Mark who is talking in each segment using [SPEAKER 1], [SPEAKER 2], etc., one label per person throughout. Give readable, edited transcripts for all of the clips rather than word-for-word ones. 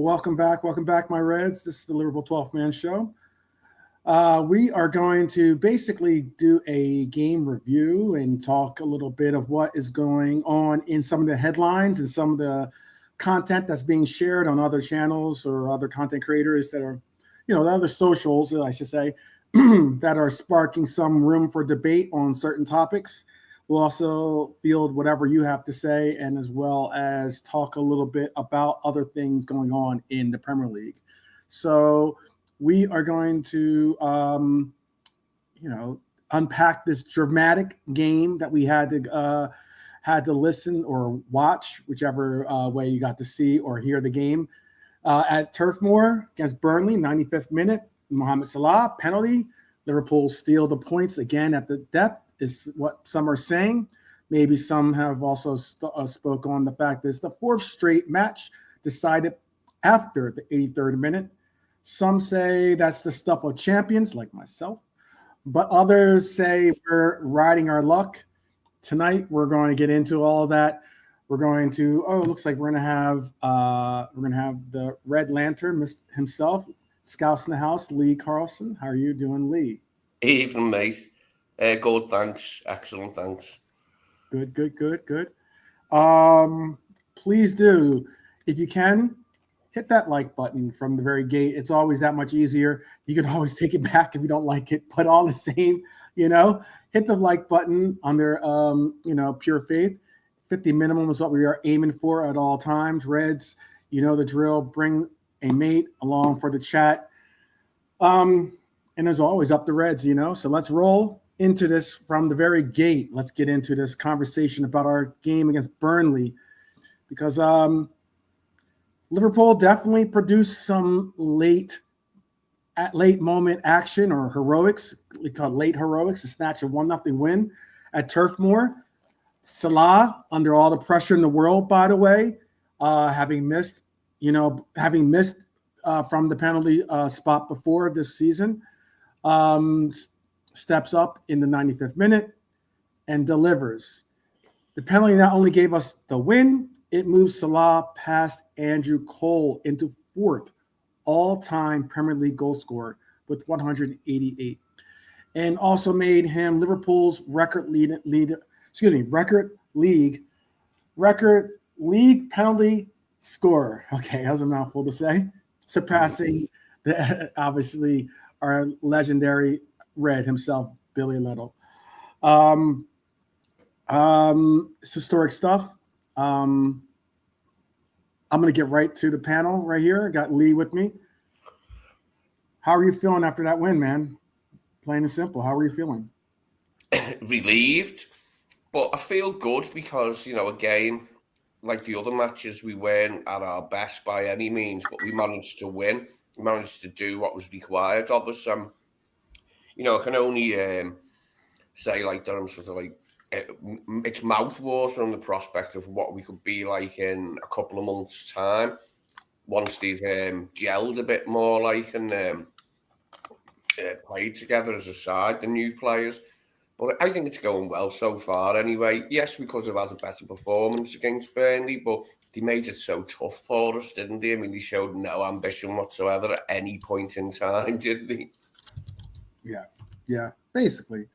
[SPEAKER 1] Welcome back, my Reds. This is the Liverpool 12th Man Show. We are going to basically do a game review and talk a little bit of what is going on in some of the headlines and some of the content that's being shared on other channels or other content creators that are, other socials, I should say, that are sparking some room for debate on certain topics. We'll also field whatever you have to say, and as well as talk a little bit about other things going on in the Premier League. So we are going to, unpack this dramatic game that we had to listen or watch, whichever way you got to see or hear the game at Turf Moor against Burnley, 95th minute. Mohamed Salah penalty. Liverpool steal the points again at the death. Is what some are saying. Maybe some have also spoke on the fact that it's the fourth straight match decided after the 83rd minute. Some say that's the stuff of champions like myself, but others say we're riding our luck. Tonight we're going to get into all of that. We're going to it looks like we're going to have the Red Lantern himself, Scouse in the house, Lee Carlson. How are you doing, Lee?
[SPEAKER 2] Evening, mate. Good, thanks. Excellent, thanks.
[SPEAKER 1] Good. Please do, if you can, hit that like button from the very gate. It's always that much easier. You can always take it back if you don't like it, but all the same, hit the like button under, pure faith. 50 minimum is what we are aiming for at all times. Reds, the drill. Bring a mate along for the chat. And as always, up the Reds, So let's roll into this from the very gate. Let's get into this conversation about our game against Burnley, because Liverpool definitely produced some late moment action or heroics. We call it late heroics, to snatch a 1-0 win at Turf Moor. Salah, under all the pressure in the world, by the way, having missed from the penalty spot before this season, steps up in the 95th minute and delivers. The penalty not only gave us the win, it moved Salah past Andrew Cole into fourth all-time Premier League goal scorer with 188, and also made him Liverpool's record league penalty scorer. Okay, that was a mouthful to say. Surpassing obviously our legendary Red himself, Billy Little. It's historic stuff. I'm going to get right to the panel right here. I got Lee with me. How are you feeling after that win, man? Plain and simple. How are you feeling?
[SPEAKER 2] Relieved, but I feel good because, a game like the other matches, we weren't at our best by any means, but we managed to win. We managed to do what was required of us. I can only say that I'm sort of it's mouthwater on the prospect of what we could be like in a couple of months' time once they've gelled a bit more and played together as a side, the new players. But I think it's going well so far anyway. Yes, we could have had a better performance against Burnley, but they made it so tough for us, didn't they? I mean, they showed no ambition whatsoever at any point in time, did they?
[SPEAKER 1] Yeah. Basically,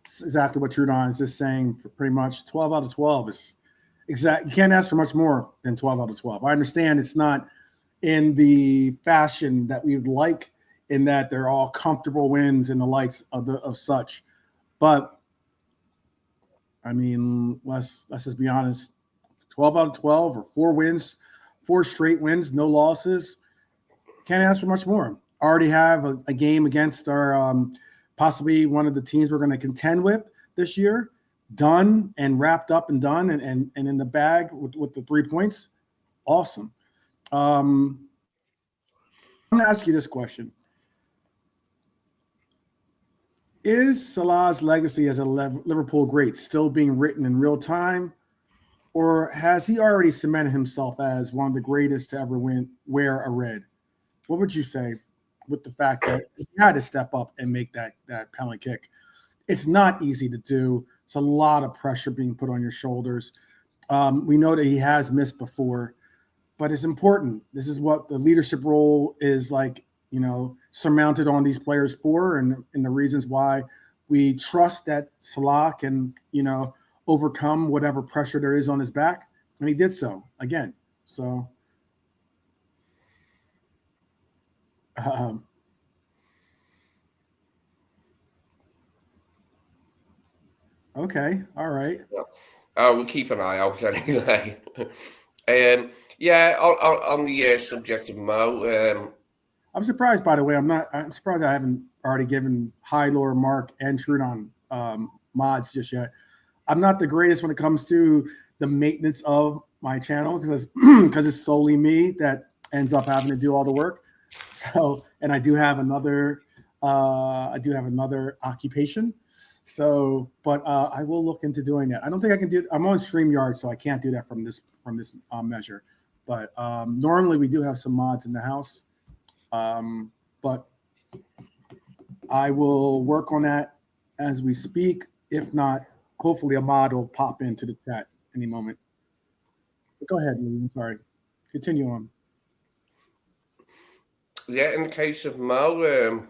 [SPEAKER 1] it's exactly what Trudon is just saying. For pretty much 12 out of 12 is exact. You can't ask for much more than 12 out of 12. I understand it's not in the fashion that we would like, in that they're all comfortable wins and the likes of such. But I mean, let's just be honest. 12 out of 12 or 4 wins, 4 straight wins, no losses. Can't ask for much more. Already have a game against our possibly one of the teams we're going to contend with this year, done and wrapped up and done and in the bag with the 3 points. Awesome. I'm going to ask you this question. Is Salah's legacy as a Liverpool great still being written in real time, or has he already cemented himself as one of the greatest to ever wear a red? What would you say with the fact that he had to step up and make that penalty kick? It's not easy to do. It's a lot of pressure being put on your shoulders. We know that he has missed before, but it's important. This is what the leadership role is like, surmounted on these players for, and the reasons why we trust that Salah can, overcome whatever pressure there is on his back. And he did so again. So, okay. All right.
[SPEAKER 2] We'll keep an eye out anyway. On the subject of Mo,
[SPEAKER 1] I'm surprised, by the way. I'm surprised I haven't already given High, Lower, Mark, and Trudon mods just yet. I'm not the greatest when it comes to the maintenance of my channel because it's solely me that ends up having to do all the work. So, and I do have another occupation. So, but I will look into doing that. I don't think I can do. I'm on StreamYard, so I can't do that from this measure. But normally we do have some mods in the house. But I will work on that as we speak. If not, hopefully a mod will pop into the chat any moment. But go ahead, Lee. I'm sorry. Continue on.
[SPEAKER 2] Yeah, in the case of Mo,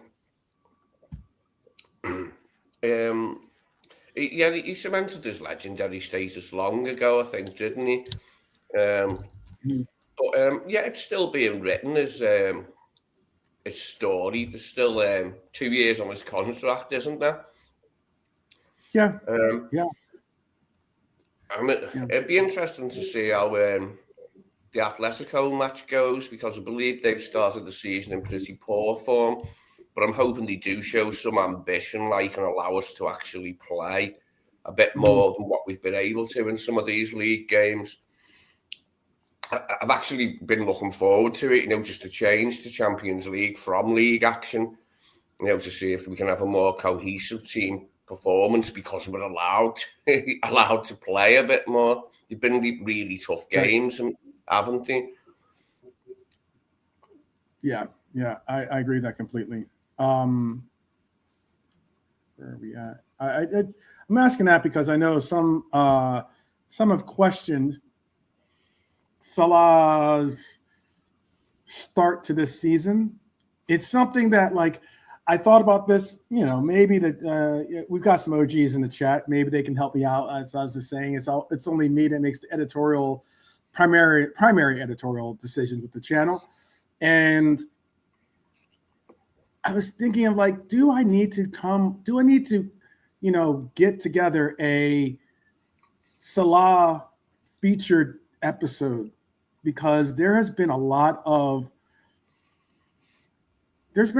[SPEAKER 2] he cemented his legendary status long ago, I think, didn't he? But it's still being written as his story. There's still 2 years on his contract, isn't there?
[SPEAKER 1] Yeah.
[SPEAKER 2] It'd be interesting to see how the Atletico match goes, because I believe they've started the season in pretty poor form. But I'm hoping they do show some ambition, and allow us to actually play a bit more than what we've been able to in some of these league games. I've actually been looking forward to it, just to change to Champions League from league action, to see if we can have a more cohesive team performance, because we're allowed to play a bit more. They've been really tough games, haven't they? Yeah,
[SPEAKER 1] I agree with that completely. Where are we at? I'm asking that because I know some have questioned Salah's start to this season. It's something that, I thought about this, maybe that we've got some OGs in the chat. Maybe they can help me out. As I was just saying, it's only me that makes the primary editorial decisions with the channel. And I was thinking of do I need to, get together a Salah featured episode, because there's been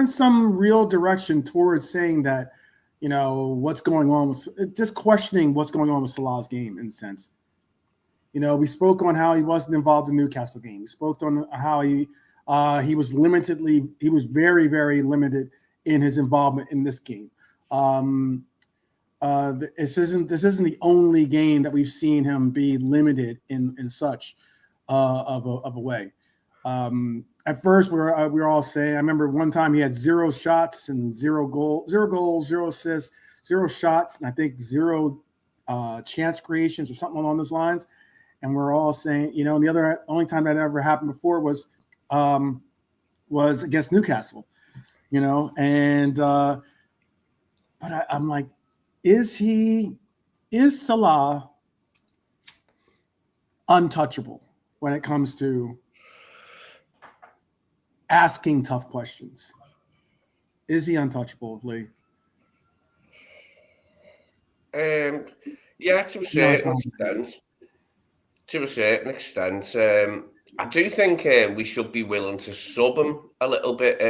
[SPEAKER 1] some real direction towards saying that, what's going on with, just questioning what's going on with Salah's game in a sense. We spoke on how he wasn't involved in the Newcastle game. We spoke on how he was very, very limited in his involvement in this game. This isn't the only game that we've seen him be limited in such of a way. At first, we were all saying, I remember one time he had 0 shots and 0 goals, 0 assists, 0 shots, and I think 0 chance creations or something along those lines. And we're all saying, and the only time that ever happened before was against Newcastle, and but I'm like, is Salah untouchable when it comes to asking tough questions? Is he untouchable, Lee?
[SPEAKER 2] Yeah, to a certain extent. To a certain extent, I do think we should be willing to sub him a little bit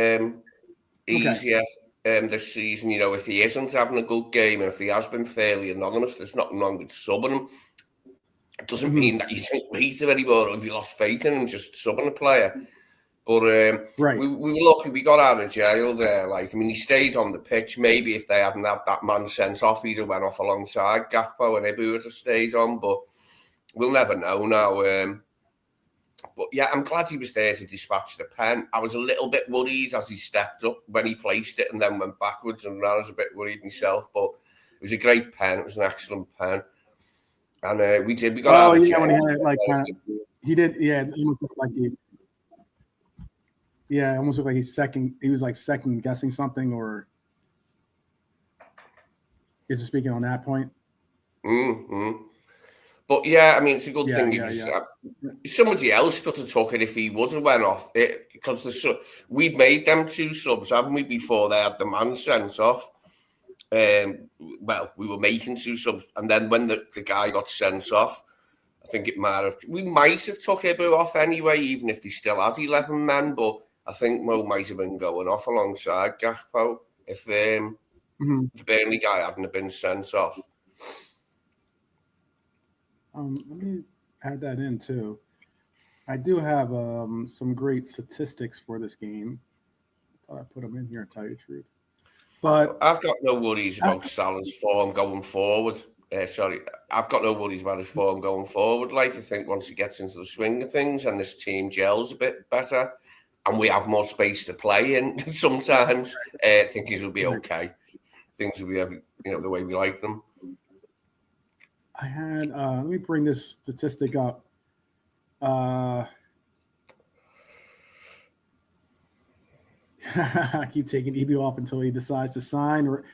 [SPEAKER 2] easier this season. If he isn't having a good game, and if he has been fairly anonymous, there's nothing wrong with subbing him. It doesn't mean that you don't rate him anymore, or if you lost faith in him, just subbing a player. But
[SPEAKER 1] right.
[SPEAKER 2] we were lucky we got out of jail there. He stayed on the pitch. Maybe if they hadn't had that man sent off, he'd have went off alongside Gakpo and Ibu would have stayed on. But we'll never know now. But yeah, I'm glad he was there to dispatch the pen. I was a little bit worried as he stepped up when he placed it and then went backwards, and I was a bit worried myself. But it was a great pen. It was an excellent pen. And we got out of jail.
[SPEAKER 1] He did, yeah. It almost looked like it almost looked like he was like second guessing something, or you're just speaking on that point.
[SPEAKER 2] Mm-hmm. But yeah, I mean, it's a good thing.
[SPEAKER 1] Yeah.
[SPEAKER 2] Somebody else could have took it if he would have went off it, because we'd made them 2 subs, haven't we, before they had the man sent off. Well, we were making 2 subs, and then when the guy got sent off, I think we might have took Ibu off anyway, even if they still had 11 men. But I think Mo might have been going off alongside Gakpo if the Burnley guy hadn't have been sent off.
[SPEAKER 1] Let me add that in too. I do have some great statistics for this game. I thought I put them in here, to tell you the truth. But
[SPEAKER 2] I've got no worries about Salah's form going forward. I've got no worries about his form going forward. Like, I think once he gets into the swing of things and this team gels a bit better and we have more space to play in sometimes, I think he will be okay. Things will be, the way we like them.
[SPEAKER 1] I had, let me bring this statistic up. I keep taking EB off until he decides to sign or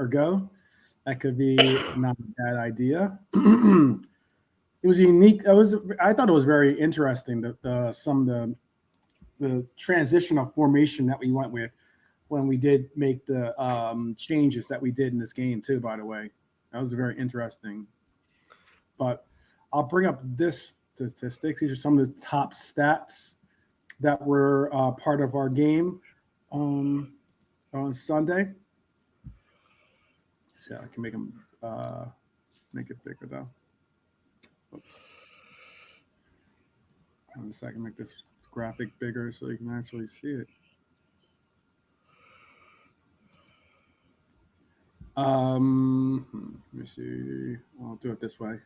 [SPEAKER 1] go. That could be not a bad idea. It was unique. I thought it was very interesting that some of the transition of formation that we went with when we did make the changes that we did in this game too. By the way, that was very interesting. But I'll bring up this statistics. These are some of the top stats that were part of our game on Sunday. So I can make them make it bigger though. Oops. One second, make this graphic bigger so you can actually see it. Let me see. I'll do it this way.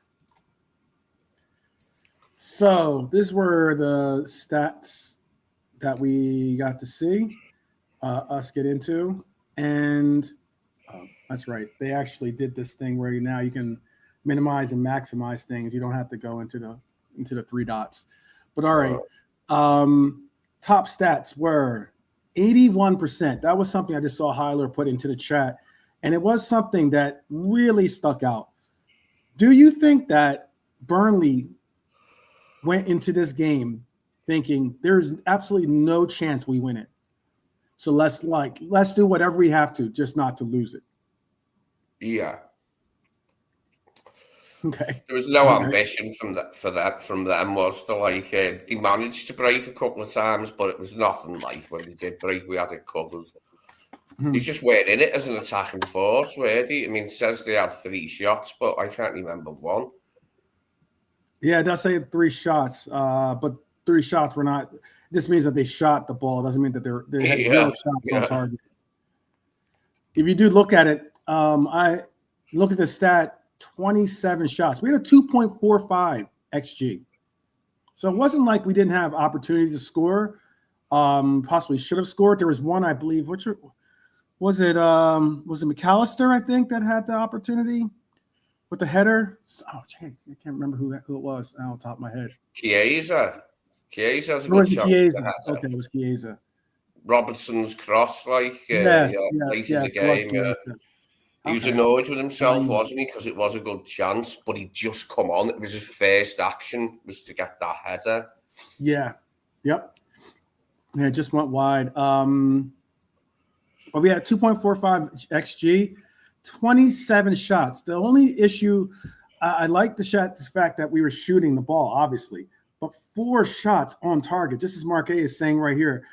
[SPEAKER 1] So these were the stats that we got to see us get into, and that's right. They actually did this thing where now you can minimize and maximize things. You don't have to go into the 3 dots. But all right, top stats were 81%. That was something I just saw Hyler put into the chat, and it was something that really stuck out. Do you think that Burnley went into this game thinking there's absolutely no chance we win it, so let's do whatever we have to just not to lose it?
[SPEAKER 2] Yeah.
[SPEAKER 1] Okay.
[SPEAKER 2] There was no ambition from them, was there? They managed to break a couple of times, but it was nothing like when they did break, we had it covered. They just weren't in it as an attacking force, were they? I mean, it says they had 3 shots, but I can't remember one.
[SPEAKER 1] Yeah, it does say 3 shots, but 3 shots were not. This means that they shot the ball. It doesn't mean that they had 0 shots on target. If you do look at it, I look at the stat, 27 shots. We had a 2.45 XG. So it wasn't like we didn't have opportunity to score. Possibly should have scored. There was one, I believe, which was it McAllister, I think, that had the opportunity with the header. Oh, gee, I can't remember who it was now on top of my head.
[SPEAKER 2] Chiesa has a good shot.
[SPEAKER 1] Okay, it was Chiesa.
[SPEAKER 2] Robertson's cross,
[SPEAKER 1] yes,
[SPEAKER 2] late in the game. He was annoyed with himself, wasn't he? Because it was a good chance, but he'd just come on. It was his first action, was to get that header.
[SPEAKER 1] Yeah. Yep. And it just went wide. But we had 2.45 XG, 27 shots. The only issue, I like the fact that we were shooting the ball, obviously, but 4 shots on target, just as Mark A is saying right here,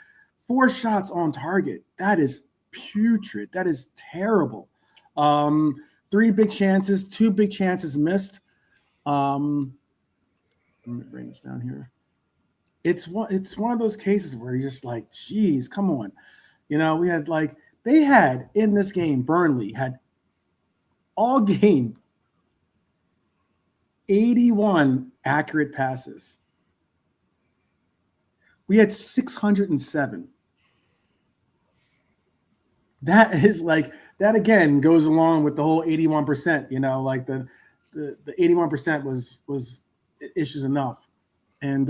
[SPEAKER 1] 4 shots on target. That is putrid. That is terrible. 3 big chances, 2 big chances missed. Let me bring this down here. It's one of those cases where you're just like, geez, come on. We had they had in this game, Burnley had all game 81 accurate passes. We had 607. That is that again goes along with the whole 81%, the 81% was issues enough. And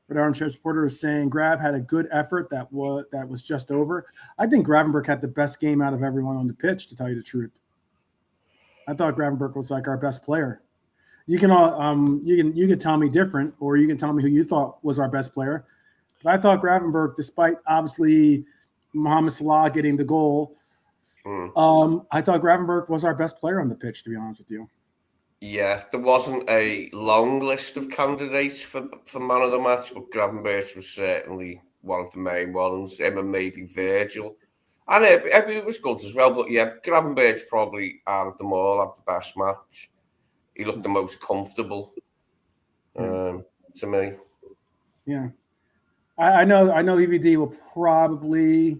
[SPEAKER 1] but our armchair supporter is saying Grav had a good effort that was just over. I think Gravenberch had the best game out of everyone on the pitch, to tell you the truth. I thought Gravenberch was like our best player. You can you can tell me different, or you can tell me who you thought was our best player. But I thought Gravenberch, despite obviously Mohamed Salah getting the goal, I thought Gravenberch was our best player on the pitch, to be honest with you.
[SPEAKER 2] Yeah, there wasn't a long list of candidates for man of the match, but Gravenberch was certainly one of the main ones. Him and maybe Virgil. And it was good as well, but yeah, Gravenberch probably out of them all had the best match. He looked the most comfortable to me.
[SPEAKER 1] Yeah. I know EVD will probably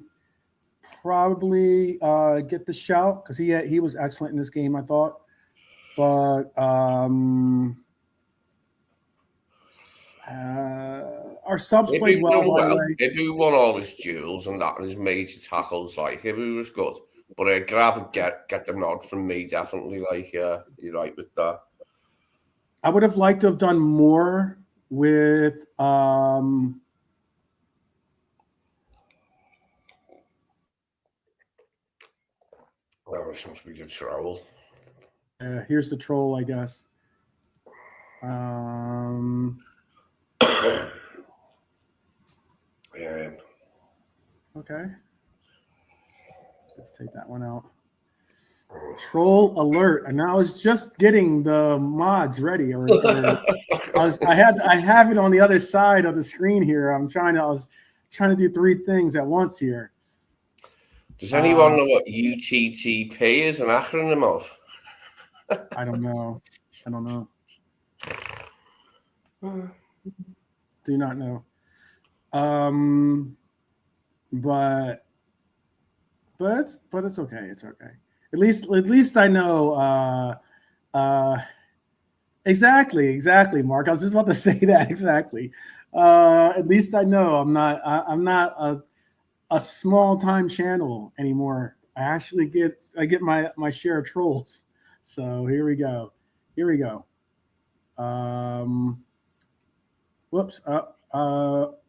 [SPEAKER 1] get the shout because he was excellent in this game, I thought. But our subs played well, by the way.
[SPEAKER 2] Ibu won all his duels and that, and his major tackles. Like, Ibu was good. But Grav get the nod from me, definitely. Like, you're right with that.
[SPEAKER 1] I would have liked to have done more with
[SPEAKER 2] that was supposed to be the troll.
[SPEAKER 1] Here's the troll, I guess.
[SPEAKER 2] Yeah.
[SPEAKER 1] Okay. Let's take that one out. Troll alert! And I was just getting the mods ready, I have it on the other side of the screen here. I was trying to do three things at once here.
[SPEAKER 2] Does anyone know what UTTP is an acronym of?
[SPEAKER 1] I don't know. Do not know. But it's okay. It's okay. At least I know. Exactly, Mark. I was just about to say that exactly. At least I know I'm not a small time channel anymore. I get my share of trolls. So here we go. Whoops.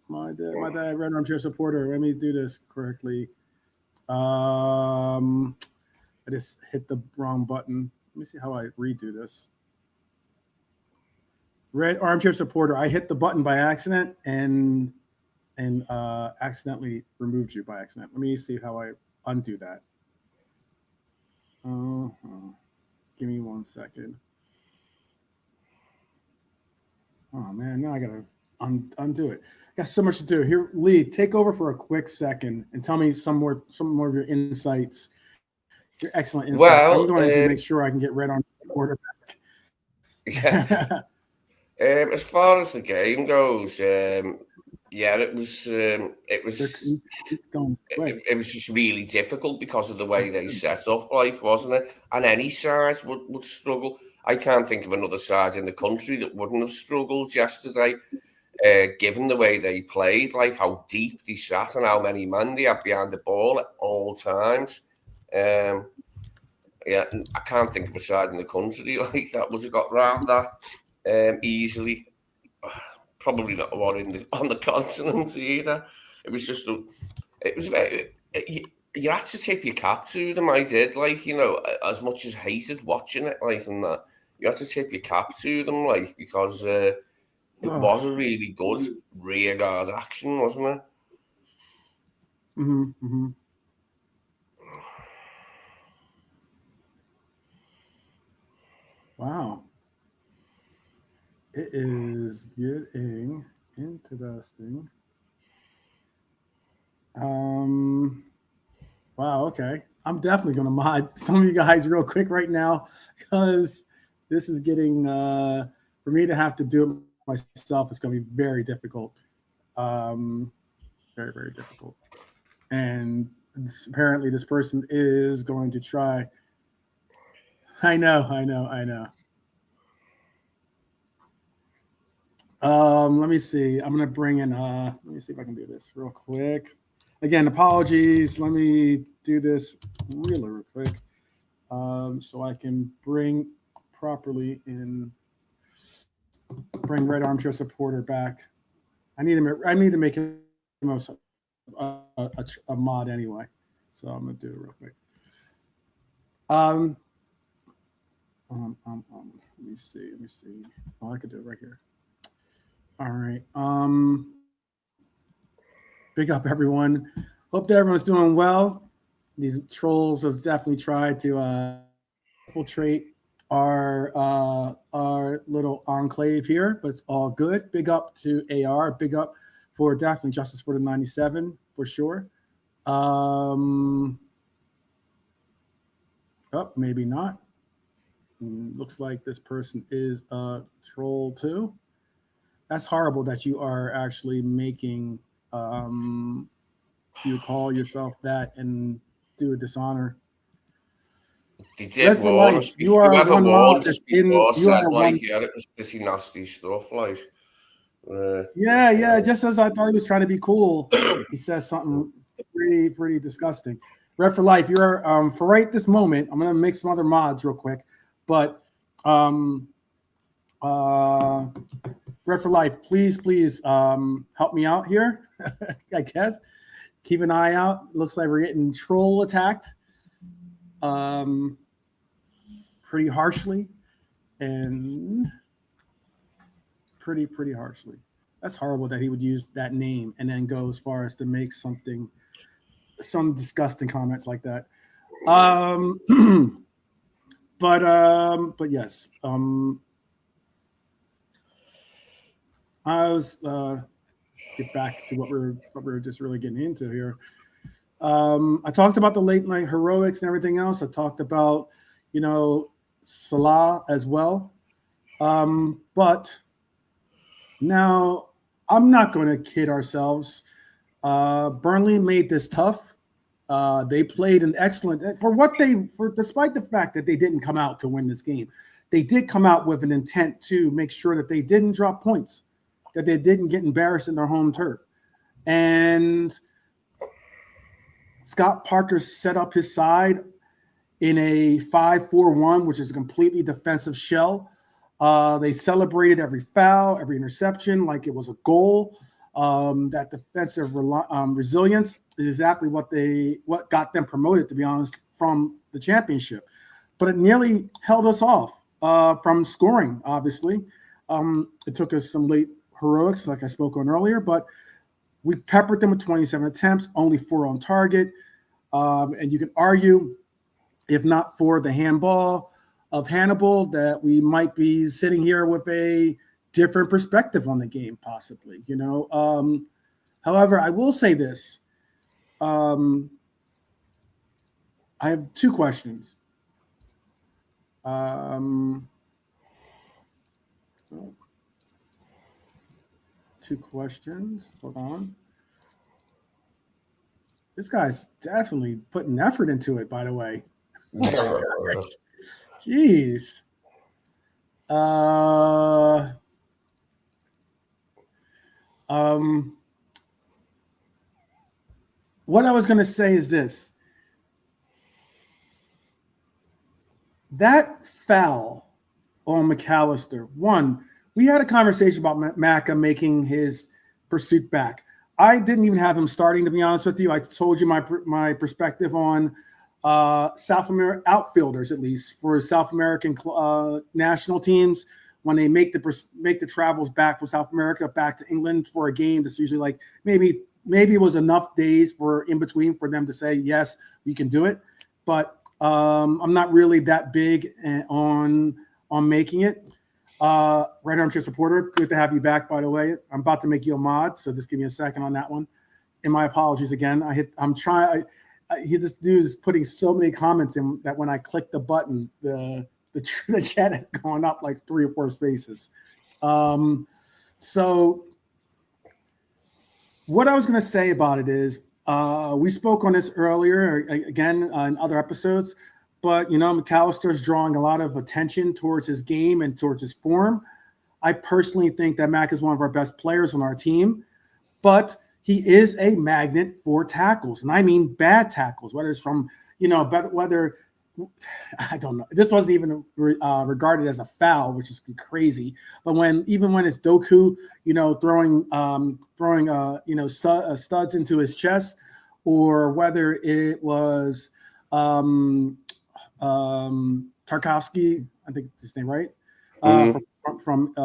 [SPEAKER 1] My dad, red armchair supporter. Let me do this correctly. I just hit the wrong button. Let me see how I redo this. Red armchair supporter. I hit the button by accident and accidentally removed you by accident. Let me see how I undo that. Give me 1 second. Oh man, now I gotta undo it. Got so much to do. Here, Lee, take over for a quick second and tell me some more of your insights. Your excellent insights.
[SPEAKER 2] Well,
[SPEAKER 1] I'm going to make sure I can get red on the quarterback.
[SPEAKER 2] Yeah. As far as the game goes, yeah, it was just really difficult because of the way they set up, like, wasn't it? And any side would struggle. I can't think of another side in the country that wouldn't have struggled yesterday, given the way they played, like how deep they sat and how many men they had behind the ball at all times. Yeah, I can't think of a side in the country like that would have got round that easily. Probably not one on the continent either. It was just you had to tip your cap to them. I did, like, as much as hated watching it, like, and that you had to tip your cap to them, like, because it was a really good rear guard action, wasn't it?
[SPEAKER 1] Mm-hmm. Wow. It is getting interesting. Wow, okay. I'm definitely going to mod some of you guys real quick right now because this is getting, for me to have to do it myself, it's going to be very difficult. Very, very difficult. And apparently this person is going to try. I know. Let me see. I'm going to bring in, let me see if I can do this real quick. Again, apologies. Let me do this real quick so I can bring properly in. bring Red Armchair Supporter back. I need to make him a mod anyway. So I'm gonna do it real quick. Let me see. Oh, I could do it right here. All right. Big up everyone. Hope that everyone's doing well. These trolls have definitely tried to infiltrate our little enclave here, but it's all good. Big up to AR. Big up for definitely Justice for the 97 for sure. Oh, maybe not. Looks like this person is a troll too. That's horrible that you are actually making you call yourself that and do a dishonor.
[SPEAKER 2] They did warn us. Whoever warned us before said, like, yeah, it was pretty nasty stuff. Like,
[SPEAKER 1] yeah. Just as I thought he was trying to be cool, he says something pretty disgusting. Red for Life, you're for right this moment. I'm gonna make some other mods real quick, but Red for Life, please help me out here. I guess keep an eye out. Looks like we're getting troll attacked. Pretty harshly and pretty harshly. That's horrible that he would use that name and then go as far as to make some disgusting comments like that. But yes. I was get back to what we're just really getting into here. I talked about the late night heroics and everything else. I talked about, Salah as well. But now I'm not going to kid ourselves. Burnley made this tough. They played an excellent despite the fact that they didn't come out to win this game. They did come out with an intent to make sure that they didn't drop points, that they didn't get embarrassed in their home turf. And Scott Parker set up his side in a 5-4-1, which is a completely defensive shell. They celebrated every foul, every interception like it was a goal. That defensive resilience is exactly what got them promoted, to be honest, from the championship. But it nearly held us off from scoring, obviously. It took us some late heroics, like I spoke on earlier, but we peppered them with 27 attempts, only 4 on target. And you can argue, if not for the handball of Hannibal, that we might be sitting here with a different perspective on the game, possibly, However, I will say this. I have 2 questions. Two questions. Hold on. This guy's definitely putting effort into it, by the way. Jeez. What I was going to say is this. That foul on McAllister, one, we had a conversation about Macca making his pursuit back. I didn't even have him starting, to be honest with you. I told you my perspective on South American outfielders, at least for South American national teams, when they make the travels back from South America back to England for a game. That's usually like maybe it was enough days for in between for them to say yes, we can do it. But I'm not really that big on making it. Right Armchair Supporter, good to have you back, by the way. I'm about to make you a mod, so just give me a second on that one. And my apologies again. This dude is putting so many comments in that when I click the button, the chat had gone up like 3 or 4 spaces. So what I was going to say about it is we spoke on this earlier, again, in other episodes. But, McAllister is drawing a lot of attention towards his game and towards his form. I personally think that Mac is one of our best players on our team, but he is a magnet for tackles. And I mean bad tackles, whether it's from, whether I don't know. This wasn't even regarded as a foul, which is crazy. But when it's Doku, throwing studs into his chest, or whether it was Tarkovsky, I think his name right, from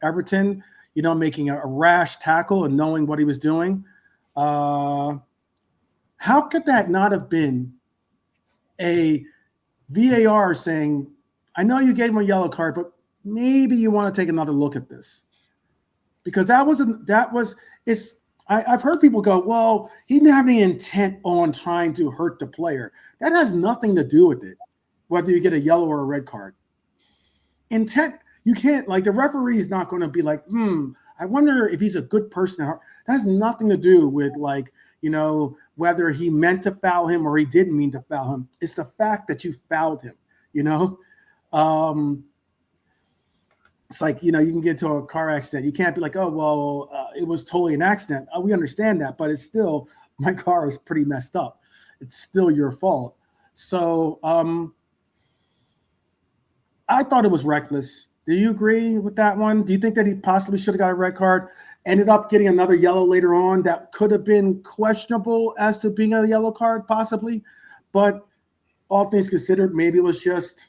[SPEAKER 1] Everton, making a rash tackle and knowing what he was doing. How could that not have been a VAR saying, I know you gave him a yellow card, but maybe you want to take another look at this? Because I've heard people go, well, he didn't have any intent on trying to hurt the player. That has nothing to do with it, whether you get a yellow or a red card. Intent, you can't, like, the referee's not going to be like, I wonder if he's a good person. That has nothing to do with, like, whether he meant to foul him or he didn't mean to foul him. It's the fact that you fouled him, It's like, you can get into a car accident. You can't be like, oh, well, it was totally an accident. We understand that, but it's still, my car is pretty messed up. It's still your fault. So I thought it was reckless. Do you agree with that one? Do you think that he possibly should have got a red card, ended up getting another yellow later on that could have been questionable as to being a yellow card, possibly? But all things considered, maybe it was just,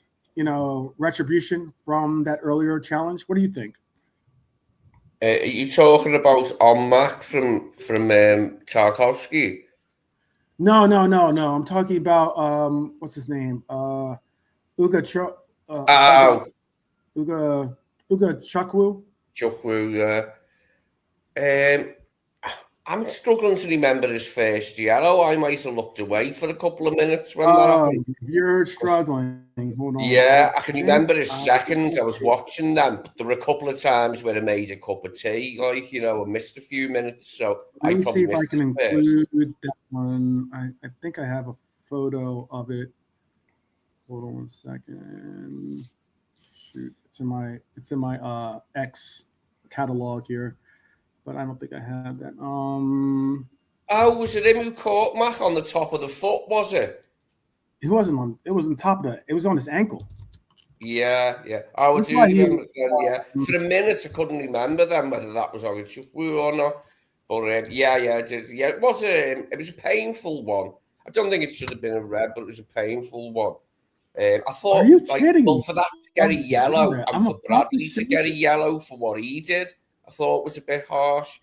[SPEAKER 1] retribution from that earlier challenge. What do you think?
[SPEAKER 2] Are you talking about on Mac from Tarkovsky?
[SPEAKER 1] No. I'm talking about what's his name? Uga Chukwu.
[SPEAKER 2] Chukwu, yeah. I'm struggling to remember his first yellow. I might have looked away for a couple of minutes when that happened.
[SPEAKER 1] You're struggling. Hold on.
[SPEAKER 2] Yeah, I can remember his second. I was watching them, but there were a couple of times where I made a cup of tea, I missed a few minutes. So
[SPEAKER 1] let me see if I can include that one. I think I have a photo of it. Hold on 1 second. Shoot, it's in my X catalog here, but I don't think I have that.
[SPEAKER 2] Oh, was it him who caught Mac on the top of the foot? Was it?
[SPEAKER 1] It wasn't on. It was on top of it was on his ankle.
[SPEAKER 2] Yeah. I would do remember then. Yeah, for a minute I couldn't remember then whether that was on Chukwu or not. But yeah, I did. Yeah, it was a painful one. I don't think it should have been a red, but it was a painful one. I thought,
[SPEAKER 1] are you kidding me?
[SPEAKER 2] For that to get a yellow and for Bradley to get a yellow for what he did, I thought it was a bit harsh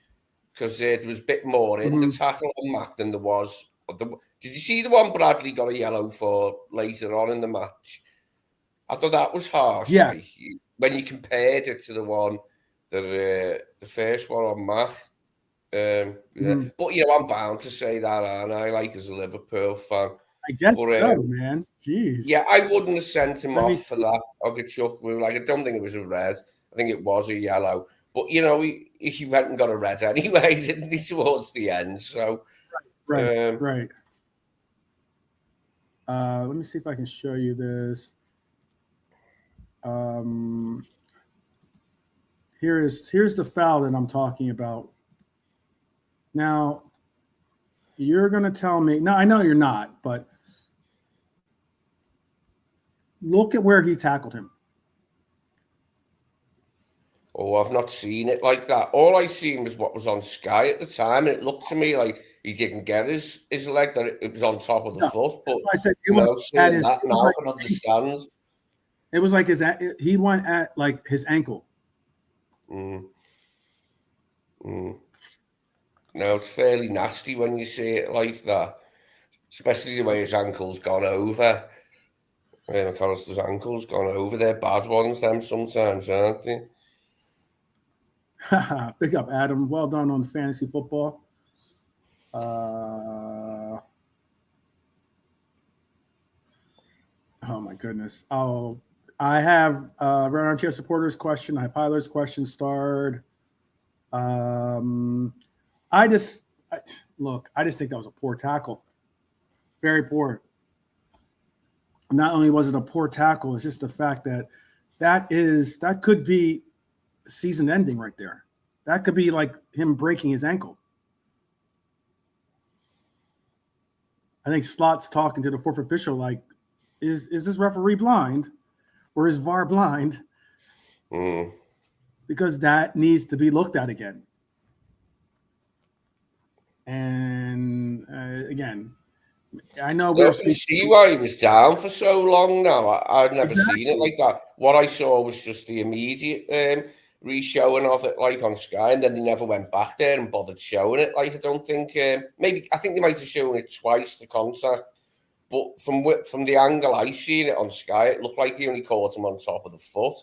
[SPEAKER 2] because there was a bit more in the tackle on Mac than there was. Did you see the one Bradley got a yellow for later on in the match? I thought that was harsh.
[SPEAKER 1] Yeah.
[SPEAKER 2] When you compared it to the one, the first one on Mac. Yeah. But I'm bound to say that, Arne, I as a Liverpool fan.
[SPEAKER 1] I guess so, man. Jeez.
[SPEAKER 2] Yeah, I wouldn't have sent him off for that. I don't think it was a red. I think it was a yellow. But he went and got a red anyway, didn't he, towards the end? So
[SPEAKER 1] right. Let me see if I can show you this. Here's the foul that I'm talking about. Now, you're gonna tell me. No, I know you're not, but look at where he tackled him.
[SPEAKER 2] Oh, I've not seen it like that. All I seen was what was on Sky at the time, and it looked to me like he didn't get his leg, that it was on top of the foot. But
[SPEAKER 1] I said it was at his.
[SPEAKER 2] That now I can understand.
[SPEAKER 1] It was like he went at like his ankle.
[SPEAKER 2] No, it's fairly nasty when you see it like that, especially the way his ankle's gone over. McAllister's ankle's gone over. They're bad ones, them sometimes, aren't they?
[SPEAKER 1] Big up, Adam. Well done on fantasy football. Oh my goodness. Oh, I have Red Armchair supporters question. I have Hyler's question starred. I just think that was a poor tackle. Very poor. Not only was it a poor tackle, it's just the fact that could be season ending right there. That could be like him breaking his ankle. I think Slot's talking to the fourth official like, is this referee blind or is VAR blind? Because that needs to be looked at again. And again, I know
[SPEAKER 2] I can see why he was down for so long now. I've never seen it like that. What I saw was just the immediate re-showing of it, like on Sky, and then they never went back there and bothered showing it. Like, I don't think I think they might have shown it twice, the contact, but from the angle I seen it on Sky, it looked like he only caught him on top of the foot.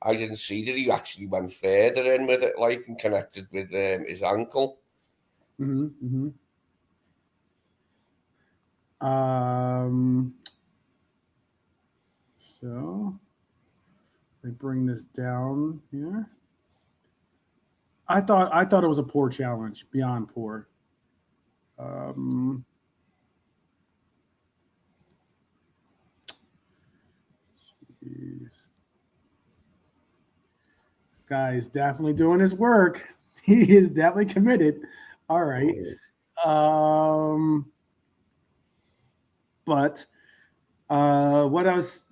[SPEAKER 2] I didn't see that he actually went further in with it, like, and connected with his ankle.
[SPEAKER 1] So I bring this down here. I thought it was a poor challenge, beyond poor. Jeez. This guy is definitely doing his work. He is definitely committed. All right. But what else?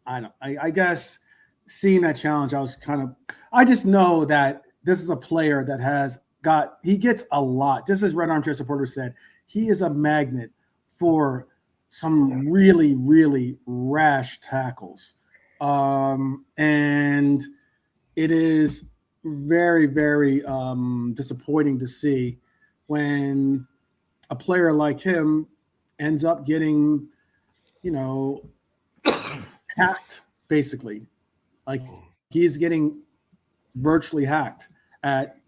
[SPEAKER 1] I don't. I guess seeing that challenge, I just know that this is a player that he gets a lot. Just as Red Armchair Supporter said, he is a magnet for some really, really rash tackles. And it is very, very disappointing to see when a player like him ends up getting, hacked, basically. Like, he's getting virtually hacked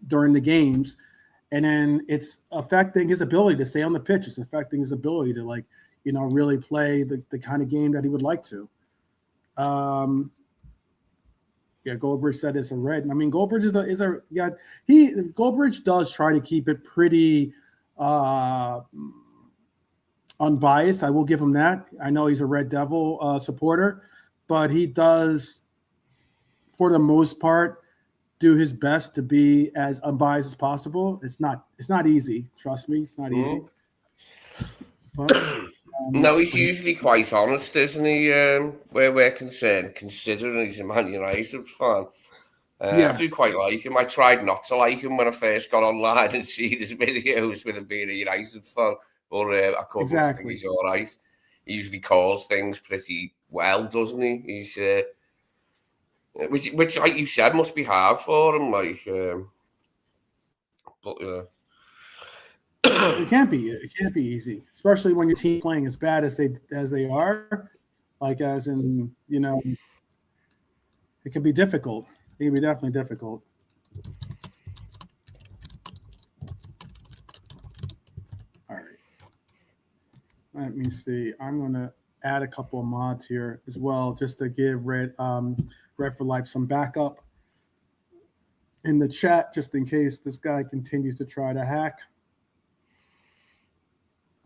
[SPEAKER 1] during the games, and then it's affecting his ability to stay on the pitch. It's affecting his ability to, really play the kind of game that he would like to. Goldbridge said it's a red. I mean, Goldbridge Goldbridge does try to keep it pretty unbiased. I will give him that. I know he's a Red Devil supporter, but he does, for the most part, do his best to be as unbiased as possible. It's not easy. Trust me, it's not easy. But,
[SPEAKER 2] no, he's usually quite honest, isn't he? Where we're concerned, considering he's a Man United fan. I do quite like him. I tried not to like him when I first got online and see his videos with him being a United fan, but I couldn't. Exactly. I think he's all right. He usually calls things pretty well, doesn't he? He's which, like you said, must be hard for him. But
[SPEAKER 1] it can't be easy, especially when your team playing as bad as they are. Like, as in, it can be difficult. It can be definitely difficult. All right. Let me see. I'm going to add a couple of mods here as well, just to give Red for Life some backup in the chat, just in case this guy continues to try to hack.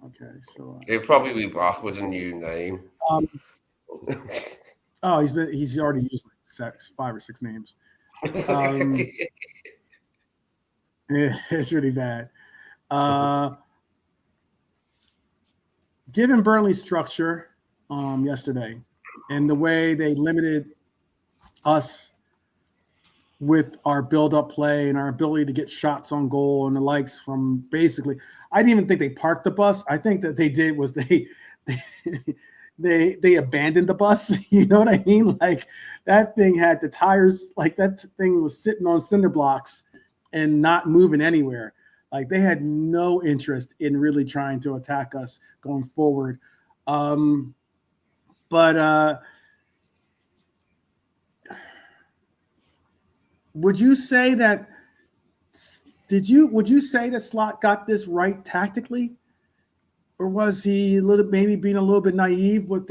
[SPEAKER 1] Okay, so
[SPEAKER 2] he'll probably be back with a new name.
[SPEAKER 1] He's already used like 5 or 6 names. It's really bad. Given Burnley's structure yesterday and the way they limited us with our build-up play and our ability to get shots on goal and the likes from basically, I didn't even think they parked the bus. I think that they did was they abandoned the bus. You know what I mean? Like, that thing had the tires, like that thing was sitting on cinder blocks and not moving anywhere. Like, they had no interest in really trying to attack us going forward. Would you say that Slot got this right tactically? Or was he maybe being a little bit naive with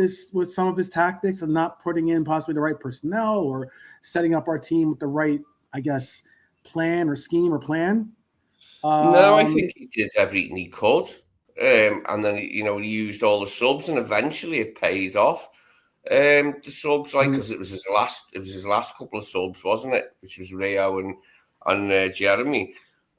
[SPEAKER 1] some of his tactics and not putting in possibly the right personnel or setting up our team with the right, I guess, plan or scheme or plan?
[SPEAKER 2] No, I think he did everything he could. And then, he used all the subs, and eventually it paid off. The subs, because it was his last couple of subs, wasn't it? Which was Rio and Jeremy.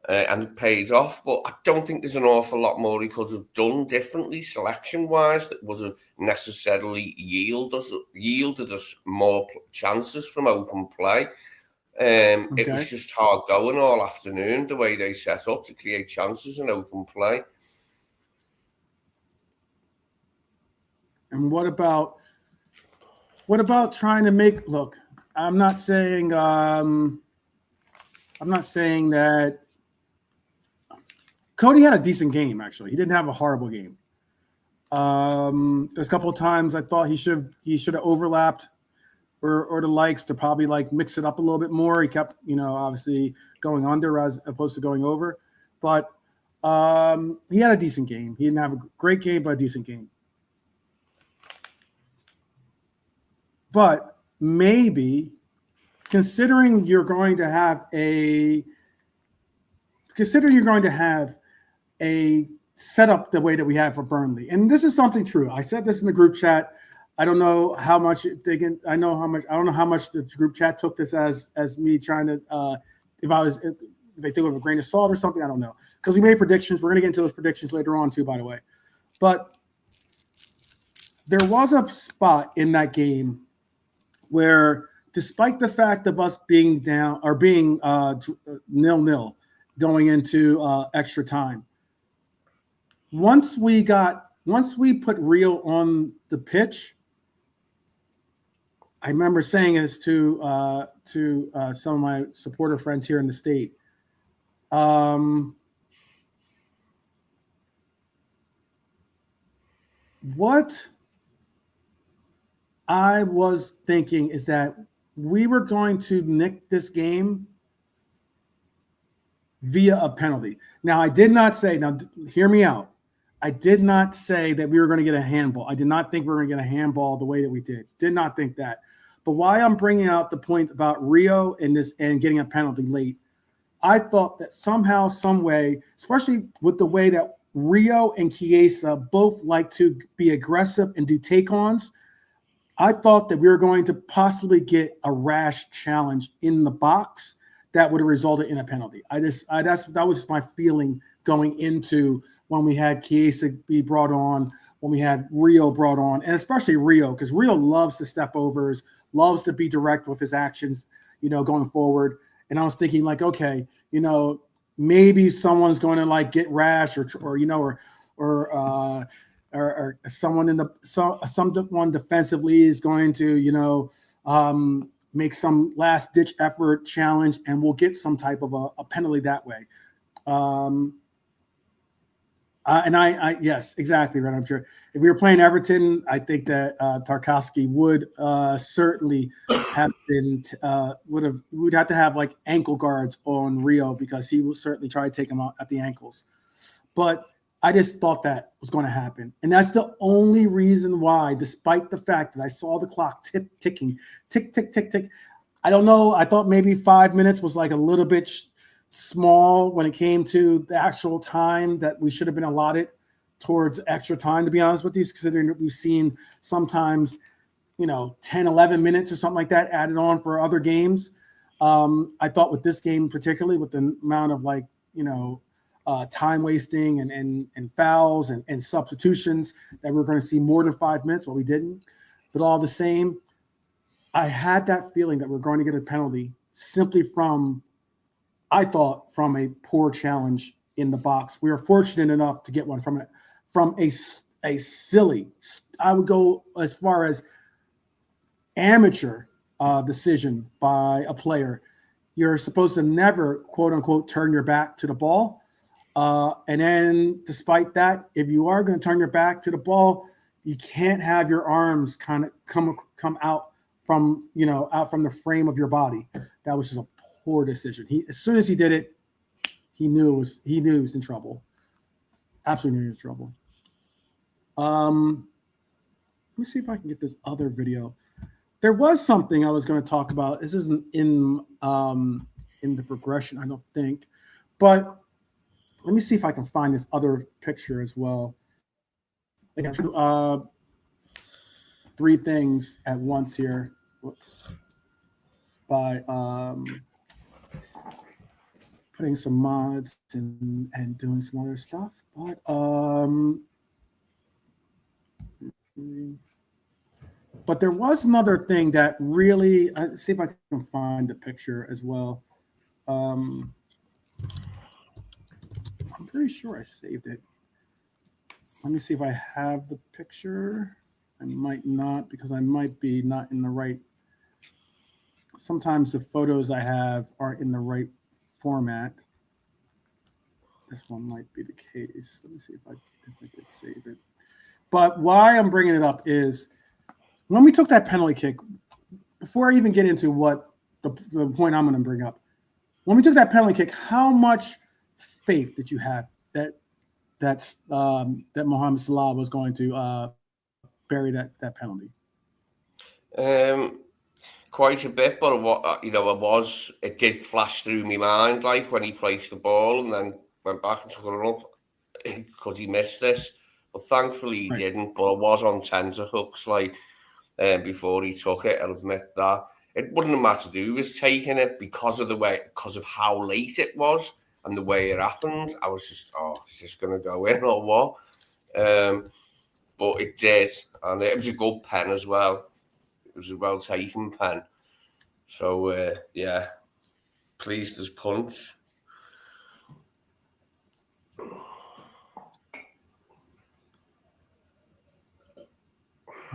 [SPEAKER 2] and it pays off. But I don't think there's an awful lot more he could have done differently selection-wise that would have necessarily yielded us more chances from open play. It was just hard going all afternoon, the way they set up to create chances in open play.
[SPEAKER 1] And what about trying to make, look, I'm not saying that Cody had a decent game, actually. He didn't have a horrible game. There's a couple of times I thought he should have overlapped or the likes to probably like mix it up a little bit more. He kept, obviously going under as opposed to going over. But he had a decent game. He didn't have a great game, but a decent game. But maybe considering you're going to have a setup the way that we have for Burnley, and this is something true. I said this in the group chat. I don't know how much I don't know how much the group chat took this as me trying to if they took it with a grain of salt or something. I don't know, because we made predictions. We're going to get into those predictions later on too, by the way. But there was a spot in that game where, despite the fact of us being down or being 0-0 going into extra time, once we put Rio on the pitch, I remember saying this to some of my supporter friends here in the state. What I was thinking is that we were going to nick this game via a penalty. Now, I did not say, now hear me out. I did not say that we were going to get a handball. I did not think we were going to get a handball the way that we did. Did not think that. But why I'm bringing out the point about Rio and getting a penalty late, I thought that somehow, some way, especially with the way that Rio and Chiesa both like to be aggressive and do take-ons, I thought that we were going to possibly get a rash challenge in the box that would have resulted in a penalty. That was my feeling going into when we had Chiesa be brought on, when we had Rio brought on, and especially Rio, because Rio loves to step overs, loves to be direct with his actions, going forward. And I was thinking, like, okay, maybe someone's going to like get rash or someone someone defensively is going to, make some last ditch effort challenge, and we'll get some type of a penalty that way. And I yes, exactly right. I'm sure if we were playing Everton, I think that Tarkowski would certainly have been we'd have to have like ankle guards on Rio, because he will certainly try to take him out at the ankles. But I just thought that was going to happen, and that's the only reason why, despite the fact that I saw the clock ticking, tick, tick, tick, tick. I don't know. I thought maybe 5 minutes was like a little bit small when it came to the actual time that we should have been allotted towards extra time, to be honest with you, considering that we've seen sometimes, 10, 11 minutes or something like that added on for other games. I thought with this game, particularly with the amount of time wasting and fouls and substitutions, that we're going to see more than 5 minutes. Well, we didn't, but all the same, I had that feeling that we're going to get a penalty simply from a poor challenge in the box. We were fortunate enough to get one from a silly, I would go as far as amateur decision by a player. You're supposed to never, quote unquote, turn your back to the ball. And then despite that, if you are going to turn your back to the ball, you can't have your arms kind of come out from the frame of your body. That was just a poor decision. As soon as he did it, he knew he was in trouble. Absolutely knew he was in trouble. Let me see if I can get this other video. There was something I was going to talk about. This isn't in the progression, I don't think, but let me see if I can find this other picture as well. I got three things at once here. Whoops. By putting some mods and doing some other stuff. But there was another thing that really, let's see if I can find the picture as well. I'm pretty sure I saved it. Let me see if I have the picture. I might not, because I might be not in the right. Sometimes the photos I have aren't in the right format. This one might be the case. Let me see if I did save it. But why I'm bringing it up is when we took that penalty kick, before I even get into what the point I'm going to bring up, when we took that penalty kick, how much faith did you have that Mohamed Salah was going to bury that penalty?
[SPEAKER 2] Quite a bit, but it did flash through my mind, like when he placed the ball and then went back and took it up. Could he miss this? But thankfully he didn't. But I was on tenterhooks, before he took it. I'll admit that. It wouldn't have mattered who was taking it because of how late it was and the way it happened. I was just, is this going to go in or what? But it did, and it was a good pen as well. It was a well taken pen. So pleased as punch.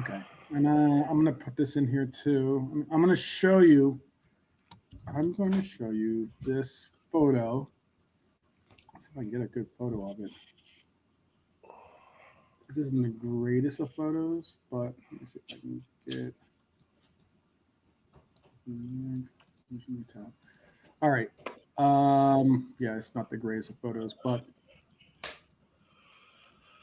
[SPEAKER 1] Okay, and I'm going to put this in here too. I'm going to show you this photo. Let's see if I can get a good photo of it. This isn't the greatest of photos, but let me see if I can get. All right. It's not the greatest of photos, but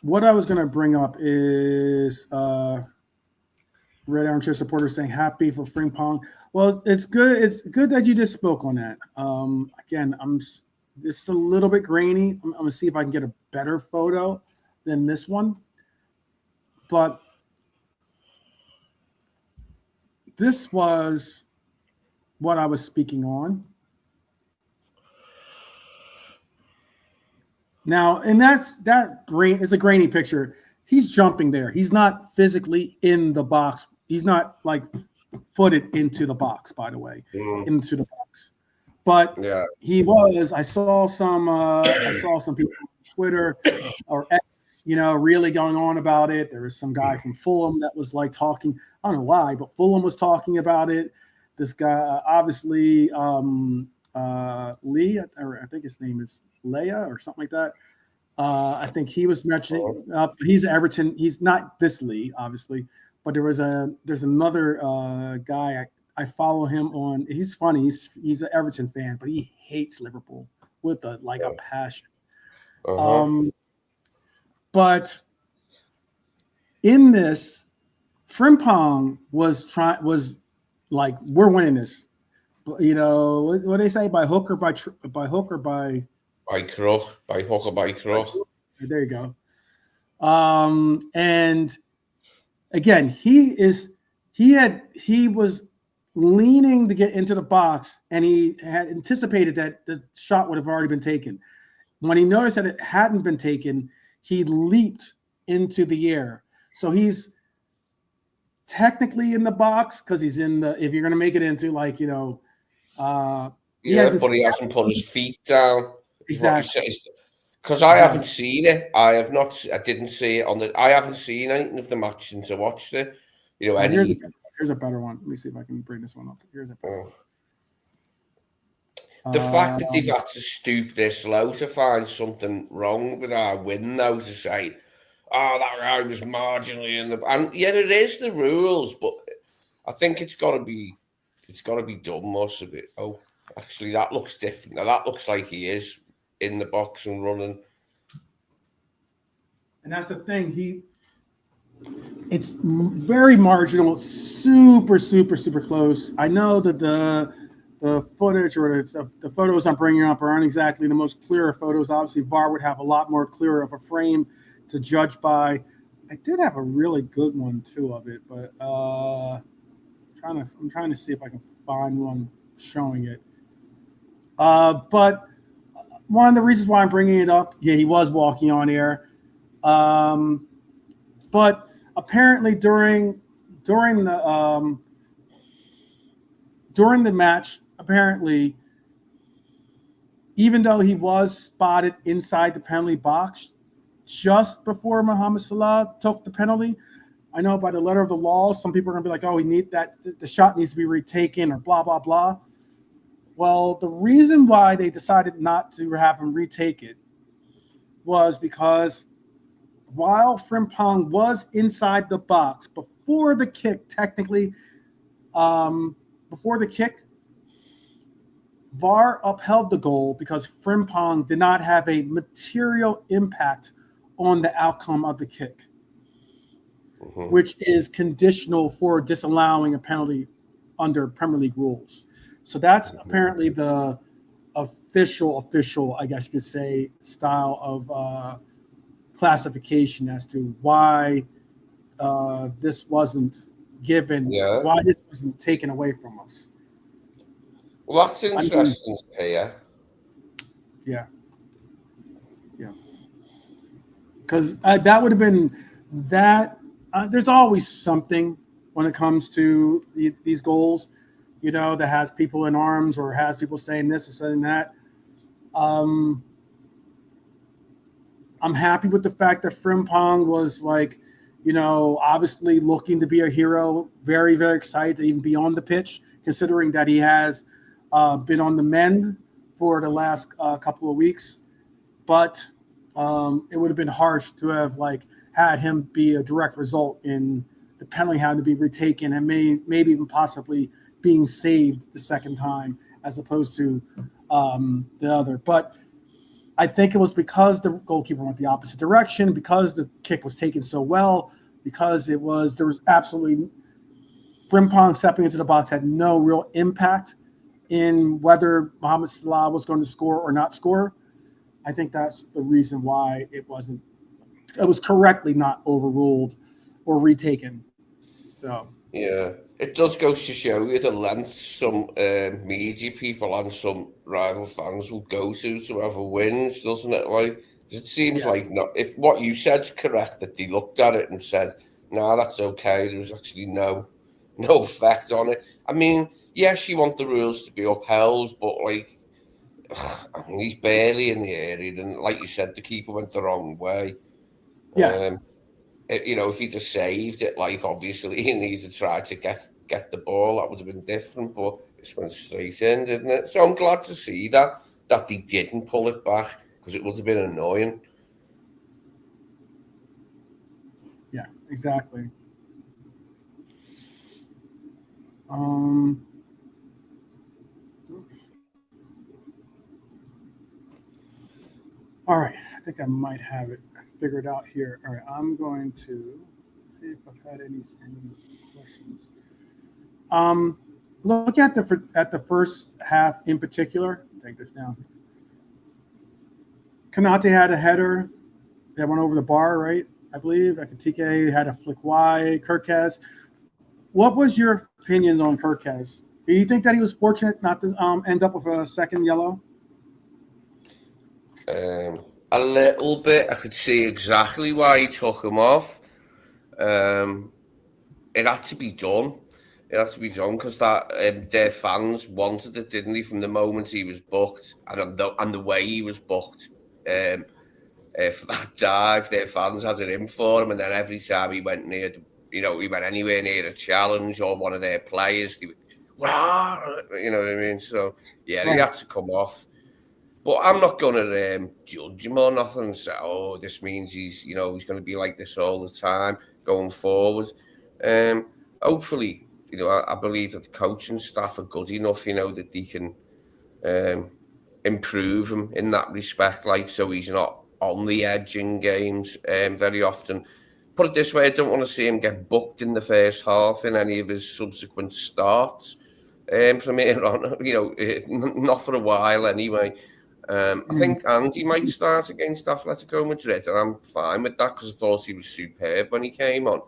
[SPEAKER 1] what I was going to bring up is Red Armchair supporters saying happy for Frimpong. Well, it's good. It's good that you just spoke on that. Again, this is a little bit grainy. I'm going to see if I can get a better photo than this one. But this was what I was speaking on. Now, and that grain is a grainy picture. He's jumping there. He's not physically in the box. He's not like footed into the box, by the way, into the box. But he was. I saw some people on Twitter or X, really going on about it. There was some guy from Fulham that was like talking. I don't know why, but Fulham was talking about it. This guy, obviously, Lee, or I think his name is Leia or something like that. I think he was mentioning. He's Everton. He's not this Lee, obviously, but there's another guy. I follow him on. He's funny. He's an Everton fan, but he hates Liverpool with a passion. But in this, Frimpong was like, we're winning this. What do they say? By hook or by
[SPEAKER 2] crook, by hook or by crook.
[SPEAKER 1] There you go. And again, he was leaning to get into the box, and he had anticipated that the shot would have already been taken. When he noticed that it hadn't been taken, he leaped into the air. So he's technically in the box because he's in the. If you're going to make it into
[SPEAKER 2] but he hasn't put his feet down.
[SPEAKER 1] Exactly.
[SPEAKER 2] Because I haven't seen it. I didn't see it I haven't seen anything of the match since I watched it.
[SPEAKER 1] Here's a better one. Let me see if I can bring this one up. Here's a better one.
[SPEAKER 2] The fact that they've had to stoop this low to find something wrong with our win, though, to say, that guy was marginally in the. And yeah, it is the rules, but I think it's got to be done, most of it. Oh, actually, that looks different. Now, that looks like he is in the box and running.
[SPEAKER 1] And that's the thing. It's very marginal, super, super, super close. I know that the footage or the photos I'm bringing up aren't exactly the most clear photos. Obviously, VAR would have a lot more clearer of a frame to judge by. I did have a really good one too of it, but I'm trying to see if I can find one showing it. But one of the reasons why I'm bringing it up, yeah, he was walking on air, but apparently during the match, apparently, even though he was spotted inside the penalty box just before Mohamed Salah took the penalty, I know by the letter of the law, some people are going to be like, "Oh, the shot needs to be retaken," or blah blah blah. Well, the reason why they decided not to have him retake it was because while Frimpong was inside the box before the kick, technically, VAR upheld the goal because Frimpong did not have a material impact on the outcome of the kick, which is conditional for disallowing a penalty under Premier League rules. So that's apparently the official, I guess you could say, style of classification as to why this wasn't given, why this wasn't taken away from us.
[SPEAKER 2] Well, that's interesting to hear.
[SPEAKER 1] Yeah. Because that would have been that. There's always something when it comes to these goals, that has people in arms or has people saying this or saying that. I'm happy with the fact that Frimpong was obviously looking to be a hero, very, very excited to even be on the pitch, considering that he has been on the mend for the last couple of weeks. But it would have been harsh to have had him be a direct result in the penalty having to be retaken and maybe even possibly being saved the second time as opposed to the other. But I think it was because the goalkeeper went the opposite direction, because the kick was taken so well, because there was absolutely Frimpong stepping into the box had no real impact in whether Mohamed Salah was going to score or not score. I think that's the reason why it was correctly not overruled or retaken. So
[SPEAKER 2] yeah, it does go to show you the length some media people and some rival fans will go to whoever wins, doesn't it? It seems like if what you said's correct, that they looked at it and said, "No, that's okay." There was actually no effect on it. I mean, yes, you want the rules to be upheld, but he's barely in the area, and like you said, the keeper went the wrong way.
[SPEAKER 1] Yeah.
[SPEAKER 2] If he just saved it, obviously he needs to try to get the ball, that would have been different, but it went straight in, didn't it? So I'm glad to see that they didn't pull it back, because it would have been annoying.
[SPEAKER 1] Yeah, exactly. All right, I think I might have it figured out here. All right, I'm going to see if I've had any questions. Look at the first half in particular. Take this down. Konate had a header that went over the bar, right? I believe. Ekitike had a flick wide. Kirkez. What was your opinion on Kirkez? Do you think that he was fortunate not to end up with a second yellow?
[SPEAKER 2] A little bit. I could see exactly why he took him off. It had to be done. It had to be done because their fans wanted it, didn't they, from the moment he was booked and the way he was booked. For that dive, their fans had it in for him, and then every time he went he went anywhere near a challenge or one of their players, they would, you know what I mean? So yeah, he had to come off. But I'm not going to judge him or nothing and say, "Oh, this means he's going to be like this all the time going forward." Hopefully, I believe that the coaching staff are good enough, that they can improve him in that respect, so he's not on the edge in games very often. Put it this way, I don't want to see him get booked in the first half in any of his subsequent starts from here on, not for a while anyway. I think Andy might start against Atletico Madrid, and I'm fine with that because I thought he was superb when he came on,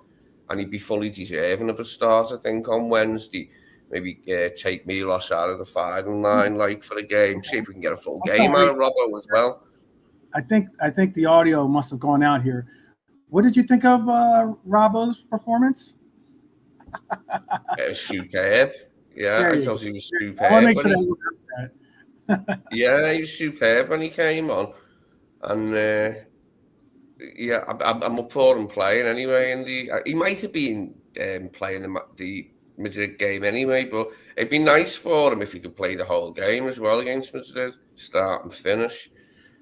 [SPEAKER 2] and he'd be fully deserving of a start, I think, on Wednesday. maybe take Milos out of the firing line, like for the game. See if we can get a full
[SPEAKER 1] I'm
[SPEAKER 2] game
[SPEAKER 1] sorry.
[SPEAKER 2] out of Robbo as well.
[SPEAKER 1] I think the audio must have gone out here. What did you think of Robbo's performance?
[SPEAKER 2] Superb. Yeah,
[SPEAKER 1] There
[SPEAKER 2] I
[SPEAKER 1] you
[SPEAKER 2] thought
[SPEAKER 1] go.
[SPEAKER 2] he was
[SPEAKER 1] I want to make
[SPEAKER 2] superb.
[SPEAKER 1] sure that you heard that.
[SPEAKER 2] Yeah, he was superb when he came on. And yeah, I'm up for him playing anyway. He might have been playing the Madrid game anyway, but it'd be nice for him if he could play the whole game as well against Madrid, start and finish.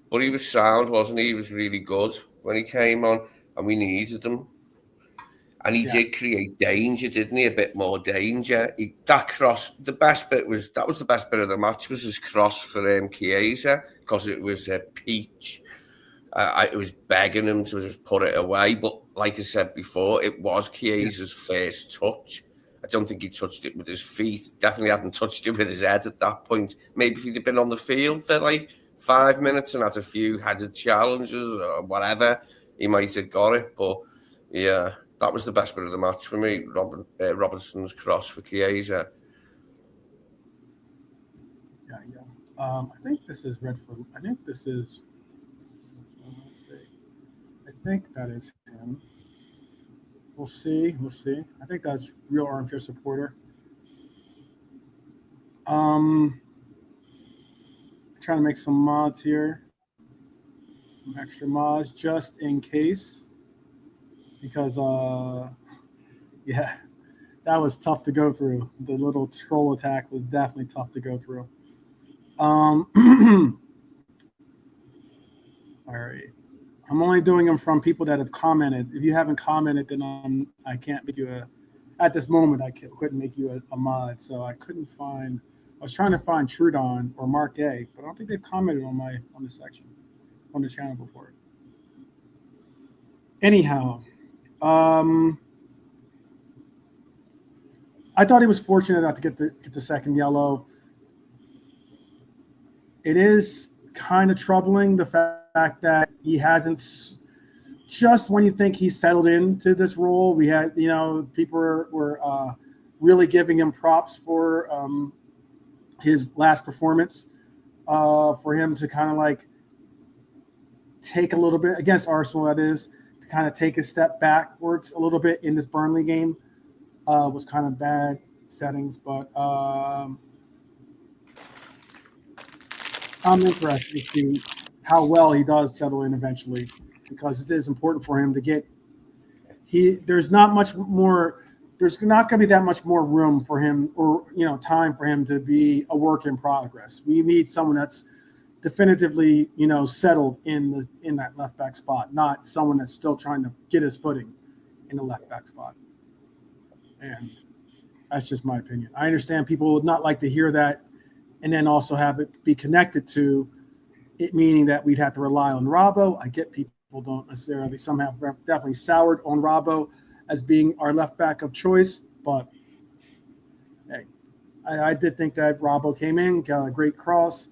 [SPEAKER 2] But he was sound, wasn't he? He was really good when he came on, and we needed him. And he did create danger, didn't he? A bit more danger. That cross, the best bit was the best bit of the match was his cross for Chiesa, because it was a peach. It was begging him to just put it away. But like I said before, it was Chiesa's first touch. I don't think he touched it with his feet. Definitely hadn't touched it with his head at that point. Maybe if he'd have been on the field for like 5 minutes and had a few headed challenges or whatever, he might have got it. But yeah, that was the best bit of the match for me. Robertson's cross for Chiesa.
[SPEAKER 1] Yeah. I think this is Redford. I think this is. Let's see. I think that is him. We'll see. I think that's real armchair supporter. Trying to make some mods here. Some extra mods just in case. Because yeah, that was tough to go through. The little troll attack was definitely tough to go through. All right. I'm only doing them from people that have commented. If you haven't commented, then I can't make you at this moment, I couldn't make you a mod. So I couldn't find, I was trying to find Trudon or Mark A, but I don't think they've commented on the section, on the channel before. Anyhow, I thought he was fortunate not to get the second yellow. It is kind of troubling, the fact that he hasn't, just when you think he's settled into this role, we had, people were really giving him props for his last performance, for him to kind of like take a little bit, against Arsenal that is, to kind of take a step backwards a little bit in this Burnley game. Was kind of bad settings, but I'm interested to see how well he does settle in eventually, because it is important for him to get. There's not much more. There's not going to be that much more room for him, or time for him to be a work in progress. We need someone that's definitively settled in that left back spot, not someone that's still trying to get his footing in the left back spot. And that's just my opinion. I understand people would not like to hear that, and then also have it be connected to it, meaning that we'd have to rely on Robbo. I get people don't necessarily, some have definitely soured on Robbo as being our left back of choice, but hey, I did think that Robbo came in, got a great cross,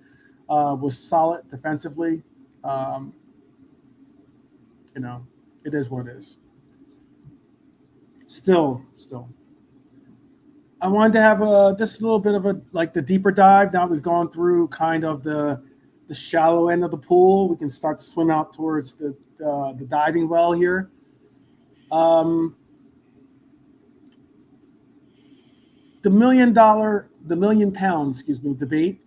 [SPEAKER 1] was solid defensively. It is what it is. Still. I wanted to have this little bit of the deeper dive. Now we've gone through kind of the shallow end of the pool. We can start to swim out towards the diving well here. The £1 million debate.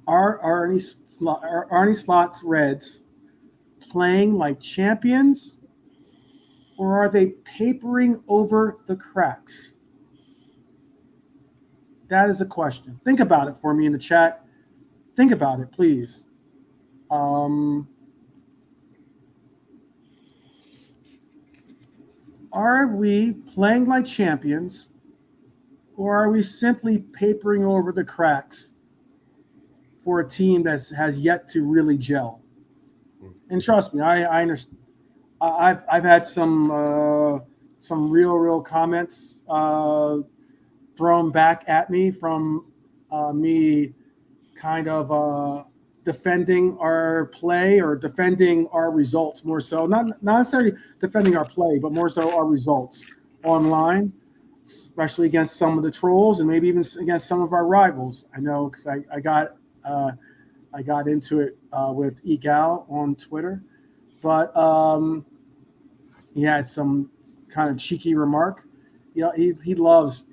[SPEAKER 1] Are Arne Slot's Reds playing like champions, or are they papering over the cracks? That is a question. Think about it for me in the chat. Think about it, please. Are we playing like champions, or are we simply papering over the cracks for a team that has yet to really gel? And trust me, I understand. I've had some real comments thrown back at me from me kind of defending our play or defending our results, more so. Not necessarily defending our play, but more so our results online, especially against some of the trolls and maybe even against some of our rivals. I know because I got into it with Egal on Twitter, but he had some kind of cheeky remark. You know, he loves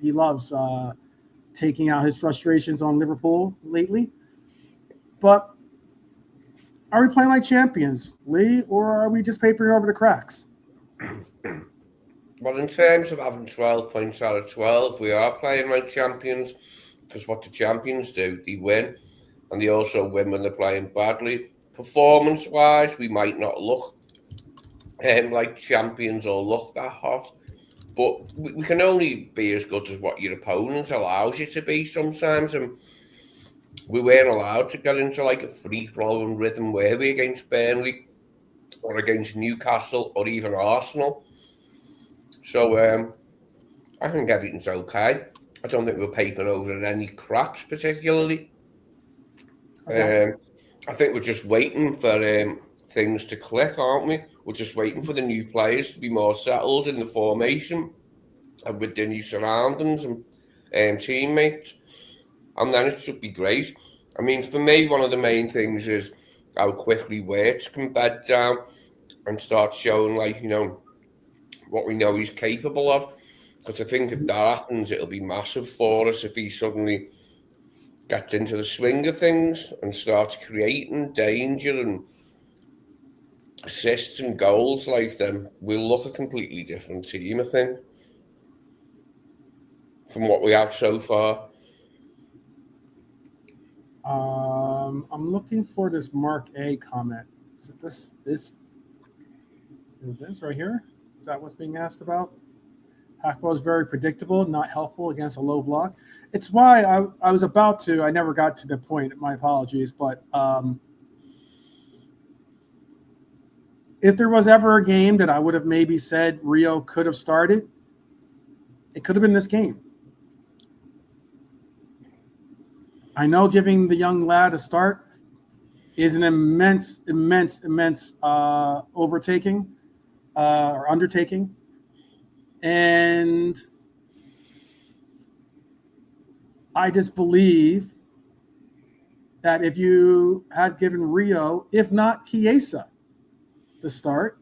[SPEAKER 1] taking out his frustrations on Liverpool lately. But are we playing like champions, Lee, or are we just papering over the cracks?
[SPEAKER 2] Well, in terms of having 12 points out of 12, we are playing like champions, because what the champions do, they win, and they also win when they're playing badly. Performance-wise, we might not look like champions or look that hot, but we can only be as good as what your opponent allows you to be sometimes, and we weren't allowed to get into like a free-flowing rhythm, were we, against Burnley or against Newcastle or even Arsenal. So I think everything's okay. I don't think we're papering over any cracks particularly.
[SPEAKER 1] Okay.
[SPEAKER 2] I think we're just waiting for things to click, aren't we? We're just waiting for the new players to be more settled in the formation and with their new surroundings and teammates, and then it should be great. I mean, for me, one of the main things is how quickly Wirtz can bed down and start showing, like, you know, what we know he's capable of. Because I think if that happens, it'll be massive for us if he suddenly gets into the swing of things and starts creating danger and assists and goals. Like, then we'll look a completely different team, I think, from what we have so far.
[SPEAKER 1] I'm looking for this Mark A comment. Is it this right here? Is that what's being asked about? Hackball is very predictable, not helpful against a low block. It's why I was about to. I never got to the point. My apologies, but if there was ever a game that I would have maybe said Rio could have started, it could have been this game. I know giving the young lad a start is an immense overtaking or undertaking. And I just believe that if you had given Rio, if not Chiesa, the start,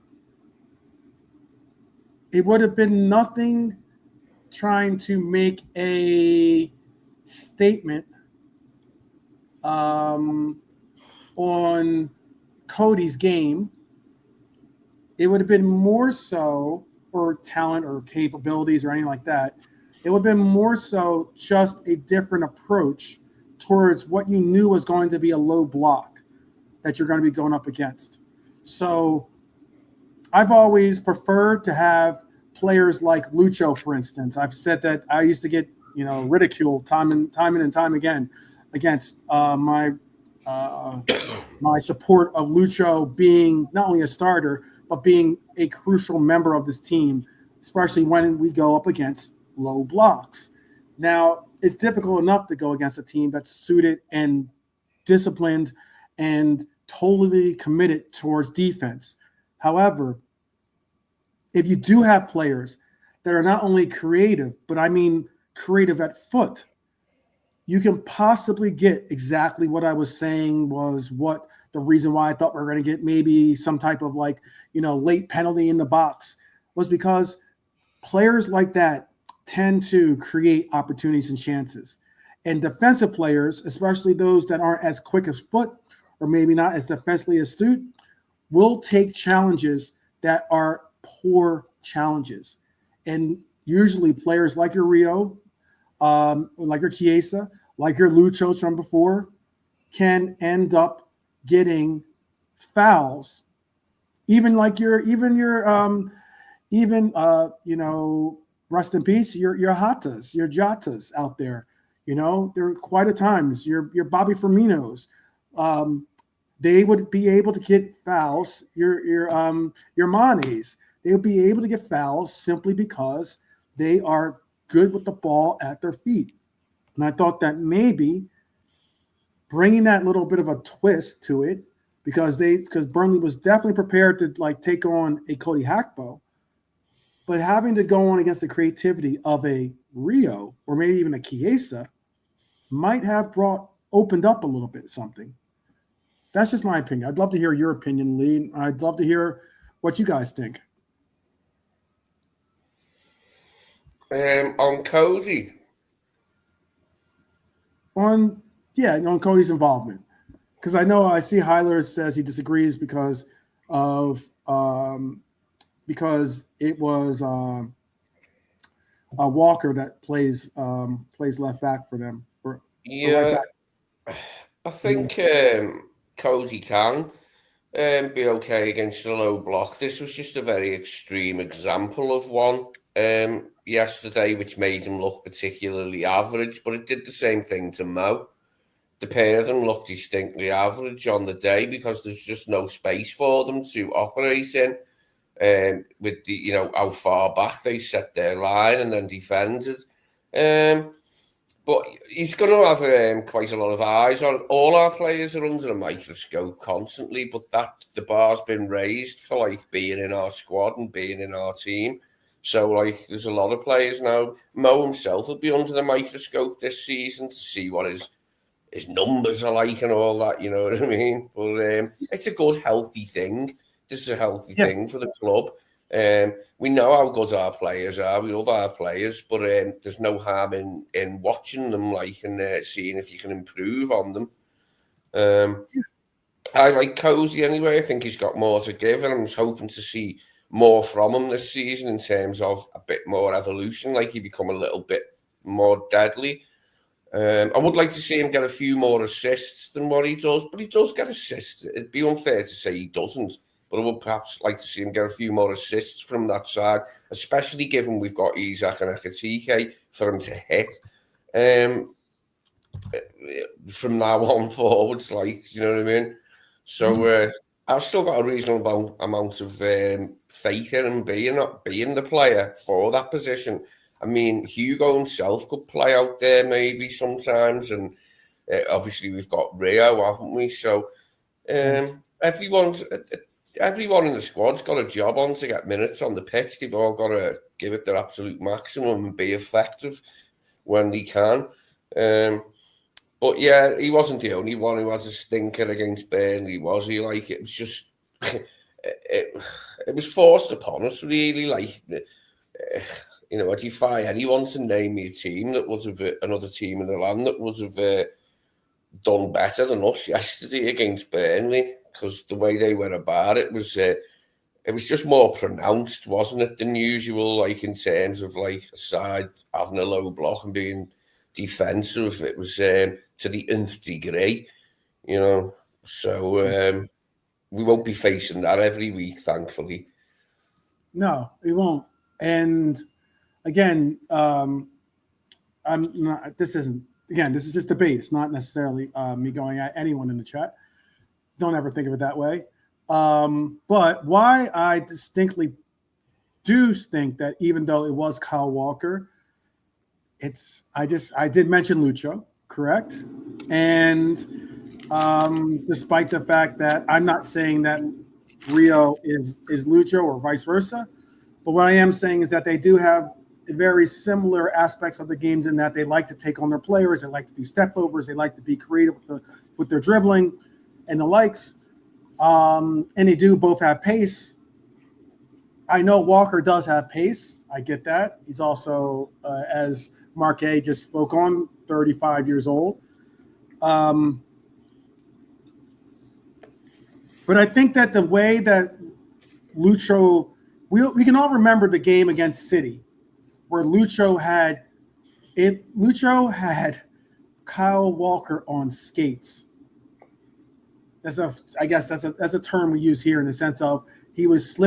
[SPEAKER 1] it would have been nothing trying to make a statement on Cody's game. It would have been more so, or talent or capabilities or anything like that. It would have been more so just a different approach towards what you knew was going to be a low block that you're going to be going up against. So I've always preferred to have players like Lucho, for instance. I've said that I used to get, ridiculed time and time again against my support of Lucho being not only a starter, but being a crucial member of this team, especially when we go up against low blocks. Now, it's difficult enough to go against a team that's suited and disciplined and totally committed towards defense. However, if you do have players that are not only creative, but I mean creative at foot, you can possibly get exactly what I was saying was what the reason why I thought we were going to get maybe some type of late penalty in the box was because players like that tend to create opportunities and chances. And defensive players, especially those that aren't as quick as foot or maybe not as defensively astute, will take challenges that are poor challenges. And usually players like your Rio, like your Chiesa, like your Luchos from before, can end up getting fouls. Even rest in peace, your Hatas, your Jotas out there. There are quite a times your Bobby Firminos. They would be able to get fouls. Your Manes, they would be able to get fouls simply because they are good with the ball at their feet. And I thought that maybe bringing that little bit of a twist to it, because Burnley was definitely prepared to take on a Cody Hackbo. But having to go on against the creativity of a Rio or maybe even a Chiesa might have opened up a little bit something. That's just my opinion. I'd love to hear your opinion, Lee. I'd love to hear what you guys think.
[SPEAKER 2] On Cozy.
[SPEAKER 1] On Cody's involvement. Because I see Heiler says he disagrees because it was a Walker that plays left back for them. Or right back.
[SPEAKER 2] I think Cozy can be okay against a low block. This was just a very extreme example of one yesterday, which made him look particularly average, but it did the same thing to Mo. The pair of them looked distinctly average on the day because there's just no space for them to operate in. With the how far back they set their line and then defended. But he's going to have quite a lot of eyes on. All our players are under a microscope constantly, but the bar's been raised for being in our squad and being in our team. So there's a lot of players now. Mo himself will be under the microscope this season to see what his numbers are like and all that. You know what I mean? But it's a good, healthy thing. This is a healthy thing for the club. We know how good our players are. We love our players, but there's no harm in watching them, and seeing if you can improve on them. I like Cozy anyway. I think he's got more to give, and I was hoping to see more from him this season in terms of a bit more evolution, he become a little bit more deadly. I would like to see him get a few more assists than what he does, but he does get assists. It'd be unfair to say he doesn't. But I would perhaps like to see him get a few more assists from that side, especially given we've got Isak and Ekatike for him to hit from now on forwards, you know what I mean? So I've still got a reasonable amount of faith in him being the player for that position. I mean, Hugo himself could play out there maybe sometimes, and obviously we've got Rio, haven't we? So everyone in the squad's got a job on to get minutes on the pitch. They've all got to give it their absolute maximum and be effective when they can. But yeah, he wasn't the only one who has a stinker against Burnley, was he? It was just, it was forced upon us, really. I defy anyone to name me a team that would have, another team in the land that would have done better than us yesterday against Burnley. Because the way they went about it was just more pronounced, wasn't it, than usual? In terms of a side having a low block and being defensive, it was to the nth degree, So we won't be facing that every week, thankfully.
[SPEAKER 1] No, we won't. And again, this is just debate. It's not necessarily me going at anyone in the chat. Don't ever think of it that way. But why I distinctly do think that even though it was Kyle Walker, I did mention Lucho, correct? And despite the fact that I'm not saying that Rio is Lucho or vice versa, but what I am saying is that they do have very similar aspects of the games in that they like to take on their players, they like to do step overs, they like to be creative with their dribbling and the likes, and they do both have pace. I know Walker does have pace. I get that. He's also, as Mark A just spoke on, 35 years old. But I think that the way that Lucho, we can all remember the game against City, where Lucho had Kyle Walker on skates. I guess that's a term we use here in the sense of he looked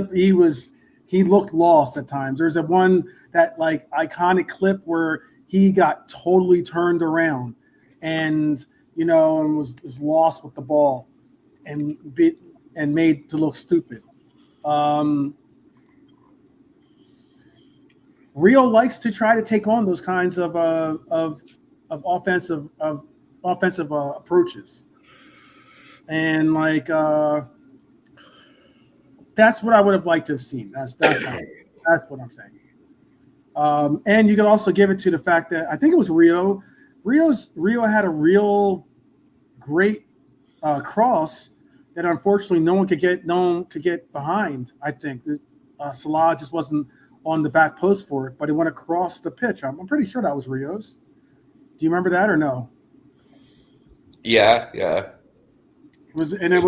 [SPEAKER 1] lost at times. There's that iconic clip where he got totally turned around and was lost with the ball and made to look stupid. Rio likes to try to take on those kinds of offensive approaches. And that's what I would have liked to have seen. That's That's what I'm saying. And you can also give it to the fact that I think it was Rio. Rio had a real great cross that unfortunately no one could get behind. I think that Salah just wasn't on the back post for it, but it went across the pitch. I'm pretty sure that was Rio's. Do you remember that or no?
[SPEAKER 2] Yeah.
[SPEAKER 1] It was one of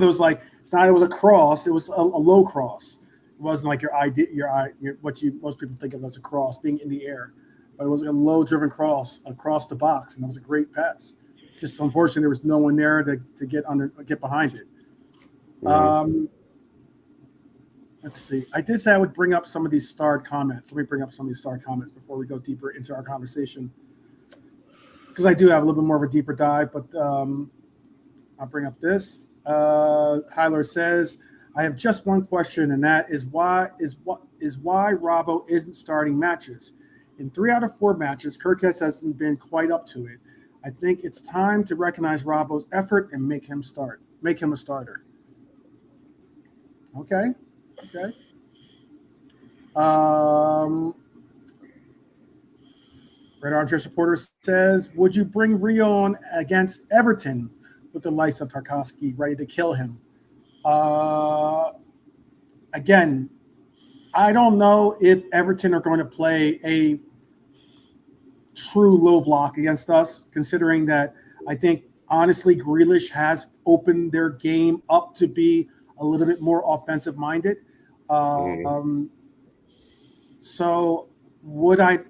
[SPEAKER 1] those like it was a cross. It was a low cross. It wasn't like what most people think of as a cross being in the air, but it was a low driven cross across the box, and it was a great pass. Just unfortunately, there was no one there to get behind it. Let's see. I did say I would bring up some of these starred comments. Let me bring up some of these starred comments before we go deeper into our conversation, because I do have a little bit more of a deeper dive. But I'll bring up this. Hyler says, "I have just one question, and that is why Robbo isn't starting matches. In 3 out of 4 matches, Kirkes hasn't been quite up to it. I think it's time to recognize Robbo's effort and make him a starter." Okay. Red Armchair Supporter says, "Would you bring Rio on against Everton with the likes of Tarkowski ready to kill him?" Again, I don't know if Everton are going to play a true low block against us, considering that I think, honestly, Grealish has opened their game up to be a little bit more offensive-minded. So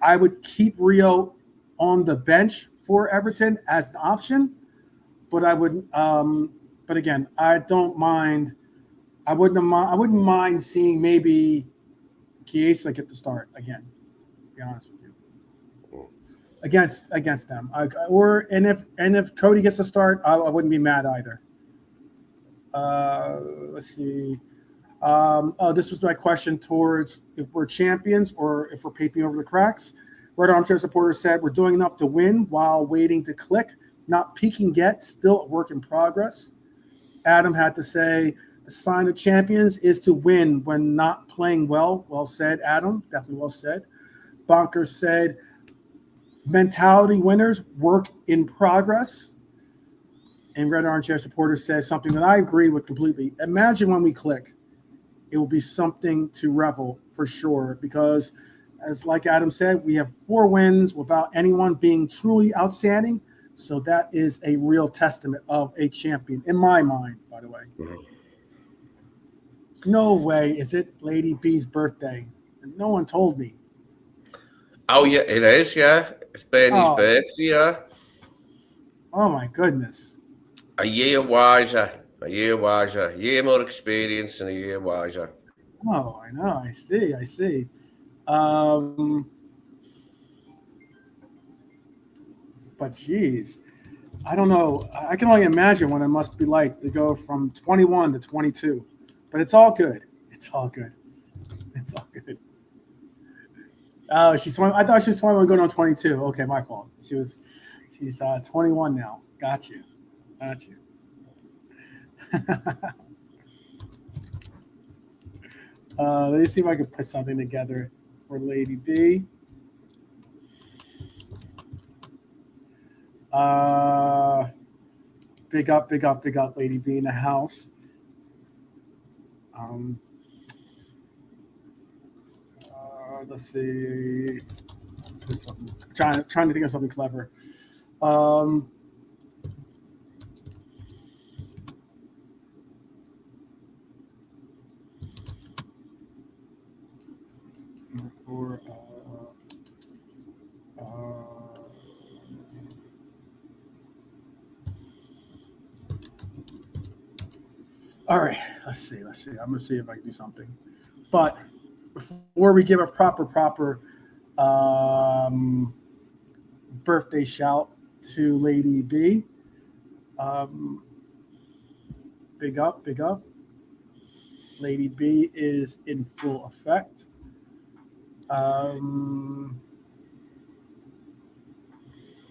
[SPEAKER 1] I would keep Rio on the bench for Everton as an option, but I would but again, I wouldn't mind seeing maybe Chiesa get the start again, to be honest with you. Against them. If Cody gets a start, I wouldn't be mad either. Let's see. This was my question towards if we're champions or if we're papering over the cracks. Red Armchair Supporter said, "We're doing enough to win while waiting to click, not peaking yet, still a work in progress." Adam had to say, "The sign of champions is to win when not playing well." Well said, Adam. Definitely well said. Bonker said, "Mentality winners, work in progress." And Red Armchair Supporter says something that I agree with completely. Imagine when we click. It will be something to revel for sure, because as like Adam said, we have 4 wins without anyone being truly outstanding. So that is a real testament of a champion in my mind, by the way. No way is it Lady B's birthday. No one told me.
[SPEAKER 2] Oh, yeah, it is, yeah. It's Bernie's birthday, yeah.
[SPEAKER 1] Oh, my goodness.
[SPEAKER 2] A year wiser, a year more experience and a year wiser.
[SPEAKER 1] Oh, I know. I see. But geez, I don't know. I can only imagine what it must be like to go from 21 to 22. But it's all good. It's all good. Oh, she's 20. I thought she was 21 going on 22. Okay, my fault. She's 21 now. Got you. Let me see if I can put something together for Lady B. Big up, Lady B in the house. Let's see. Trying to think of something clever. All right, let's see. I'm gonna see if I can do something. But before we give a proper birthday shout to Lady B, big up. Lady B is in full effect.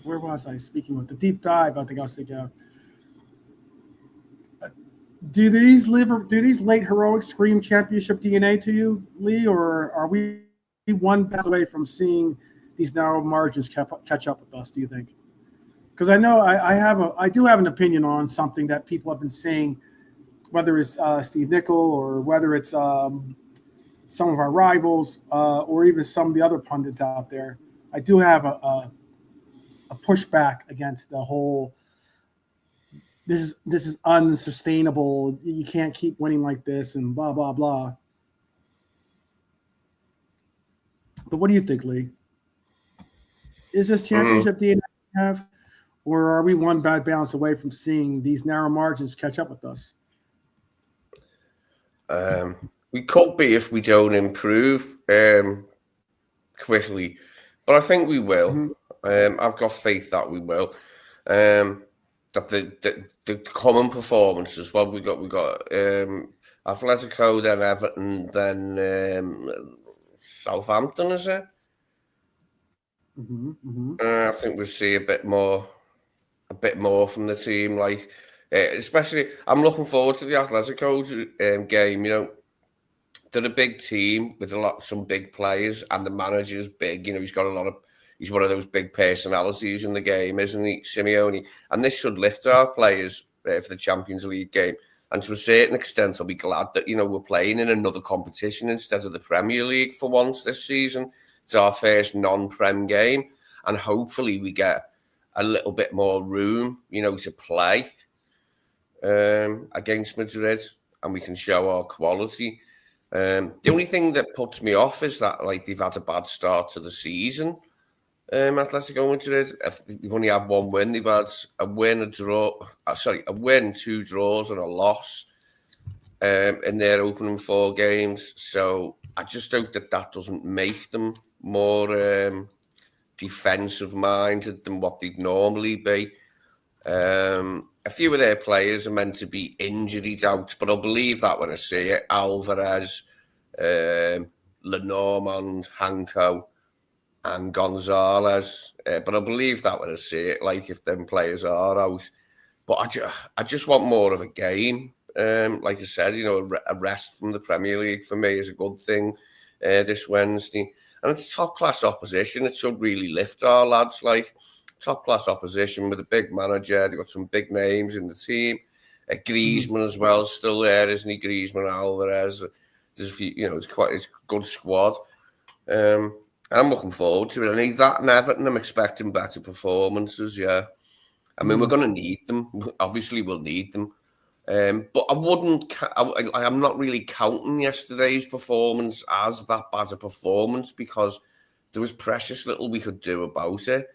[SPEAKER 1] Where was I speaking with the deep dive? I think I was thinking of. Do these late heroics scream championship DNA to you, Lee, or are we one battle away from seeing these narrow margins catch up with us? Do you think? Because I know I do have an opinion on something that people have been saying, whether it's Steve Nicol or whether it's some of our rivals or even some of the other pundits out there. I do have a pushback against the whole. This is unsustainable. You can't keep winning like this, and blah blah blah. But what do you think, Lee? Is this championship DNA we have, or are we one bad bounce away from seeing these narrow margins catch up with us?
[SPEAKER 2] We could be if we don't improve quickly, but I think we will. I've got faith that we will. That the common performances. Well, we got Atletico, then Everton, then Southampton, is it? I think we'll see a bit more from the team. Like, especially, I'm looking forward to the Atletico game. You know, they're a big team with some big players, and the manager's big. You know, he's one of those big personalities in the game, isn't he, Simeone? And this should lift our players for the Champions League game. And to a certain extent, I'll be glad that, you know, we're playing in another competition instead of the Premier League for once this season. It's our first non-Prem game. And hopefully we get a little bit more room, you know, to play against Madrid, and we can show our quality. The only thing that puts me off is that, like, they've had a bad start to the season. Atletico Madrid, they've only had one win. They've had a win, a win, 2 draws, and a loss in their opening 4 games. So I just hope that doesn't make them more defensive minded than what they'd normally be. A few of their players are meant to be injury out, but I'll believe that when I see it. Alvarez, Lenormand, Hanko, and Gonzalez. But I believe that when I see it, like, if them players are out. But I just want more of a game. Like I said, you know, a rest from the Premier League for me is a good thing this Wednesday. And it's top-class opposition. It should really lift our lads, like, top-class opposition with a big manager. They've got some big names in the team. Griezmann as well, still there, isn't he? Griezmann, Alvarez. There's a few, you know, it's a good squad. I'm looking forward to it. I need that and Everton. I'm expecting better performances, yeah. I mean, we're going to need them. Obviously, we'll need them. But I'm not really counting yesterday's performance as that bad a performance, because there was precious little we could do about it.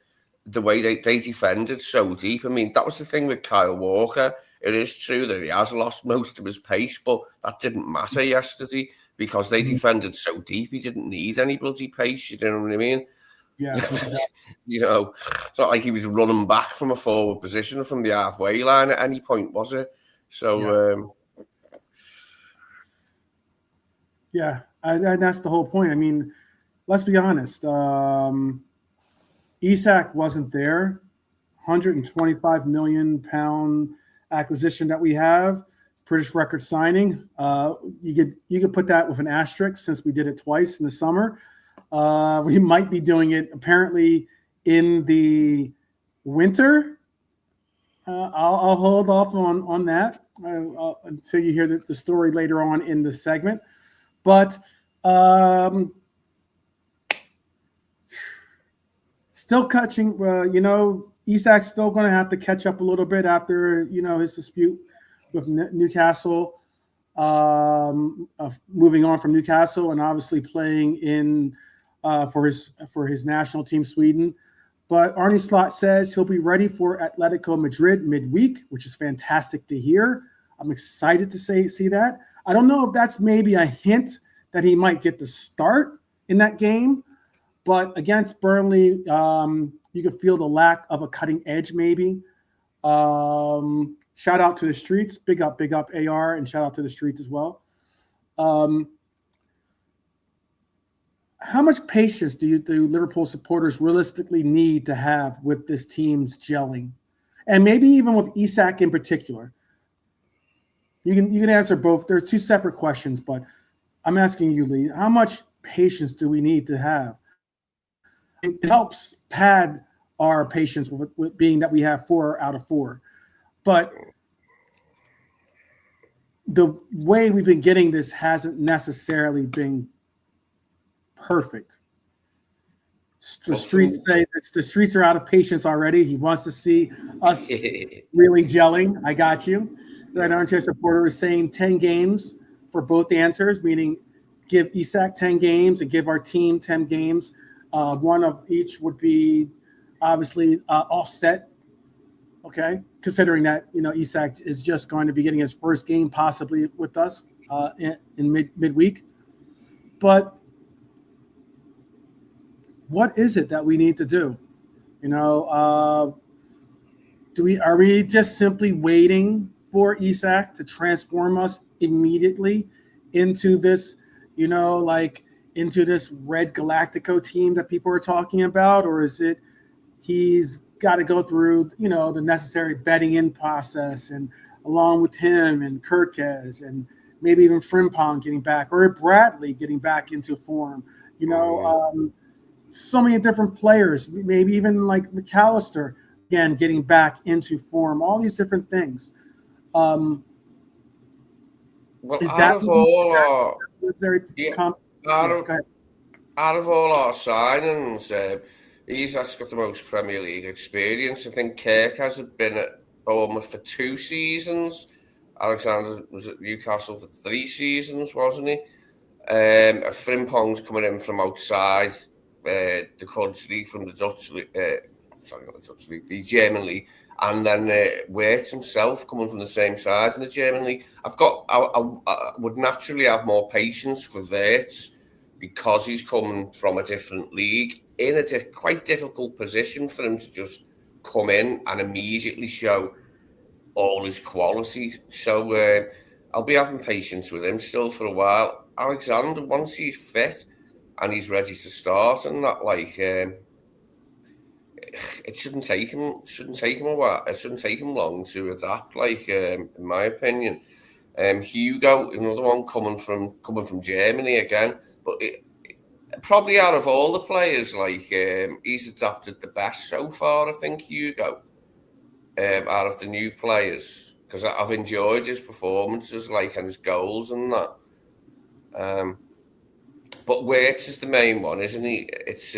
[SPEAKER 2] The way they defended so deep. I mean, that was the thing with Kyle Walker. It is true that he has lost most of his pace, but that didn't matter yesterday because they defended so deep. He didn't need any bloody pace, you know what I mean?
[SPEAKER 1] Yeah.
[SPEAKER 2] You know, it's not like he was running back from a forward position from the halfway line at any point, was it? So,
[SPEAKER 1] and that's the whole point. I mean, let's be honest. Isak wasn't there. £125 million acquisition that we have, British record signing. You could put that with an asterisk since we did it twice in the summer. We might be doing it apparently in the winter. I'll hold off on that until you hear the story later on in the segment. But still catching, you know, Isak's still going to have to catch up a little bit after, you know, his dispute with Newcastle, moving on from Newcastle and obviously playing in for his national team, Sweden. But Arne Slot says he'll be ready for Atletico Madrid midweek, which is fantastic to hear. I'm excited to see that. I don't know if that's maybe a hint that he might get the start in that game, but against Burnley, you could feel the lack of a cutting edge maybe. Shout out to the streets. Big up AR, and shout out to the streets as well. How much patience do Liverpool supporters realistically need to have with this team's gelling? And maybe even with Isak in particular? You can answer both. There's two separate questions, but I'm asking you, Lee, how much patience do we need to have? It helps pad our patience with being that we have 4 out of 4. But the way we've been getting this hasn't necessarily been perfect. The streets say that the streets are out of patience already. He wants to see us really gelling. I got you. Red Armchair supporter is saying 10 games for both answers, meaning give Isak 10 games and give our team 10 games. One of each would be obviously offset. Okay, considering that Isak is just going to be getting his first game possibly with us in midweek, but what is it that we need to do? Are we just simply waiting for Isak to transform us immediately into this, into this red Galactico team that people are talking about, or is it he's got to go through, the necessary bedding in process, and along with him and Kirkes and maybe even Frimpong getting back, or Bradley getting back into form, so many different players, maybe even like McAllister, again, getting back into form, all these different things.
[SPEAKER 2] Well, out of all our signings, Isak's got the most Premier League experience. I think Kirk has been at Bournemouth for 2 seasons. Alexander was at Newcastle for 3 seasons, wasn't he? Frimpong's coming in from outside the country, from the Dutch league, not the Dutch league, the German league, and then Wirtz himself coming from the same side in the German league. I would naturally have more patience for Wirtz because he's coming from a different league in a quite difficult position for him to just come in and immediately show all his quality. So I'll be having patience with him still for a while. Alexander, once he's fit and he's ready to start, and that, it shouldn't take him a while. It shouldn't take him long to adapt. In my opinion, Hugo, another one coming from Germany again, but probably out of all the players, he's adapted the best so far. I think Hugo, out of the new players, because I've enjoyed his performances, and his goals and that. But Wirtz is the main one, isn't he? It's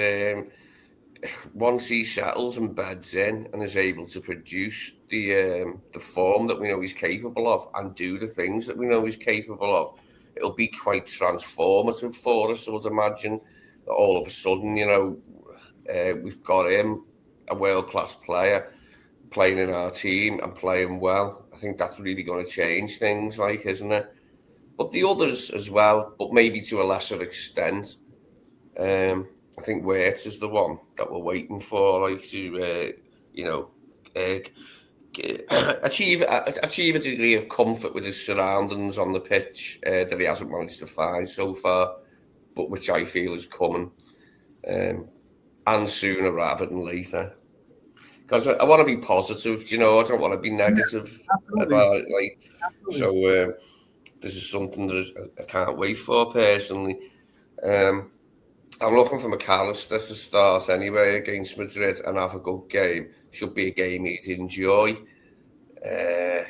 [SPEAKER 2] once he settles and beds in and is able to produce the form that we know he's capable of and do the things that we know he's capable of, it'll be quite transformative for us. So I'd imagine that all of a sudden, we've got him, a world-class player, playing in our team and playing well. I think that's really going to change things, isn't it? But the others as well, but maybe to a lesser extent. I think Wirtz is the one that we're waiting for, to achieve a degree of comfort with his surroundings on the pitch that he hasn't managed to find so far, but which I feel is coming, and sooner rather than later. Because I want to be positive, I don't want to be negative about it. So this is something that I can't wait for personally. I'm looking for McAllister to start anyway against Madrid and have a good game. Should be a game he'd enjoy. And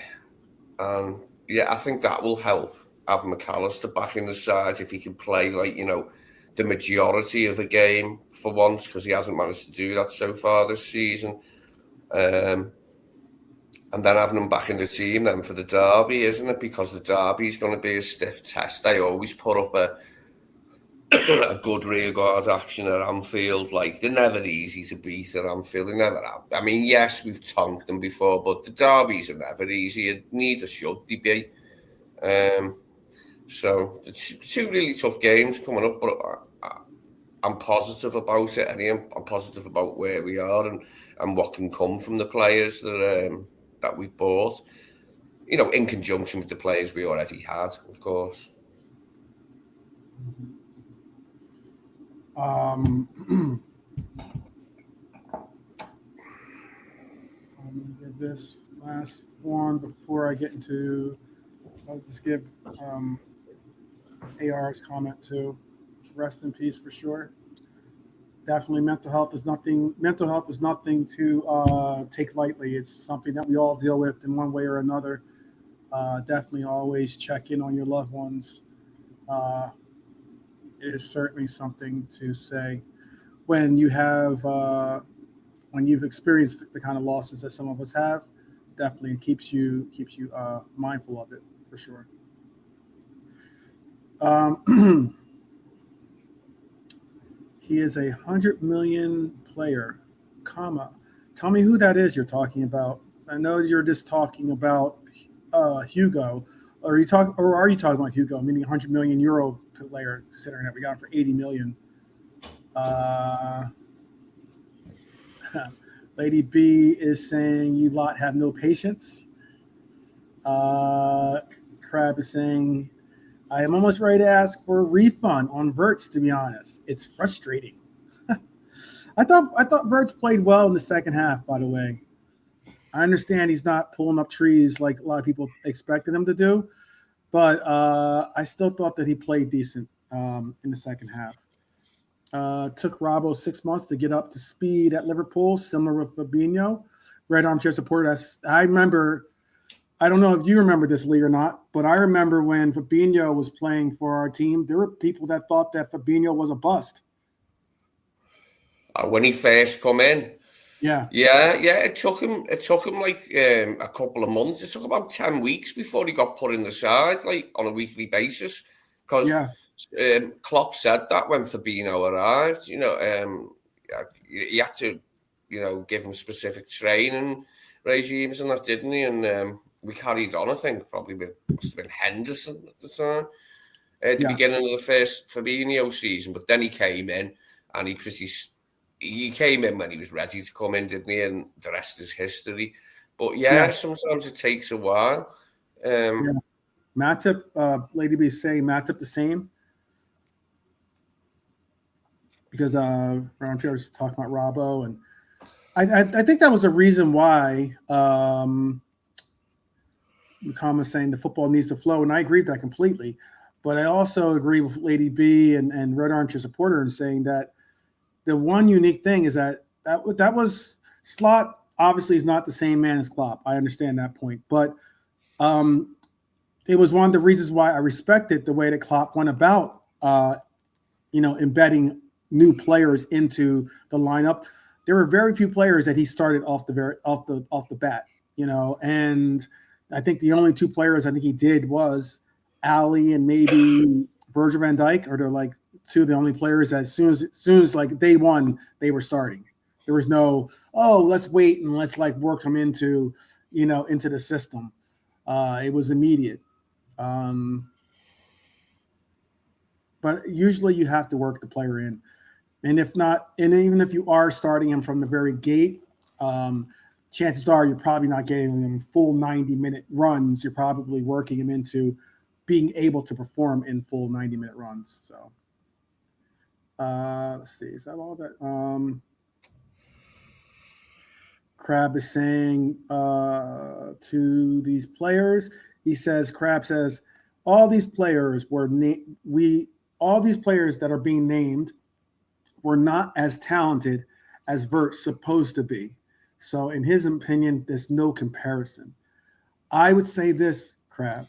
[SPEAKER 2] yeah, I think that will help, have McAllister back in the side if he can play the majority of the game for once, because he hasn't managed to do that so far this season. And then having him back in the team then for the derby, isn't it? Because the derby is going to be a stiff test. They always put up a good rearguard action at Anfield. They're never easy to beat at Anfield. They never have. I mean, yes, we've tonked them before, but the derbies are never easy. Neither should they be. So the two really tough games coming up, but I'm positive about it. I'm positive about where we are and what can come from the players that we bought. In conjunction with the players we already had, of course.
[SPEAKER 1] Let me get this last one before I get into I'll just give AR's comment too. Rest in peace for sure. Definitely, mental health is nothing. Mental health is nothing to take lightly. It's something that we all deal with in one way or another. Definitely, always check in on your loved ones. Uh, it is certainly something to say when you have when you've experienced the kind of losses that some of us have. Definitely keeps you mindful of it for sure. He is 100 million player, comma. Tell me who that is you're talking about. I know you're just talking about Hugo. Or are you talking about Hugo, meaning 100 million euro player, considering that we got him for 80 million? Uh, Lady B is saying you lot have no patience. Crab is saying I am almost ready to ask for a refund on Wirtz. To be honest, it's frustrating. I thought Wirtz played well in the second half. By the way, I understand he's not pulling up trees like a lot of people expected him to do, but I still thought that he played decent in the second half. Took Robbo 6 months to get up to speed at Liverpool, similar with Fabinho. Red Armchair supporter. I remember. I don't know if you remember this, Lee, or not, but I remember when Fabinho was playing for our team, there were people that thought that Fabinho was a bust.
[SPEAKER 2] When he first come in,
[SPEAKER 1] Yeah.
[SPEAKER 2] yeah. It took him like a couple of months. It took about 10 weeks before he got put in the side, like on a weekly basis, because
[SPEAKER 1] Yeah.
[SPEAKER 2] Klopp said that when Fabinho arrived. He had to, give him specific training regimes and that, didn't he? And we carried on, I think, probably with must have been Henderson at the time, at the
[SPEAKER 1] Yeah.
[SPEAKER 2] beginning of the first Fabinho season. But then he came in, and he came in when he was ready to come in, didn't he? And the rest is history. But yeah,
[SPEAKER 1] Yeah.
[SPEAKER 2] sometimes it takes a while.
[SPEAKER 1] Yeah. Matip, Lady B saying Matip the same. Because Ron Pierre was talking about Robbo, and I think that was the reason why Muhammad was saying the football needs to flow, and I agree with that completely. But I also agree with Lady B and Red Armchair supporter in saying that the one unique thing is that was Slot obviously is not the same man as Klopp. I understand that point, but it was one of the reasons why I respected the way that Klopp went about, embedding new players into the lineup. There were very few players that he started off the bat, and I think the only two players I think he did was Ali and maybe Virgil van Dijk, or they're like two of the only players that as soon as like day one they were starting. There was no, let's wait and let's like work them into the system. It was immediate. But usually you have to work the player in. And if not, and even if you are starting him from the very gate, chances are you're probably not getting him full 90-minute runs. You're probably working him into being able to perform in full 90-minute runs. So let's see. Is that all that? Crab is saying to these players, Crab says, all these players all these players that are being named were not as talented as Wirtz supposed to be. So in his opinion, there's no comparison. I would say this, Crab.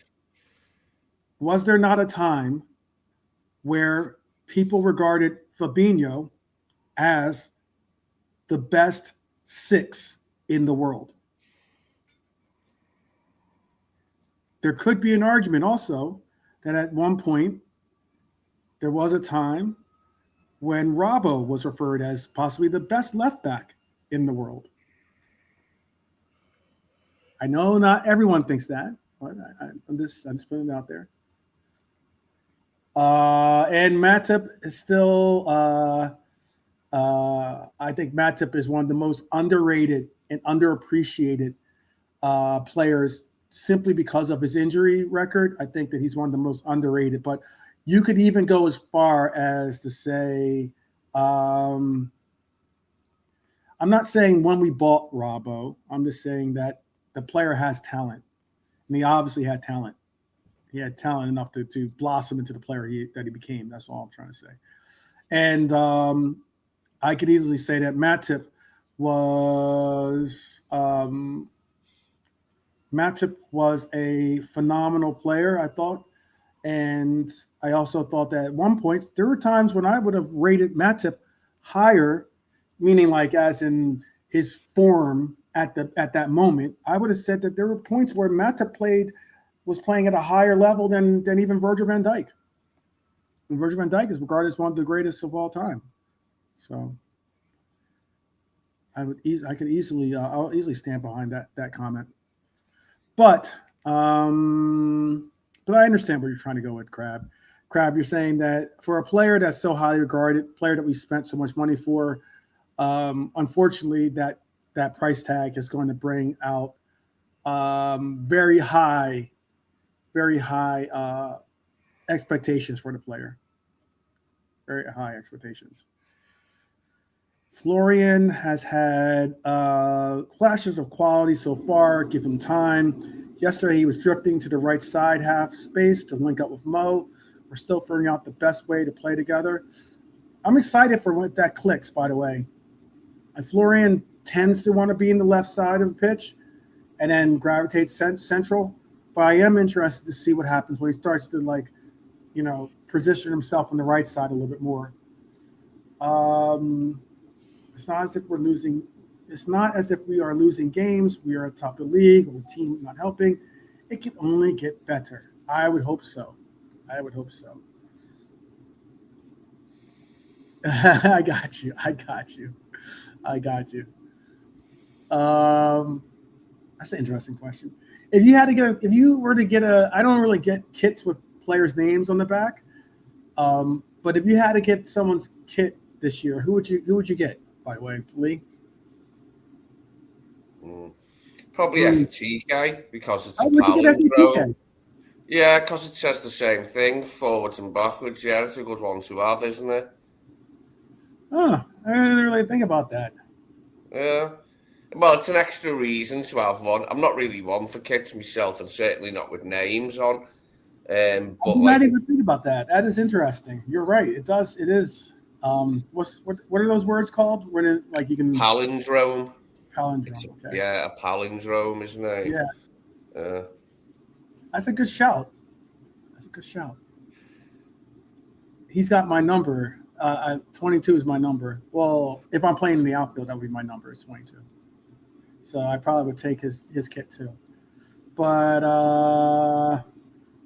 [SPEAKER 1] Was there not a time where people regarded Fabinho as the best 6 in the world? There could be an argument also that at one point there was a time when Robbo was referred as possibly the best left back in the world. I know not everyone thinks that, but I'm just putting it out there. And Matip is still, I think Matip is one of the most underrated and underappreciated players simply because of his injury record. I think that he's one of the most underrated, but you could even go as far as to say, I'm not saying when we bought Robbo, I'm just saying that the player has talent, and he obviously had talent. He had talent enough to blossom into the player that he became. That's all I'm trying to say. And I could easily say that Matip was a phenomenal player, I thought. And I also thought that at one point, there were times when I would have rated Matip higher, meaning like as in his form at that moment. I would have said that there were points where Matip was playing at a higher level than even Virgil van Dijk. And Virgil van Dijk is regarded as one of the greatest of all time. So I'll easily stand behind that comment. But I understand where you're trying to go with Crab. Crab, you're saying that for a player that's so highly regarded, player that we spent so much money for, unfortunately, that price tag is going to bring out very high expectations for the player. Very high expectations. Florian has had flashes of quality so far. Give him time. Yesterday, he was drifting to the right side half space to link up with Mo. We're still figuring out the best way to play together. I'm excited for when that clicks, by the way. Florian tends to want to be in the left side of the pitch and then gravitate central. But I am interested to see what happens when he starts to, position himself on the right side a little bit more. It's not as if we're losing. It's not as if we are losing games. We are atop the league. Or the team not helping. It can only get better. I would hope so. I got you. That's an interesting question. If you were to get I don't really get kits with players' names on the back. But if you had to get someone's kit this year, who would you get? By the way, Lee?
[SPEAKER 2] Probably FTK because it's a
[SPEAKER 1] would you get
[SPEAKER 2] palindrome. Yeah, because it says the same thing, forwards and backwards. Yeah, it's a good one to have, isn't it?
[SPEAKER 1] Oh, I didn't really think about that.
[SPEAKER 2] Yeah. Well, it's an extra reason to have one. I'm not really one for kits myself, and certainly not with names on. But
[SPEAKER 1] I did not even think about that. That is interesting. You're right. It does. It is. What are those words called? When you can
[SPEAKER 2] palindrome.
[SPEAKER 1] Palindrome. Okay.
[SPEAKER 2] Yeah, a palindrome, isn't it?
[SPEAKER 1] Yeah. That's a good shout. He's got my number. 22 is my number. Well, if I'm playing in the outfield, that would be my number. Is 22. So I probably would take his kit too. But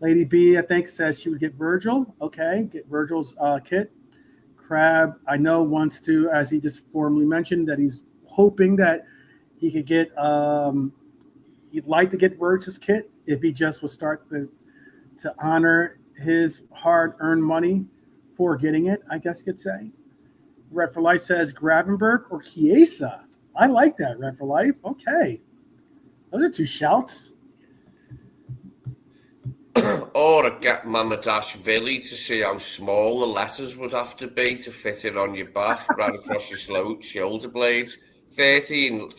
[SPEAKER 1] Lady B, I think, says she would get Virgil. Okay, get Virgil's kit. Crab, I know, wants to, as he just formally mentioned, that he's hoping that he could get. He'd like to get Wirtz's kit if he just would start to honor his hard-earned money for getting it, I guess you could say. Red for Life says Gravenberg or Chiesa. I like that, Red for Life. Okay. Those are two shouts.
[SPEAKER 2] Or get Mamadashvili to see how small the letters would have to be to fit it on your back, right across your shoulder blades. 13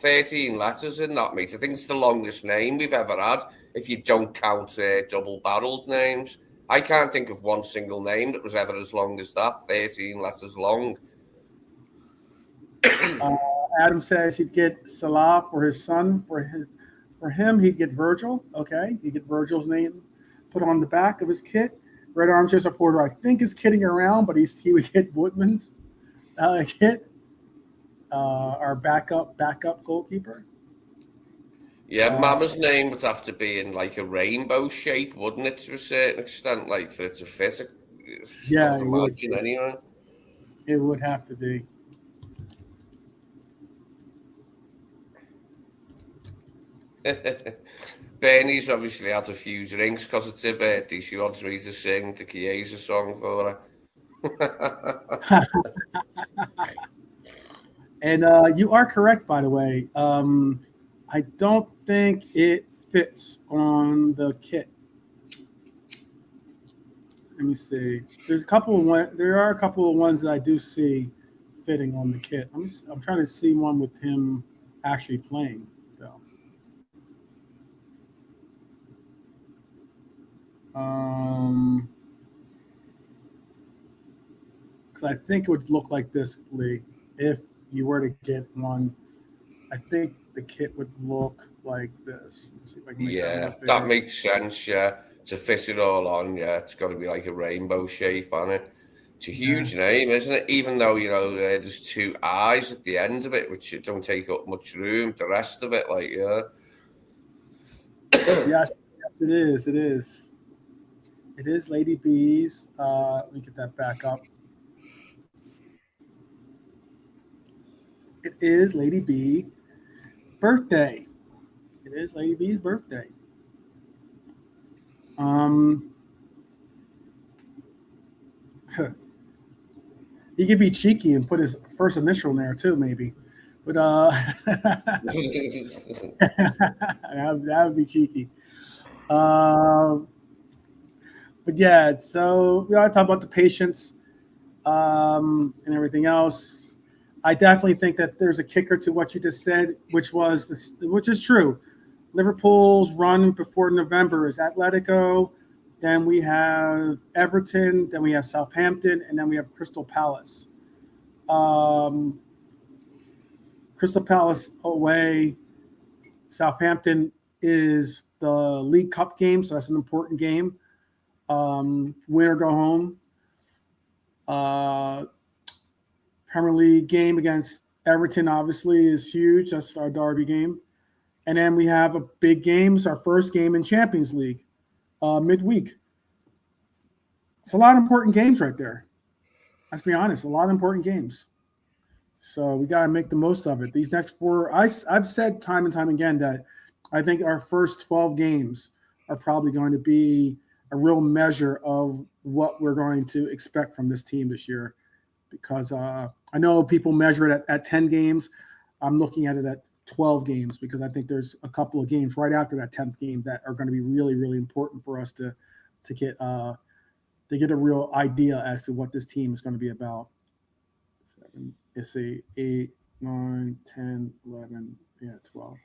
[SPEAKER 2] letters in that, mate. I think it's the longest name we've ever had, if you don't count double-barreled names. I can't think of one single name that was ever as long as that, 13 letters long.
[SPEAKER 1] Adam says he'd get Salah for his son. For him, he'd get Virgil. Okay, he'd get Virgil's name put on the back of his kit. Red Armchair Supporter, I think, is kidding around, but he would get Woodman's kit. Our backup goalkeeper.
[SPEAKER 2] Yeah, Mama's name would have to be in like a rainbow shape, wouldn't it, to a certain extent, like for it to fit?
[SPEAKER 1] Yeah,
[SPEAKER 2] I would imagine anyway.
[SPEAKER 1] It would have to be.
[SPEAKER 2] Bernie's obviously had a few drinks because it's her birthday. She wants me to sing the Chiesa song for her.
[SPEAKER 1] And you are correct, by the way. I don't think it fits on the kit. Let me see. There are a couple of ones that I do see fitting on the kit. I'm trying to see one with him actually playing, though. Because I think it would look like this, Lee, if you were to get one. I think the kit would look like this. Let's see if I can make that a
[SPEAKER 2] Yeah,
[SPEAKER 1] little
[SPEAKER 2] that
[SPEAKER 1] bigger.
[SPEAKER 2] makes sense. Yeah, to fit it all on. Yeah, it's got to be like a rainbow shape on it. It's a
[SPEAKER 1] Yeah.
[SPEAKER 2] huge name, isn't it? Even though there's two eyes at the end of it, which don't take up much room. The rest of it, like
[SPEAKER 1] Yes, yes, it is. It is. It is Lady B's. Let me get that back up. It is Lady B birthday. It is Lady B's birthday. Um, he could be cheeky and put his first initial in there too, maybe. But that would be cheeky. Um, but yeah, so we ought to talk about the patience and everything else. I definitely think that there's a kicker to what you just said, which is true. Liverpool's run before November is Atletico, then we have Everton, then we have Southampton, and then we have Crystal Palace. Crystal Palace away. Southampton is the League Cup game, so that's an important game. Win or go home. Premier League game against Everton obviously is huge. That's our derby game. And then we have a big game. It's our first game in Champions League midweek. It's a lot of important games right there. Let's be honest, a lot of important games. So we got to make the most of it. These next four, I've said time and time again that I think our first 12 games are probably going to be a real measure of what we're going to expect from this team this year. Because I know people measure it at 10 games. I'm looking at it at 12 games because I think there's a couple of games right after that 10th game that are going to be really, really important for us to get a real idea as to what this team is going to be about. 7, let's see, 8, 9, 10, 11, 12.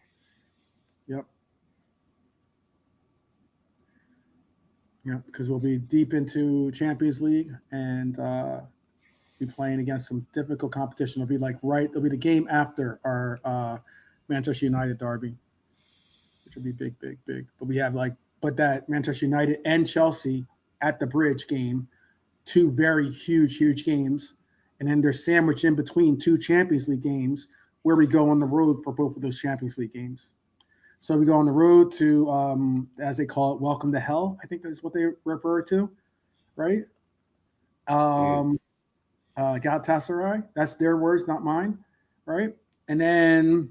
[SPEAKER 1] Yep. Yep, because we'll be deep into Champions League and be playing against some difficult competition. It'll be it'll be the game after our Manchester United derby, which will be big, big, big. But we have that Manchester United and Chelsea at the Bridge game, two very huge, huge games. And then they're sandwiched in between two Champions League games where we go on the road for both of those Champions League games. So we go on the road to, as they call it, Welcome to Hell. I think that's what they refer to, right? Galatasaray. That's their words, not mine, right? And then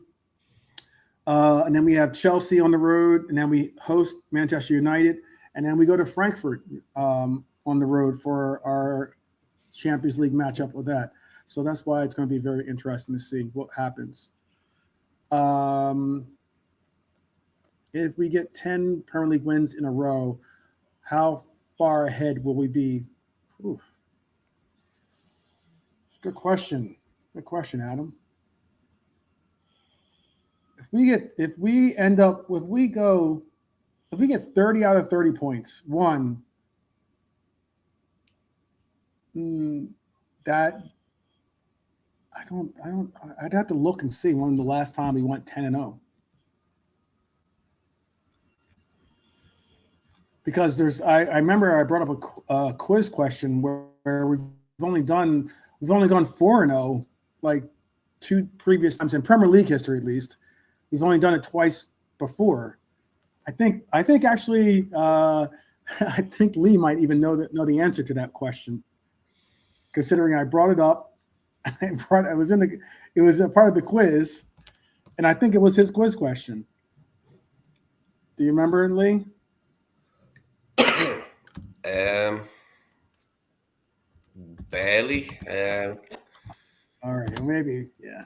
[SPEAKER 1] we have Chelsea on the road, and then we host Manchester United, and then we go to Frankfurt on the road for our Champions League matchup with that. So that's why it's going to be very interesting to see what happens. If we get 10 Premier League wins in a row, how far ahead will we be? Oof. It's a good question. Good question, Adam. If we get 30 out of 30 points, I'd have to look and see when the last time we went 10-0. Because I remember I brought up a quiz question where we've only gone 4-0 like two previous times in Premier League history, at least. We've only done it twice before. I think actually I think Lee might even know the answer to that question, considering I brought it up. It was a part of the quiz, and I think it was his quiz question. Do you remember, Lee?
[SPEAKER 2] Barely.
[SPEAKER 1] All right, maybe, yeah.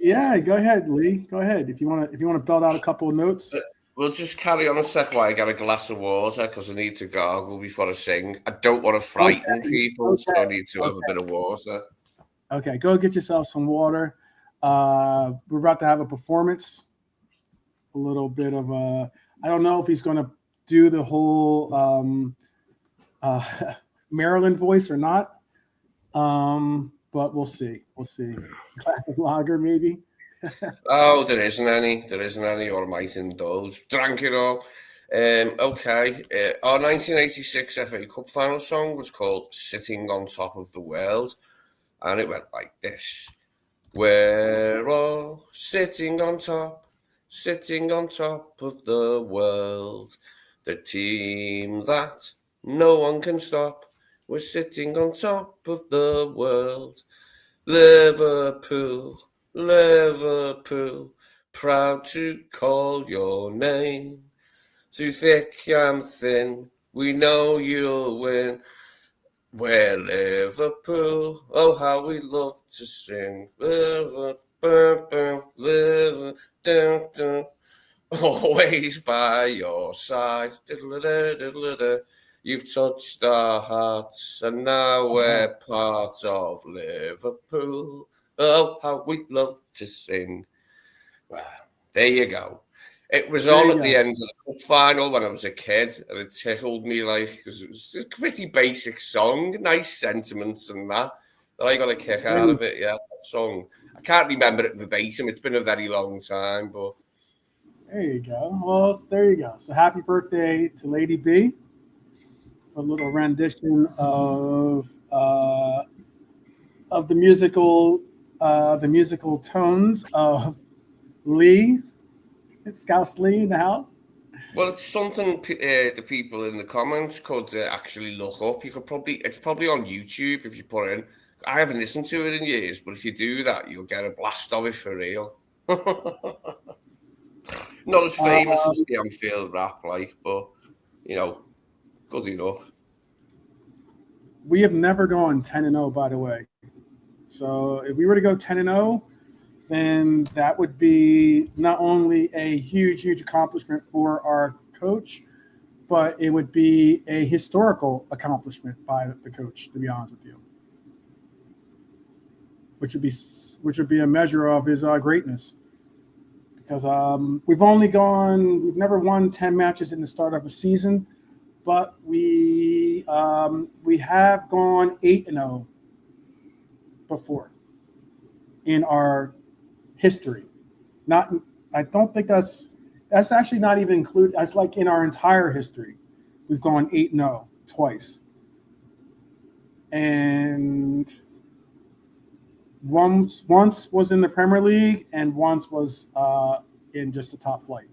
[SPEAKER 1] Yeah, go ahead, Lee. Go ahead if you want to belt out a couple of notes.
[SPEAKER 2] We'll just carry on a sec while I get a glass of water because I need to gargle before I sing. I don't want to frighten people, so I need to have a bit of water.
[SPEAKER 1] Okay, go get yourself some water. We're about to have a performance, a little bit of a. I don't know if he's going to do the whole Maryland voice or not, but we'll see. We'll see. Classic lager, maybe.
[SPEAKER 2] Oh, there isn't any. There isn't any, or I might indulge. Drank it all. Okay. Our 1986 FA Cup final song was called Sitting on Top of the World, and it went like this. We're all sitting on top of the world. The team that no one can stop. We're sitting on top of the world. Liverpool, Liverpool, proud to call your name. Through thick and thin, we know you'll win. We're Liverpool, oh how we love to sing. Liverpool, Liverpool, always by your side. You've touched our hearts, and now we're part of Liverpool. Oh, how we love to sing. Well, there you go. It was on at the end of the cup final when I was a kid, and it tickled me because it was a pretty basic song, nice sentiments and that I got a kick out of it. Yeah, that song. I can't remember it verbatim. It's been a very long time, but
[SPEAKER 1] there you go. Well, there you go. So happy birthday to Lady B. A little rendition of the musical tones of Lee. Scouse Lee in the house.
[SPEAKER 2] Well, it's something the people in the comments could actually look up. It's probably on YouTube if you put in. I haven't listened to it in years, but if you do that, you'll get a blast of it for real. Not as famous as the Anfield rap, but good enough.
[SPEAKER 1] We have never gone 10-0, by the way. So if we were to go 10-0, then that would be not only a huge, huge accomplishment for our coach, but it would be a historical accomplishment by the coach, to be honest with you. Which would be a measure of his greatness. Because we've never won 10 matches in the start of a season, but we have gone 8-0 before in our history. I don't think that's actually not even included. That's like in our entire history, we've gone 8-0 twice, and once was in the Premier League, and once was in just the top flight.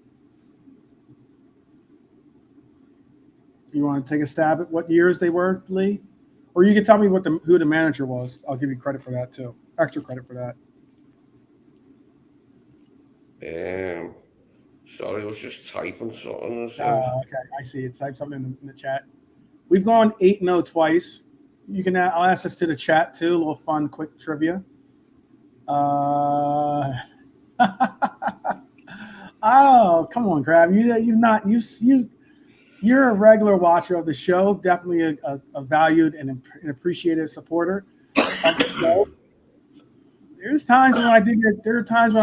[SPEAKER 1] You want to take a stab at what years they were, Lee? Or you can tell me who the manager was. I'll give you credit for that too. Extra credit for that.
[SPEAKER 2] Sorry, I was just typing something.
[SPEAKER 1] Okay, I see it. Type something in the chat. We've gone 8-0 twice. I'll ask this to the chat too. A little fun, quick trivia. Oh, come on, Crab. You're a regular watcher of the show. Definitely a valued and appreciated supporter of the show. There are times when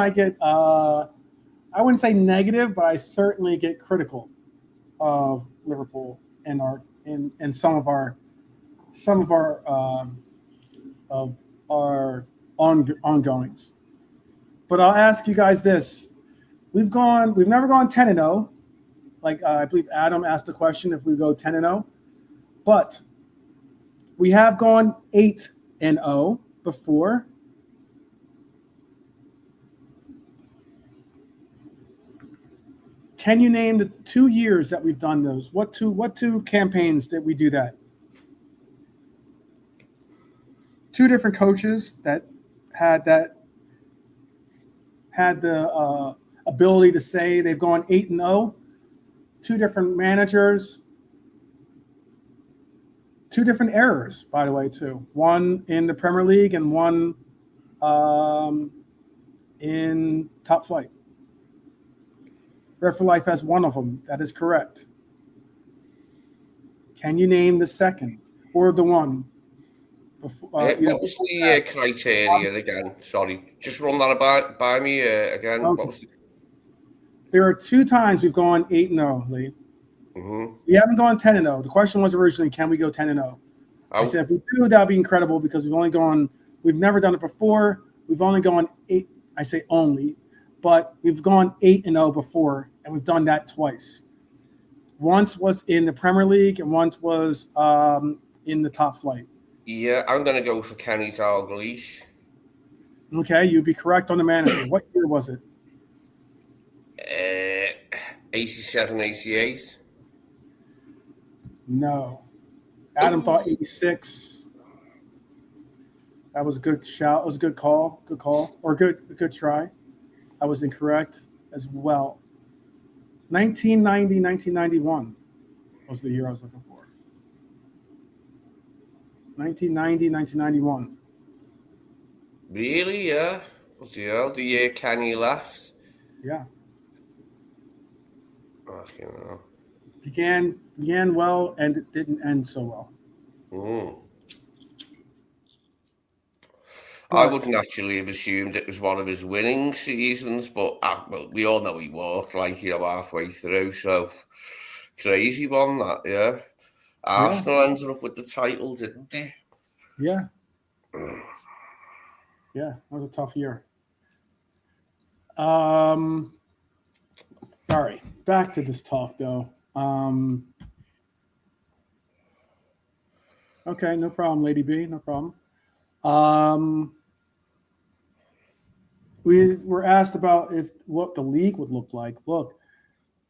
[SPEAKER 1] I get I wouldn't say negative, but I certainly get critical of Liverpool and some of our ongoings. But I'll ask you guys this: we've never gone 10-0. Like I believe Adam asked the question if we go 10-0, but we have gone 8-0 before. Can you name the 2 years that we've done those? What two campaigns did we do that? 2 different coaches that had the ability to say they've gone 8-0. 2 different managers. 2 different errors, by the way, too. One in the Premier League and one in top flight. Red for Life has one of them. That is correct. Can you name the second or the one Before,
[SPEAKER 2] What was the criteria again? Sorry, just run that by me again.
[SPEAKER 1] Okay.
[SPEAKER 2] What was the?
[SPEAKER 1] There are 2 times we've gone 8-0, Lee.
[SPEAKER 2] Mm-hmm.
[SPEAKER 1] We haven't gone 10-0. The question was originally, can we go 10-0? I said, if we do, that'd be incredible because we've never done it before. We've only gone 8. I say only, but we've gone 8-0 before, and we've done that twice. Once was in the Premier League, and once was in the top flight.
[SPEAKER 2] Yeah, I'm going to go for Kenny Dalglish.
[SPEAKER 1] Okay, you'd be correct on the manager. What year was it?
[SPEAKER 2] 87, 88.
[SPEAKER 1] No. Adam thought 86. That was a good shout. It was a good call. Good call. Or good try. I was incorrect as well. 1990, 1991 was the year I was looking for. 1990, 1991.
[SPEAKER 2] Really? Yeah. Was the year Kenny left?
[SPEAKER 1] Yeah.
[SPEAKER 2] You know.
[SPEAKER 1] Began well and it didn't end so well.
[SPEAKER 2] I would naturally have assumed it was one of his winning seasons, but well, we all know he walked halfway through. So crazy one that, yeah. Arsenal ended up with the title, didn't they?
[SPEAKER 1] Yeah. Yeah, that was a tough year. All right, back to this talk though. Okay, no problem, Lady B, no problem. We were asked about what the league would look like. Look,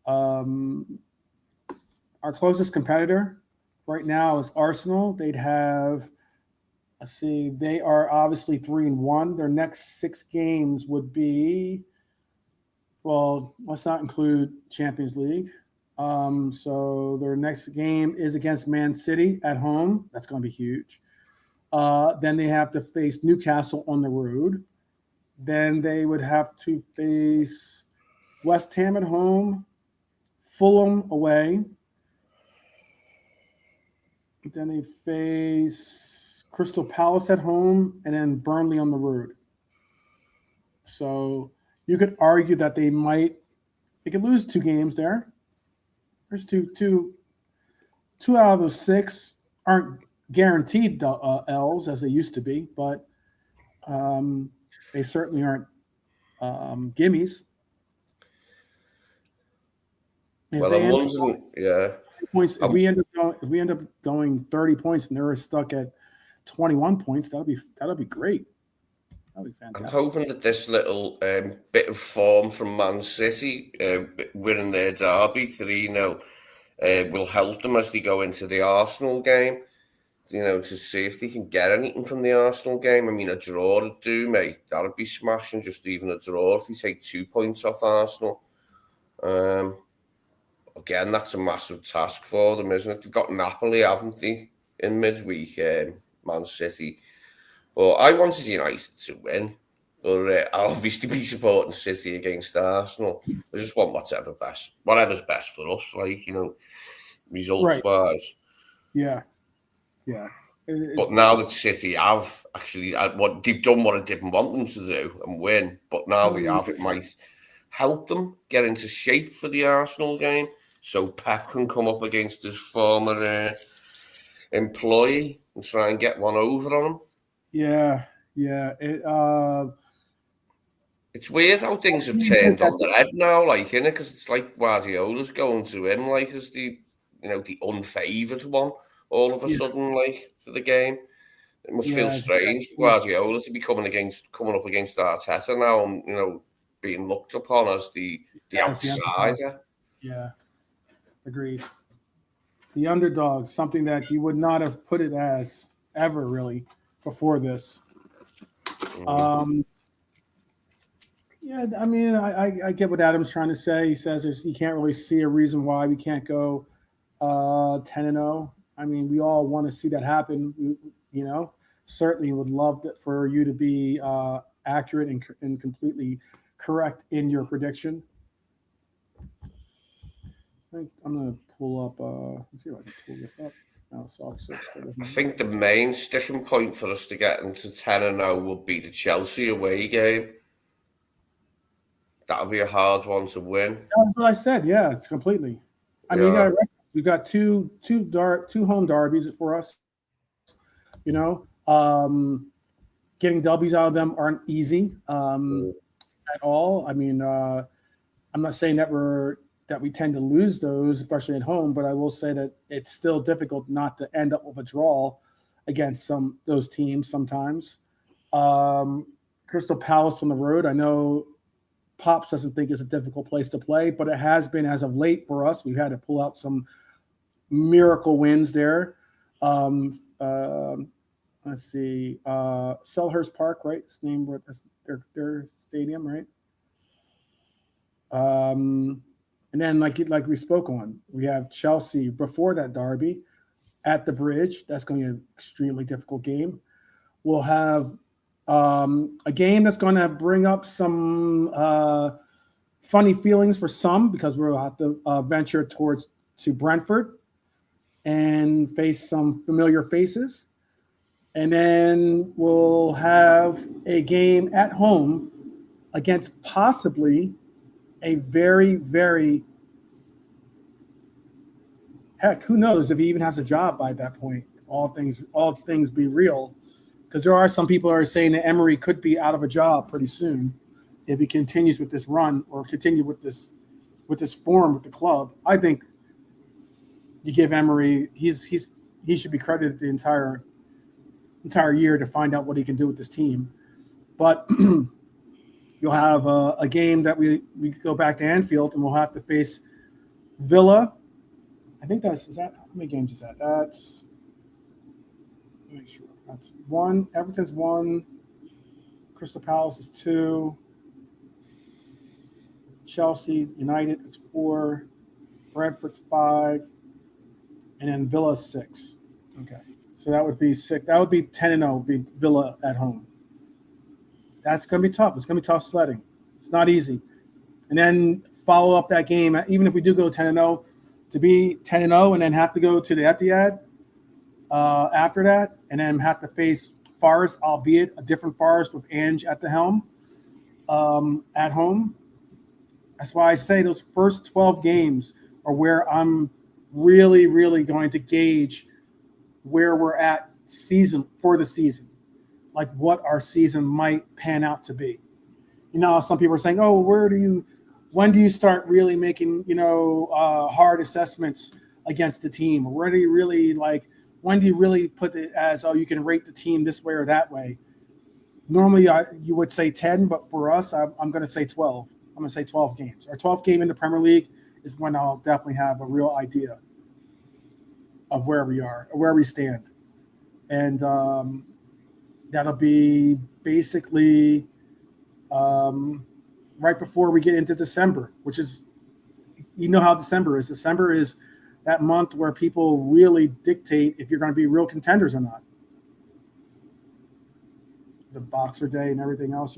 [SPEAKER 1] our closest competitor right now is Arsenal. They'd have, let's see, they are obviously 3-1. Their next 6 games would be, well, let's not include Champions League. So their next game is against Man City at home. That's going to be huge. Then they have to face Newcastle on the road. Then they would have to face West Ham at home, Fulham away. Then they face Crystal Palace at home, and then Burnley on the road. So you could argue that they could lose 2 games there. There's two out of those 6 aren't guaranteed L's as they used to be, but they certainly aren't gimmies.
[SPEAKER 2] Well, I'm wondering, yeah.
[SPEAKER 1] Points. If we end up going 30 points and they're stuck at 21 points, that'll be great. That'll be fantastic.
[SPEAKER 2] I'm hoping that this little bit of form from Man City, winning their derby 3-0, will help them as they go into the Arsenal game. To see if they can get anything from the Arsenal game. I mean, a draw would do, mate. That'd be smashing, just even a draw if they take 2 points off Arsenal. Again, that's a massive task for them, isn't it? They've got Napoli, haven't they, in midweek, Man City. But I wanted United to win. But I'll obviously be supporting City against Arsenal. I just want whatever's best for us, results-wise.
[SPEAKER 1] Yeah. Yeah.
[SPEAKER 2] But now that City have actually they've done what I didn't want them to do and win, but now they have, it might help them get into shape for the Arsenal game, so Pep can come up against his former employee and try and get one over on him.
[SPEAKER 1] Yeah.
[SPEAKER 2] It's weird how things have turned on their head now, because it's like Guardiola's going to him as the the unfavoured one. All of a sudden, for the game, it must feel strange for Guardiola to be coming up against Arteta now, and being looked upon as the outsider.
[SPEAKER 1] Yeah, agreed. The underdog, something that you would not have put it as ever really before this. Yeah, I mean, I get what Adam's trying to say. He says he can't really see a reason why we can't go 10-0. I mean, we all want to see that happen. Certainly would love for you to be accurate and completely correct in your prediction. I think I'm going to pull up. Let's see if I can pull this up. No, soft looks good.
[SPEAKER 2] I think the main sticking point for us to get into 10-0 would be the Chelsea away game. That'll be a hard one to win.
[SPEAKER 1] That's what I said. Yeah, it's completely. I mean,
[SPEAKER 2] Yeah.
[SPEAKER 1] we've got two home derbies for us. You know, getting W's out of them aren't easy at all. I mean, I'm not saying that we tend to lose those, especially at home, but I will say that it's still difficult not to end up with a draw against those teams sometimes. Crystal Palace on the road, I know Pops doesn't think it's a difficult place to play, but it has been as of late for us. We've had to pull out some miracle wins there. Let's see, Selhurst Park, right? It's named their stadium, right? And then like we spoke on, we have Chelsea before that derby at the Bridge. That's going to be an extremely difficult game. We'll have a game that's going to bring up some funny feelings for some because we'll have to venture to Brentford and face some familiar faces. And then we'll have a game at home against possibly a very, very, heck, who knows if he even has a job by that point. All things be real. Because there are some people who are saying that Emery could be out of a job pretty soon if he continues with this run or continue with this form with the club. I think you give Emery, he should be credited the entire year to find out what he can do with this team. But you'll have a game that we go back to Anfield and we'll have to face Villa. I think how many games is that? That's, let me make sure. That's 1. Everton's 1. Crystal Palace is 2. Chelsea United is 4. Brentford's 5. And then Villa's 6. Okay. So that would be 6. That would be 10-0, would be Villa at home. That's going to be tough. It's going to be tough sledding. It's not easy. And then follow up that game, even if we do go 10-0, to be 10-0 and then have to go to the Etihad after that, and then have to face Forest, albeit a different Forest with Ange at the helm at home. That's why I say those first 12 games are where I'm really, really going to gauge where we're at for the season, like what our season might pan out to be. You know, some people are saying, "Oh, when do you start really making hard assessments against the team? Or where do you really when do you really put it as, oh, you can rate the team this way or that way?" Normally, you would say 10, but for us, I'm going to say 12. I'm going to say 12 games. Our 12th game in the Premier League is when I'll definitely have a real idea of where we are, or where we stand. And that'll be basically right before we get into December, which is, how December is. December is that month where people really dictate if you're going to be real contenders or not. The Boxer Day and everything else,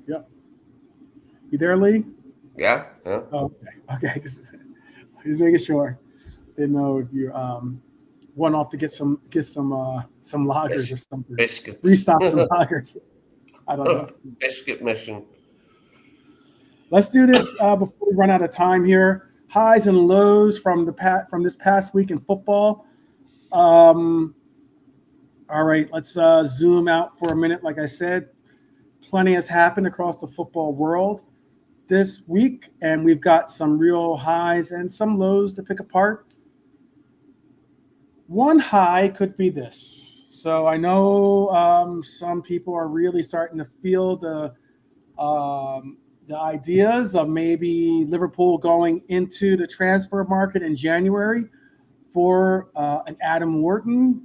[SPEAKER 1] Yep. You there, Lee?
[SPEAKER 2] Yeah.
[SPEAKER 1] Oh, okay. Just making sure. Didn't know if you went off to get some lagers or something.
[SPEAKER 2] Biscuits.
[SPEAKER 1] Restock some lagers. I don't know.
[SPEAKER 2] Biscuit mission.
[SPEAKER 1] Let's do this before we run out of time here. Highs and lows from this past week in football. All right, let's zoom out for a minute. Like I said, plenty has happened across the football world this week, and we've got some real highs and some lows to pick apart. One high could be this. So I know some people are really starting to feel the ideas of maybe Liverpool going into the transfer market in January for an Adam Wharton.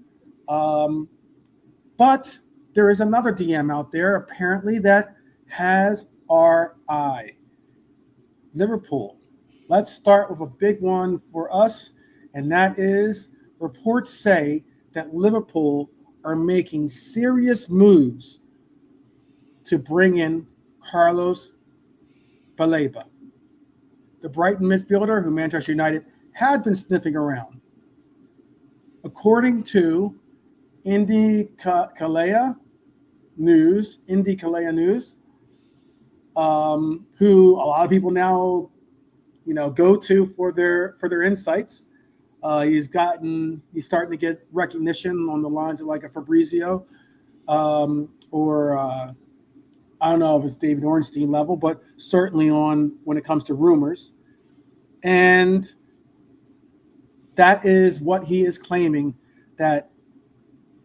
[SPEAKER 1] But there is another DM out there apparently that has our eye. Liverpool. Let's start with a big one for us, and that is reports say that Liverpool are making serious moves to bring in Carlos Baleba, the Brighton midfielder who Manchester United had been sniffing around. According to Indy Kalea News, who a lot of people now, go to for their insights. He's starting to get recognition on the lines of like a Fabrizio, or I don't know if it's David Ornstein level, but certainly on when it comes to rumors. And that is what he is claiming, that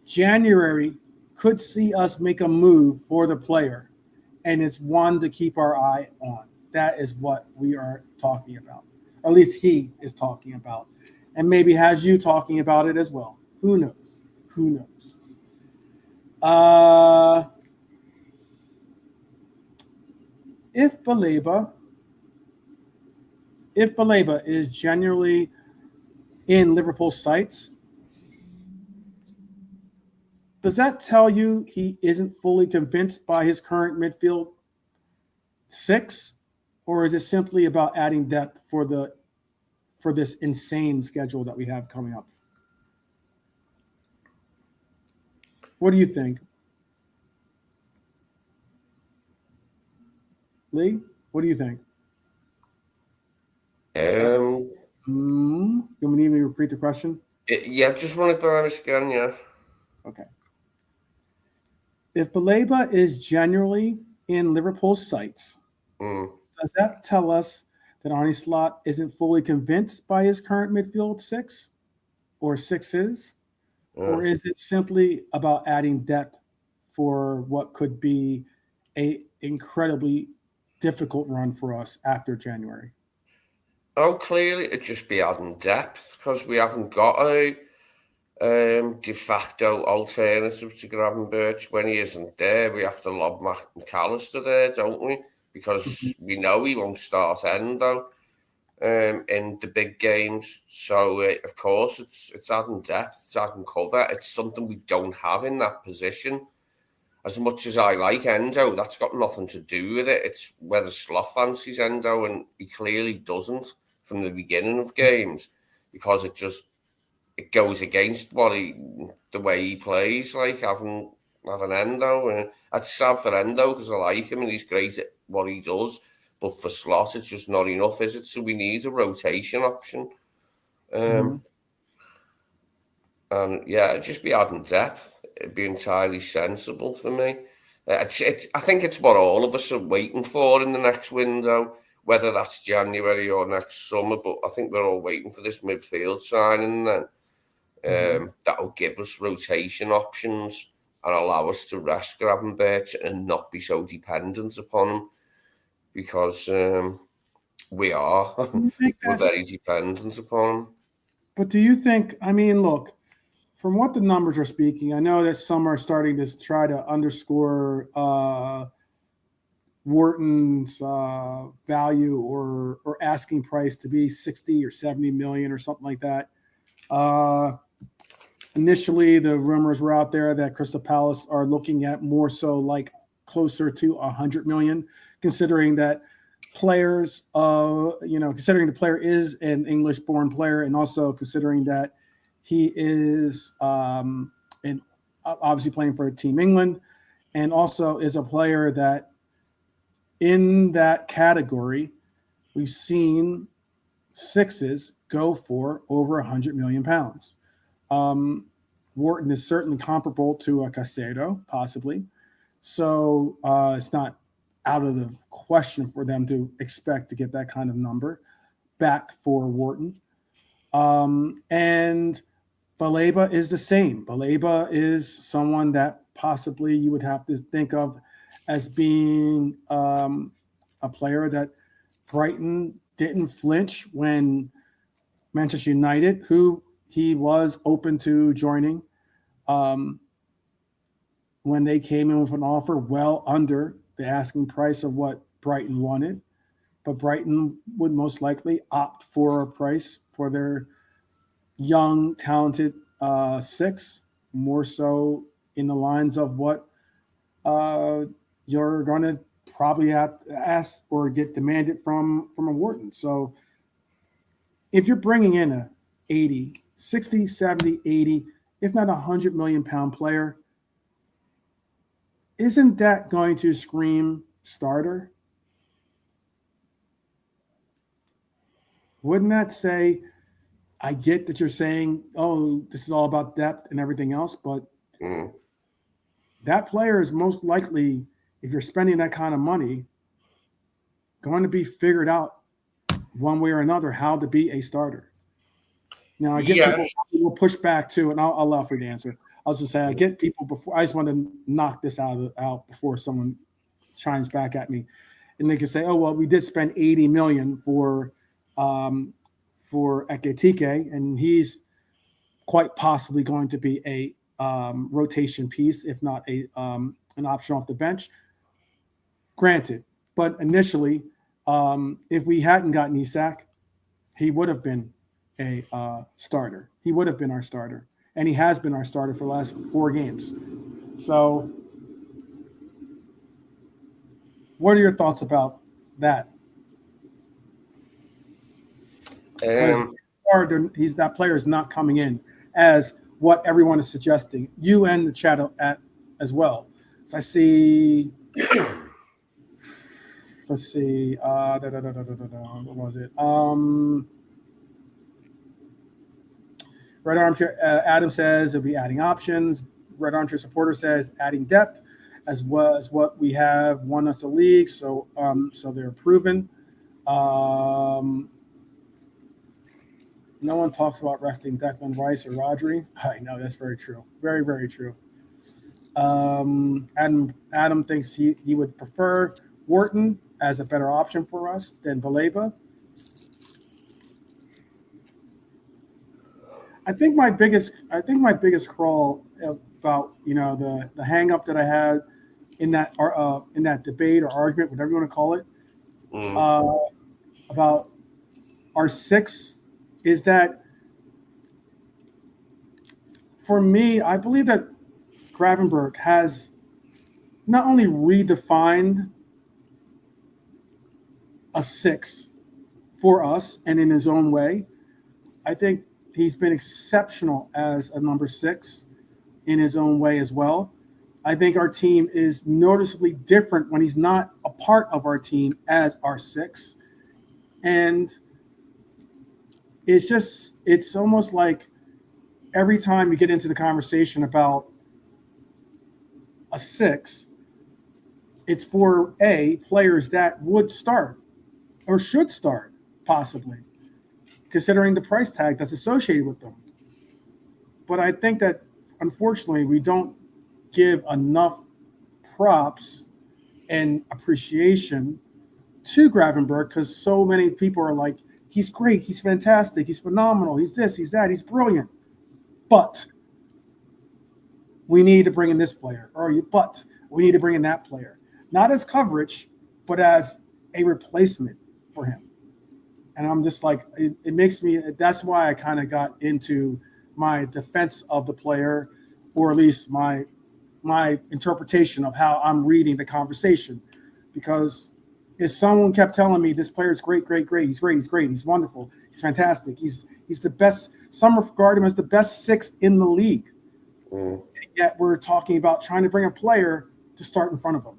[SPEAKER 1] January could see us make a move for the player, and it's one to keep our eye on. That is what we are talking about, or at least he is talking about, and maybe has you talking about it as well. Who knows? If Baleba is genuinely in Liverpool's sights, does that tell you he isn't fully convinced by his current midfield six, or is it simply about adding depth for this insane schedule that we have coming up? What do you think, Lee? What do you think? You want me to repeat the question?
[SPEAKER 2] Yeah, just run it by us again. Yeah.
[SPEAKER 1] Okay. If Baleba is genuinely in Liverpool's sights, does that tell us that Arne Slot isn't fully convinced by his current midfield six or sixes? Or is it simply about adding depth for what could be a incredibly difficult run for us after January?
[SPEAKER 2] Oh, clearly it'd just be adding depth, because we haven't got a de facto alternative to Gravenberch. When he isn't there, we have to lob McAllister there, don't we? Because we know he won't start Endo in the big games. So, of course, it's adding depth, it's adding cover. It's something we don't have in that position. As much as I like Endo, that's got nothing to do with it. It's whether Slot fancies Endo, and he clearly doesn't from the beginning of games, because it goes against the way he plays, like having Endo. And I'd sad for Endo, because I like him and he's great at what he does. But for Slot, it's just not enough, is it? So we need a rotation option. And yeah, it'd just be adding depth. It'd be entirely sensible for me. I think it's what all of us are waiting for in the next window, whether that's January or next summer. But I think we're all waiting for this midfield signing then. That'll give us rotation options and allow us to rest Gravenberch and not be so dependent upon him, because we're very dependent upon him.
[SPEAKER 1] But do you think, look, from what the numbers are speaking, I know that some are starting to try to underscore Wharton's value or asking price to be 60 or 70 million or something like that. Initially, the rumors were out there that Crystal Palace are looking at more so like closer to 100 million, considering that considering the player is an English-born player, and also considering that he is obviously playing for Team England, and also is a player that in that category, we've seen sixes go for over 100 million pounds. Wharton is certainly comparable to a Caicedo, possibly. So it's not out of the question for them to expect to get that kind of number back for Wharton. And Baleba is the same. Baleba is someone that possibly you would have to think of as being a player that Brighton didn't flinch when Manchester United, who he was open to joining, when they came in with an offer well under the asking price of what Brighton wanted. But Brighton would most likely opt for a price for their young, talented six, more so in the lines of what you're going to probably have to ask or get demanded from a Wharton. So if you're bringing in a 80, 60, 70, 80, if not £100 million player, isn't that going to scream starter? Wouldn't that say, I get that you're saying, oh, this is all about depth and everything else, but that player is most likely, if you're spending that kind of money, going to be figured out one way or another how to be a starter. Now, I get people will push back too, and I'll allow for you to answer. I'll just say I get people before. I just want to knock this out before someone chimes back at me, and they can say, "Oh well, we did spend 80 million for Ekitike, and he's quite possibly going to be a rotation piece, if not an option off the bench." Granted, but initially, if we hadn't gotten Isak, he would have been a starter. He would have been our starter, and he has been our starter for the last 4 games. So, what are your thoughts about that? That player is not coming in as what everyone is suggesting. You and the chat as well. So I see. Let's see. What was it? Red Armchair Adam says it'll be adding options. Red Armchair Supporter says adding depth, as well as what we have won us the league. So they're proven. No one talks about resting Declan Rice or Rodri. I know that's very true. Very, very true. Adam thinks he would prefer Wharton as a better option for us than Baleba. I think my biggest crawl about the hang up that I had in that debate or argument, whatever you want to call it, about our 6 is that for me, I believe that Gravenberch has not only redefined a 6 for us and in his own way, I think he's been exceptional as a number 6 in his own way as well. I think our team is noticeably different when he's not a part of our team as our 6. And it's almost like every time you get into the conversation about a 6, it's for players that would start or should start possibly, considering the price tag that's associated with them. But I think that, unfortunately, we don't give enough props and appreciation to Gravenberch because so many people are like, he's great, he's fantastic, he's phenomenal, he's this, he's that, he's brilliant. But we need to bring in this player, but we need to bring in that player. Not as coverage, but as a replacement for him. And I'm just like, it makes me, that's why I kind of got into my defense of the player, or at least my interpretation of how I'm reading the conversation. Because if someone kept telling me this player is great, he's great, he's wonderful, he's fantastic, he's the best, some regard him as the best 6 in the league. And yet we're talking about trying to bring a player to start in front of him.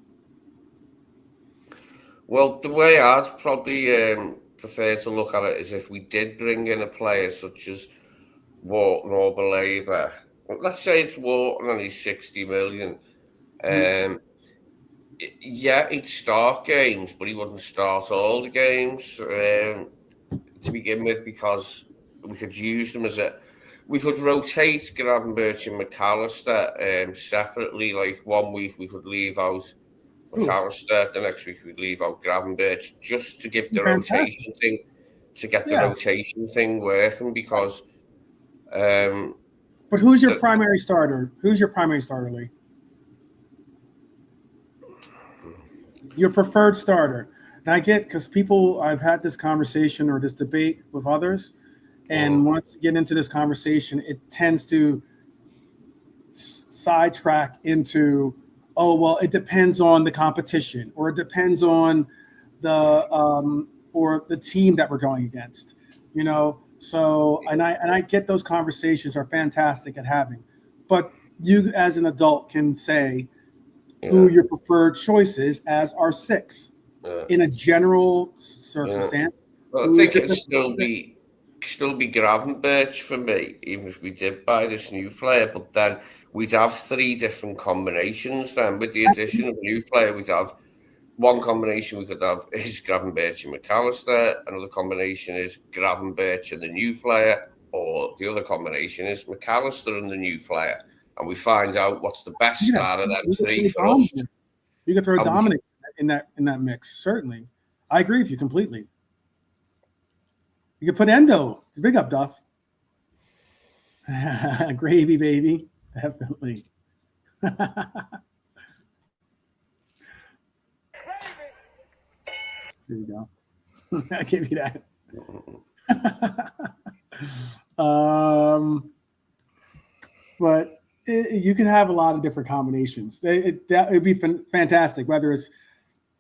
[SPEAKER 2] Well, the way I'd probably prefer to look at it is if we did bring in a player such as Wharton or Baleba. Let's say it's Wharton and he's 60 million. Yeah, he'd start games, but he wouldn't start all the games to begin with, because we could use them we could rotate Gravenberch and McAllister separately. Like 1 week we could leave out McAllister, the next week we'd leave out Gravenberch, just to give the rotation thing, to get the rotation thing working, because
[SPEAKER 1] but who's your primary starter? Who's your primary starter, Lee? Your preferred starter. And I get, because I've had this conversation or this debate with others, and once you get into this conversation, it tends to sidetrack into, oh, well, it depends on the competition, or it depends on the team that we're going against. So, and I get those conversations are fantastic at having, but you as an adult can say who your preferred choice is as our six in a general circumstance.
[SPEAKER 2] Well, I think it'd still be Gravenberch for me, even if we did buy this new player. But then we'd have 3 different combinations. Then with the addition of a new player, we'd have one combination we could have is Gravenberch and McAllister. Another combination is Gravenberch and the new player, or the other combination is McAllister and the new player. And we find out what's the best out of them 3 for us.
[SPEAKER 1] You could throw Dominic in that mix, certainly. I agree with you completely. You could put Endo. It's a big up, Duff. Gravy, baby. Definitely. There you go. I give you that. But you can have a lot of different combinations. It'd be fantastic, whether it's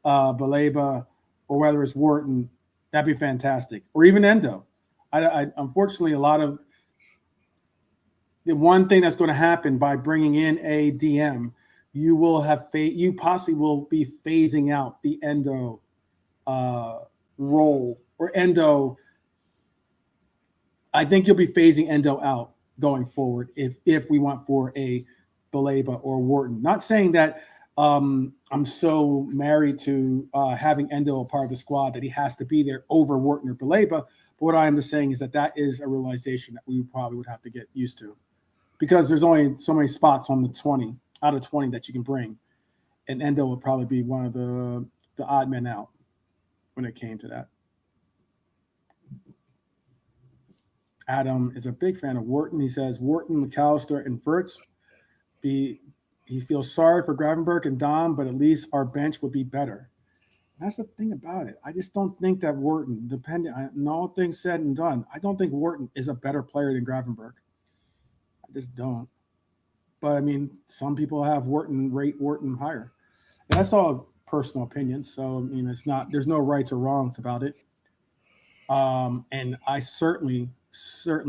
[SPEAKER 1] Baleba or whether it's Wharton. That'd be fantastic, or even Endo. I unfortunately, a lot of the one thing that's going to happen by bringing in a DM, you will have you possibly will be phasing out the Endo role or Endo. I think you'll be phasing Endo out going forward if we want for a Baleba or Wharton. Not saying that I'm so married to having Endo a part of the squad that he has to be there over Wharton or Baleba. But what I am just saying is that is a realization that we probably would have to get used to, because there's only so many spots on the 20 out of 20 that you can bring, and Endo would probably be one of the odd men out when it came to that. Adam is a big fan of Wharton. He says Wharton, McAllister, and Wirtz. He feels sorry for Gravenberch and Dom, but at least our bench would be better. That's the thing about it. I just don't think that Wharton, depending on all things said and done, I don't think Wharton is a better player than Gravenberch. I just don't. But I mean, some people have rate Wharton higher. And that's all personal opinions. So I mean, there's no rights or wrongs about it. And I certainly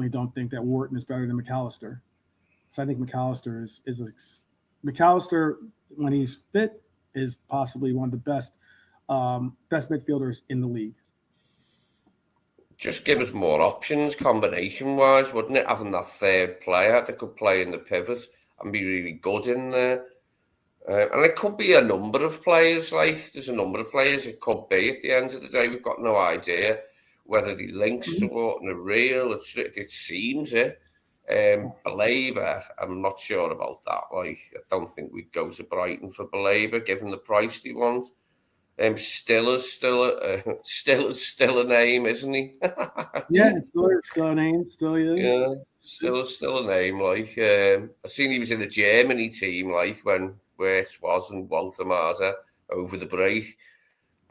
[SPEAKER 1] don't think that Wharton is better than McAllister. So I think McAllister is McAllister, when he's fit, is possibly one of the best midfielders in the league.
[SPEAKER 2] Just give us more options combination-wise, wouldn't it? Having that third player that could play in the pivot and be really good in there. And it could be a number of players. Like, there's a number of players it could be at the end of the day. We've got no idea whether the links to Wharton are real. It seems it. Baleba, I'm not sure about that. Like, I don't think we'd go to Brighton for Baleba, given the price he wants. Stiller's still a name, isn't he?
[SPEAKER 1] Yeah, still a name. Still he is.
[SPEAKER 2] Yeah, still a name. Like, I seen he was in the Germany team, like when Wirtz was and Walter Marta over the break.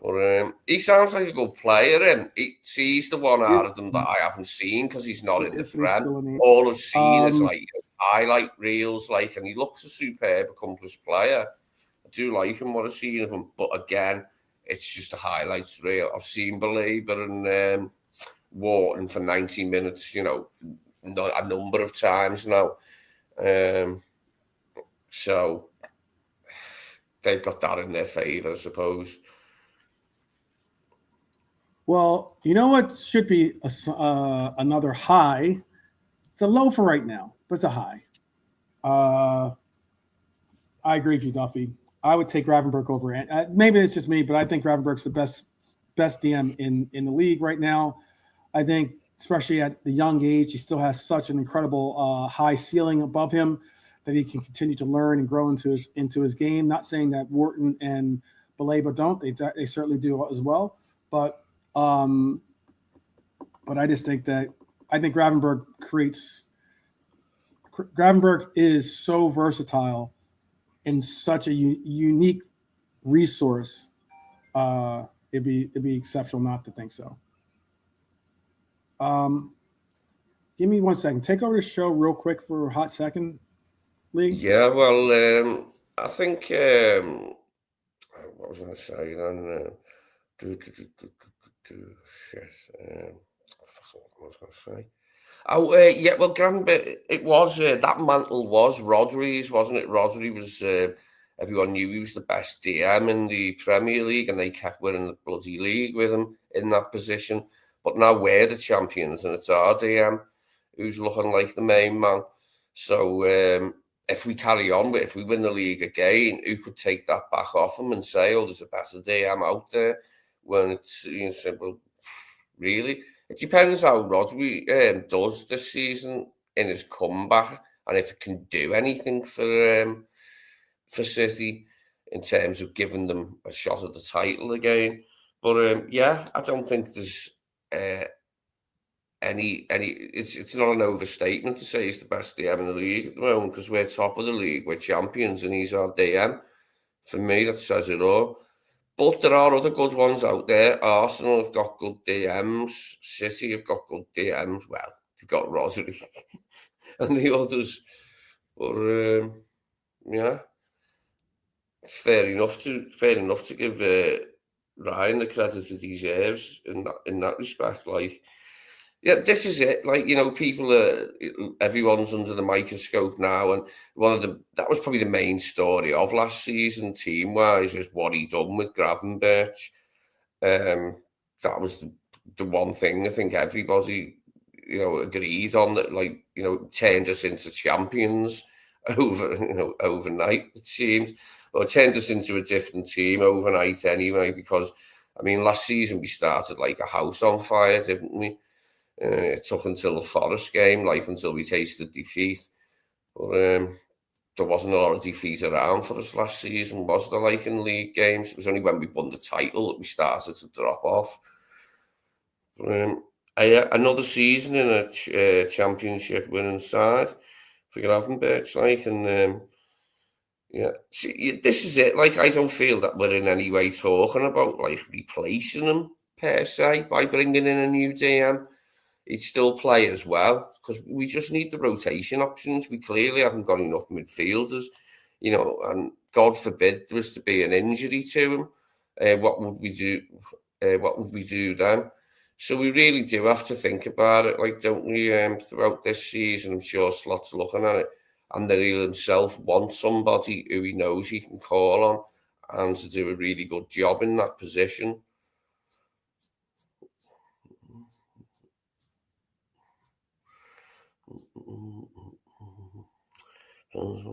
[SPEAKER 2] But he sounds like a good player, and he's the one out of them that I haven't seen because he's not in the Prem. All I've seen is like highlight reels, like, and he looks a superb, accomplished player. I do like him, what I've seen of him, but again, it's just a highlights reel. I've seen Baleba and Wharton for 90 minutes, a number of times now. So they've got that in their favour, I suppose.
[SPEAKER 1] Well, you know what should be another high? It's a low for right now, but it's a high. I agree with you, Duffy. I would take Gravenberch over. Maybe it's just me, but I think Gravenberch's the best DM in the league right now. I think, especially at the young age, he still has such an incredible high ceiling above him that he can continue to learn and grow into his game. Not saying that Wharton and Baleba don't; they certainly do as well. But I just think Gravenberch is so versatile and such a unique resource. It'd be exceptional not to think so. Give me 1 second. Take over the show real quick for a hot second, Lee.
[SPEAKER 2] Yeah, well, I think what was I going to say then? Shit. What was I going to say? Oh, yeah, well, it was, that mantle was Rodri's, wasn't it? Rodri was, everyone knew he was the best DM in the Premier League, and they kept winning the bloody league with him in that position. But now we're the champions, and it's our DM who's looking like the main man. So if we carry on, if we win the league again, who could take that back off him and say, oh, there's a better DM out there, when it's, you know, well, really? It depends how Rodri does this season in his comeback, and if it can do anything for City in terms of giving them a shot at the title again. But yeah, I don't think there's any. It's not an overstatement to say he's the best DM in the league at the moment, because we're top of the league, we're champions, and he's our DM. For me, that says it all. But there are other good ones out there. Arsenal have got good DMs. City have got good DMs. Well, they've got Rodri and the others. But yeah, fair enough to give Ryan the credit he deserves in that respect. Like, yeah, this is it. Like, you know, everyone's under the microscope now, and that was probably the main story of last season, team-wise, is what he done with Gravenberch. That was the one thing I think everybody, you know, agreed on, that, like, you know, turned us into champions overnight, it seems, or turned us into a different team overnight anyway. Because, I mean, last season we started like a house on fire, didn't we? It took until the Forest game, like, until we tasted defeat. But there wasn't a lot of defeat around for us last season, was there, like, in league games? It was only when we won the title that we started to drop off. Another season in a championship winning side for Gravenberch, like, and yeah, see, this is it. Like, I don't feel that we're in any way talking about, like, replacing him per se by bringing in a new DM. He'd still play as well, because we just need the rotation options. We clearly haven't got enough midfielders, you know, and God forbid there was to be an injury to him. What would we do? What would we do then? So we really do have to think about it, like, don't we? Throughout this season, I'm sure Slot's looking at it, and that he'll himself want somebody who he knows he can call on, and to do a really good job in that position. Okay.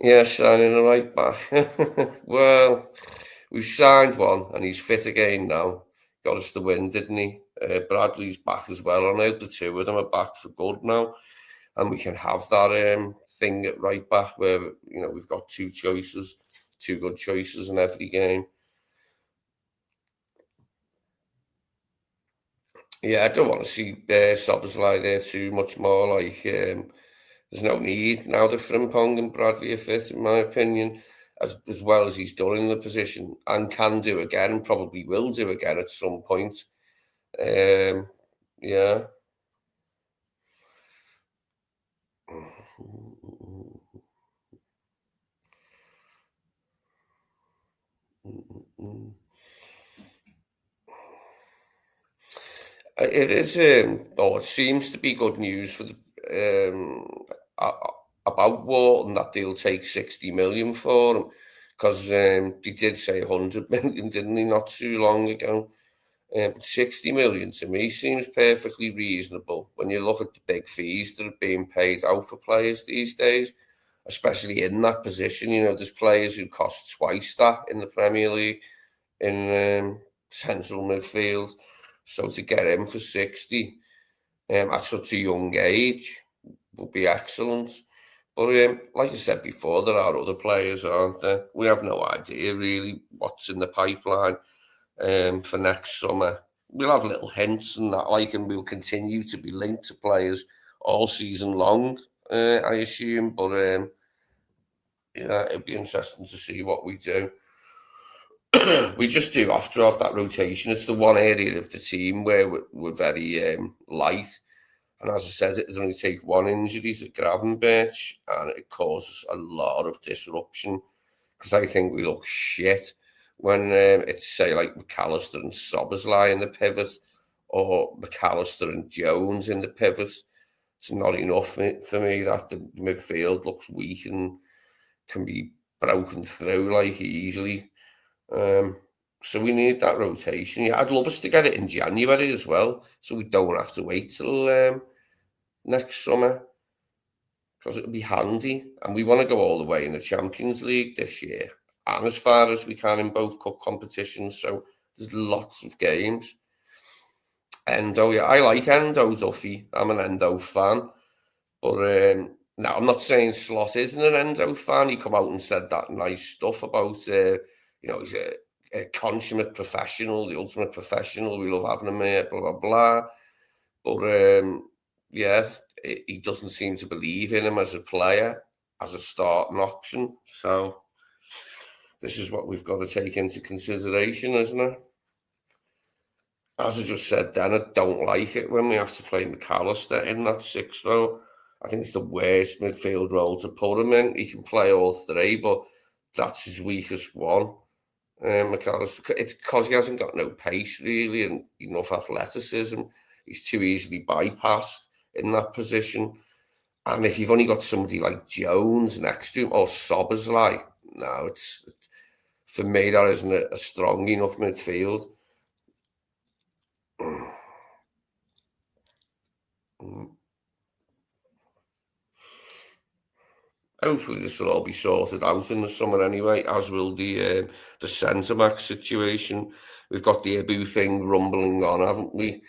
[SPEAKER 2] Yeah, signing a right back. Well, we've signed one, and he's fit again now. Got us the win, didn't he? Bradley's back as well, and I hope the two of them are back for good now, and we can have that thing at right back where, you know, we've got two good choices in every game. Yeah, I don't want to see Szoboszlai there too much more. Like, there's no need now that Frimpong and Bradley are fit, in my opinion, as well as he's done in the position, and can do again, and probably will do again at some point. Yeah. It is, it seems to be good news for about Wharton, that they'll take 60 million for him, because they did say 100 million, didn't they, not too long ago? 60 million to me seems perfectly reasonable when you look at the big fees that are being paid out for players these days, especially in that position. You know, there's players who cost twice that in the Premier League in central midfield. So to get him for 60 at such a young age would be excellent. But like I said before, there are other players, aren't there? We have no idea really what's in the pipeline for next summer. We'll have little hints and that, like, and we'll continue to be linked to players all season long, I assume. But yeah, it'd be interesting to see what we do. We just do have to have that rotation. It's the one area of the team where we're very light. And as I said, it only take one injury to Gravenberch, and it causes a lot of disruption, because I think we look shit when it's, say, like McAllister and Szoboszlai in the pivot, or McAllister and Jones in the pivot. It's not enough for me that the midfield looks weak and can be broken through like easily. So we need that rotation. Yeah, I'd love us to get it in January as well, so we don't have to wait till next summer, because it'll be handy. And we want to go all the way in the Champions League this year, and as far as we can in both cup competitions. So there's lots of games. Endo, yeah, I like Endo, Duffy. I'm an Endo fan. But now, I'm not saying Slot isn't an Endo fan. He come out and said that nice stuff about, he's a consummate professional, the ultimate professional. We love having him here, blah, blah, blah. But, yeah, he doesn't seem to believe in him as a player, as a starting option. So this is what we've got to take into consideration, isn't it? As I just said then, I don't like it when we have to play McAllister in that 6th row. I think it's the worst midfield role to put him in. He can play all three, but that's his weakest one. McAllister, it's because he hasn't got no pace really and enough athleticism. He's too easily bypassed in that position. And if you've only got somebody like Jones next to him, or Szoboszlai, no, it's for me, that isn't a strong enough midfield. Hopefully this will all be sorted out in the summer anyway, as will the centre-back situation. We've got the Ibu thing rumbling on, haven't we?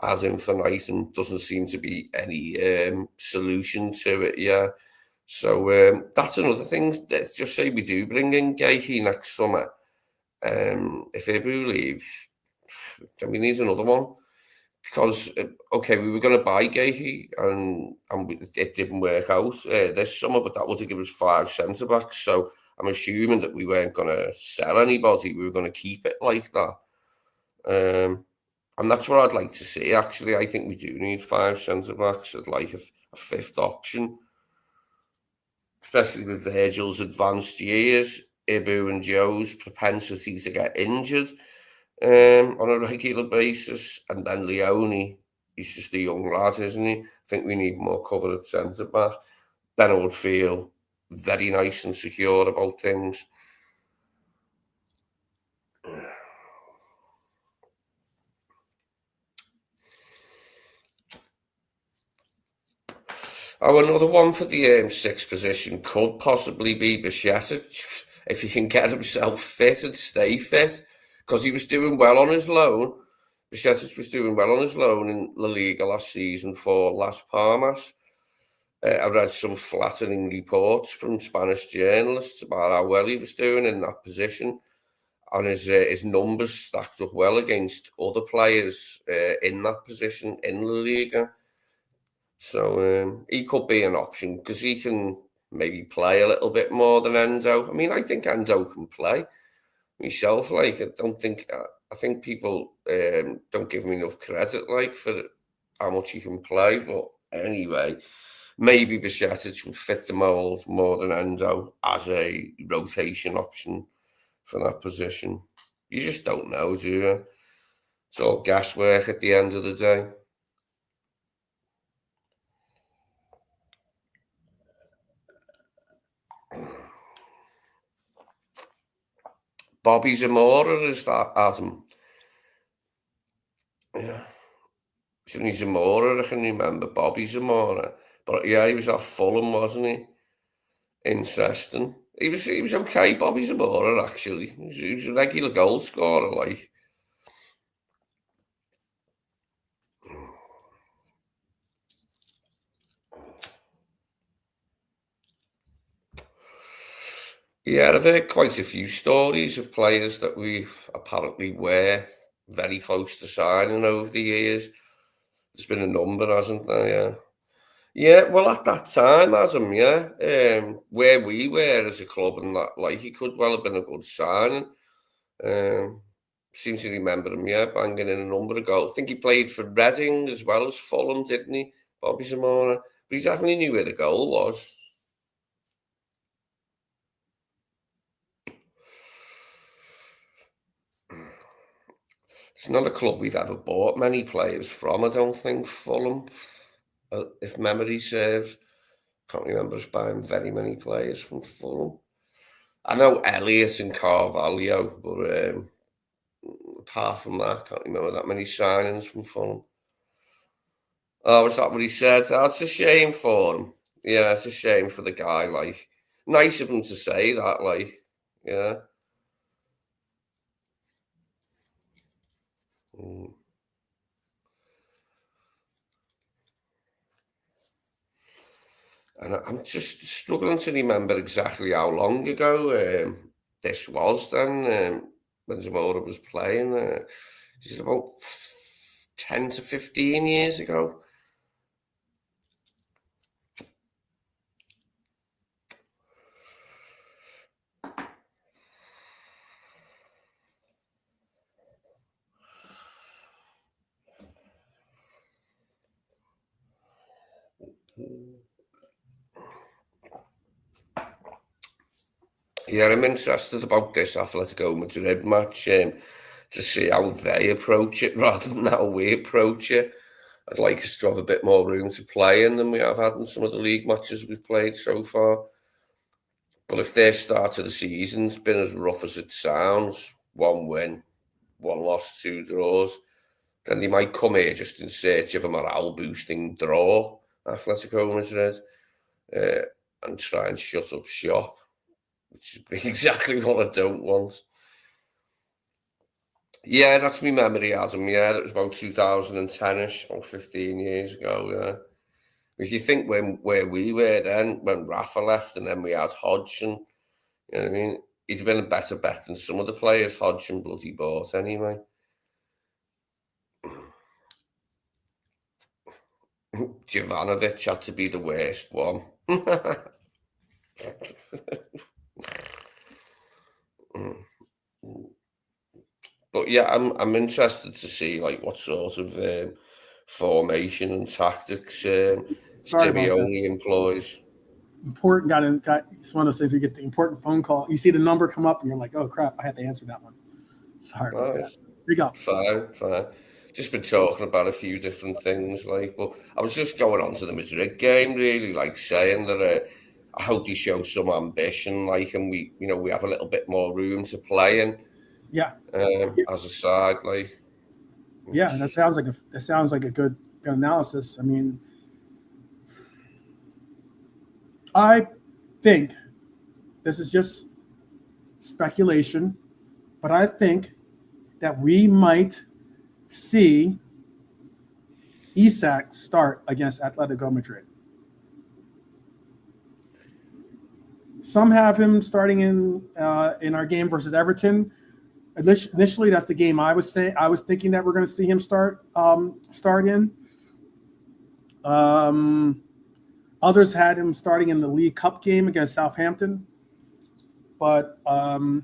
[SPEAKER 2] As infinitum, and doesn't seem to be any solution to it yet. So that's another thing. Let's just say we do bring in Gahey next summer. If Ibu leaves, then we need another one. Because, okay, we were going to buy Gahey and it didn't work out this summer, but that would have given us 5 centre-backs. So I'm assuming that we weren't going to sell anybody. We were going to keep it like that. And that's what I'd like to see, actually. I think we do need 5 centre-backs. I'd like a 5th option, especially with Virgil's advanced years, Ibu and Joe's propensity to get injured on a regular basis, and then Leone, he's just a young lad, isn't he? I think we need more cover at centre-back. Then I would feel very nice and secure about things. Oh, another one for the 6th position could possibly be Bajcetic, if he can get himself fit and stay fit, because he was doing well on his loan. Bajcetic was doing well on his loan in La Liga last season for Las Palmas. I read some flattering reports from Spanish journalists about how well he was doing in that position, and his numbers stacked up well against other players in that position in La Liga. So he could be an option because he can maybe play a little bit more than Endo. I mean, I think Endo can play myself. Like, I think people don't give him enough credit, like, for how much he can play. But anyway, maybe Bajcetic would fit the mould more than Endo as a rotation option for that position. You just don't know, do you? It's all guesswork at the end of the day. Bobby Zamora, is that, Adam? Yeah. It's only Zamora, I can remember Bobby Zamora. But yeah, he was at Fulham, wasn't he? Interesting. He was okay, Bobby Zamora, actually. He was a regular goal scorer, like. Yeah, I've heard quite a few stories of players that we apparently were very close to signing over the years. There's been a number, hasn't there? Yeah. Yeah, well, at that time, Adam, yeah, where we were as a club and that, like, he could well have been a good signing. Seems to remember him, yeah, banging in a number of goals. I think he played for Reading as well as Fulham, didn't he, Bobby Zamora? But he definitely knew where the goal was. It's not a club we've ever bought many players from, I don't think, Fulham, if memory serves. Can't remember us buying very many players from Fulham. I know Elliott and Carvalho, but apart from that, I can't remember that many signings from Fulham. Oh, was that what he said? Oh, it's a shame for him. Yeah, it's a shame for the guy. Like, nice of him to say that. Like, yeah. Mm. And I'm just struggling to remember exactly how long ago this was then, when Zamora was playing. It's about 10 to 15 years ago. Yeah, I'm interested about this Atletico Madrid match to see how they approach it rather than how we approach it. I'd like us to have a bit more room to play in than we have had in some of the league matches we've played so far. But if their start of the season's been as rough as it sounds, 1 win, 1 loss, 2 draws, then they might come here just in search of a morale-boosting draw, Atletico Madrid, and try and shut up shop, which is exactly what I don't want. Yeah, that's my memory, Adam. Yeah, that was about 2010-ish, about 15 years ago, yeah. If you think where we were then, when Rafa left and then we had Hodgson, you know what I mean? He's been a better bet than some of the players Hodgson bloody bought anyway. Jovanovic had to be the worst one. But yeah, I'm interested to see like what sort of formation and tactics
[SPEAKER 1] Sorry about that.
[SPEAKER 2] Simeone employs.
[SPEAKER 1] It's one of those things we get the important phone call. You see the number come up and you're like, oh crap, I have to answer that one. Sorry about that. Here you go.
[SPEAKER 2] Fine. Just been talking about a few different things, like, but I was just going on to the Madrid game, really, like saying that I hope they show some ambition, like, and we have a little bit more room to play in,
[SPEAKER 1] Yeah.
[SPEAKER 2] as a side, like.
[SPEAKER 1] Yeah, that sounds like a good analysis. I mean, I think this is just speculation, but I think that we might see Isak start against Atletico Madrid. Some have him starting in our game versus Everton. Initially, that's the game I was thinking that we're going to see him start in. Others had him starting in the League Cup game against Southampton, but I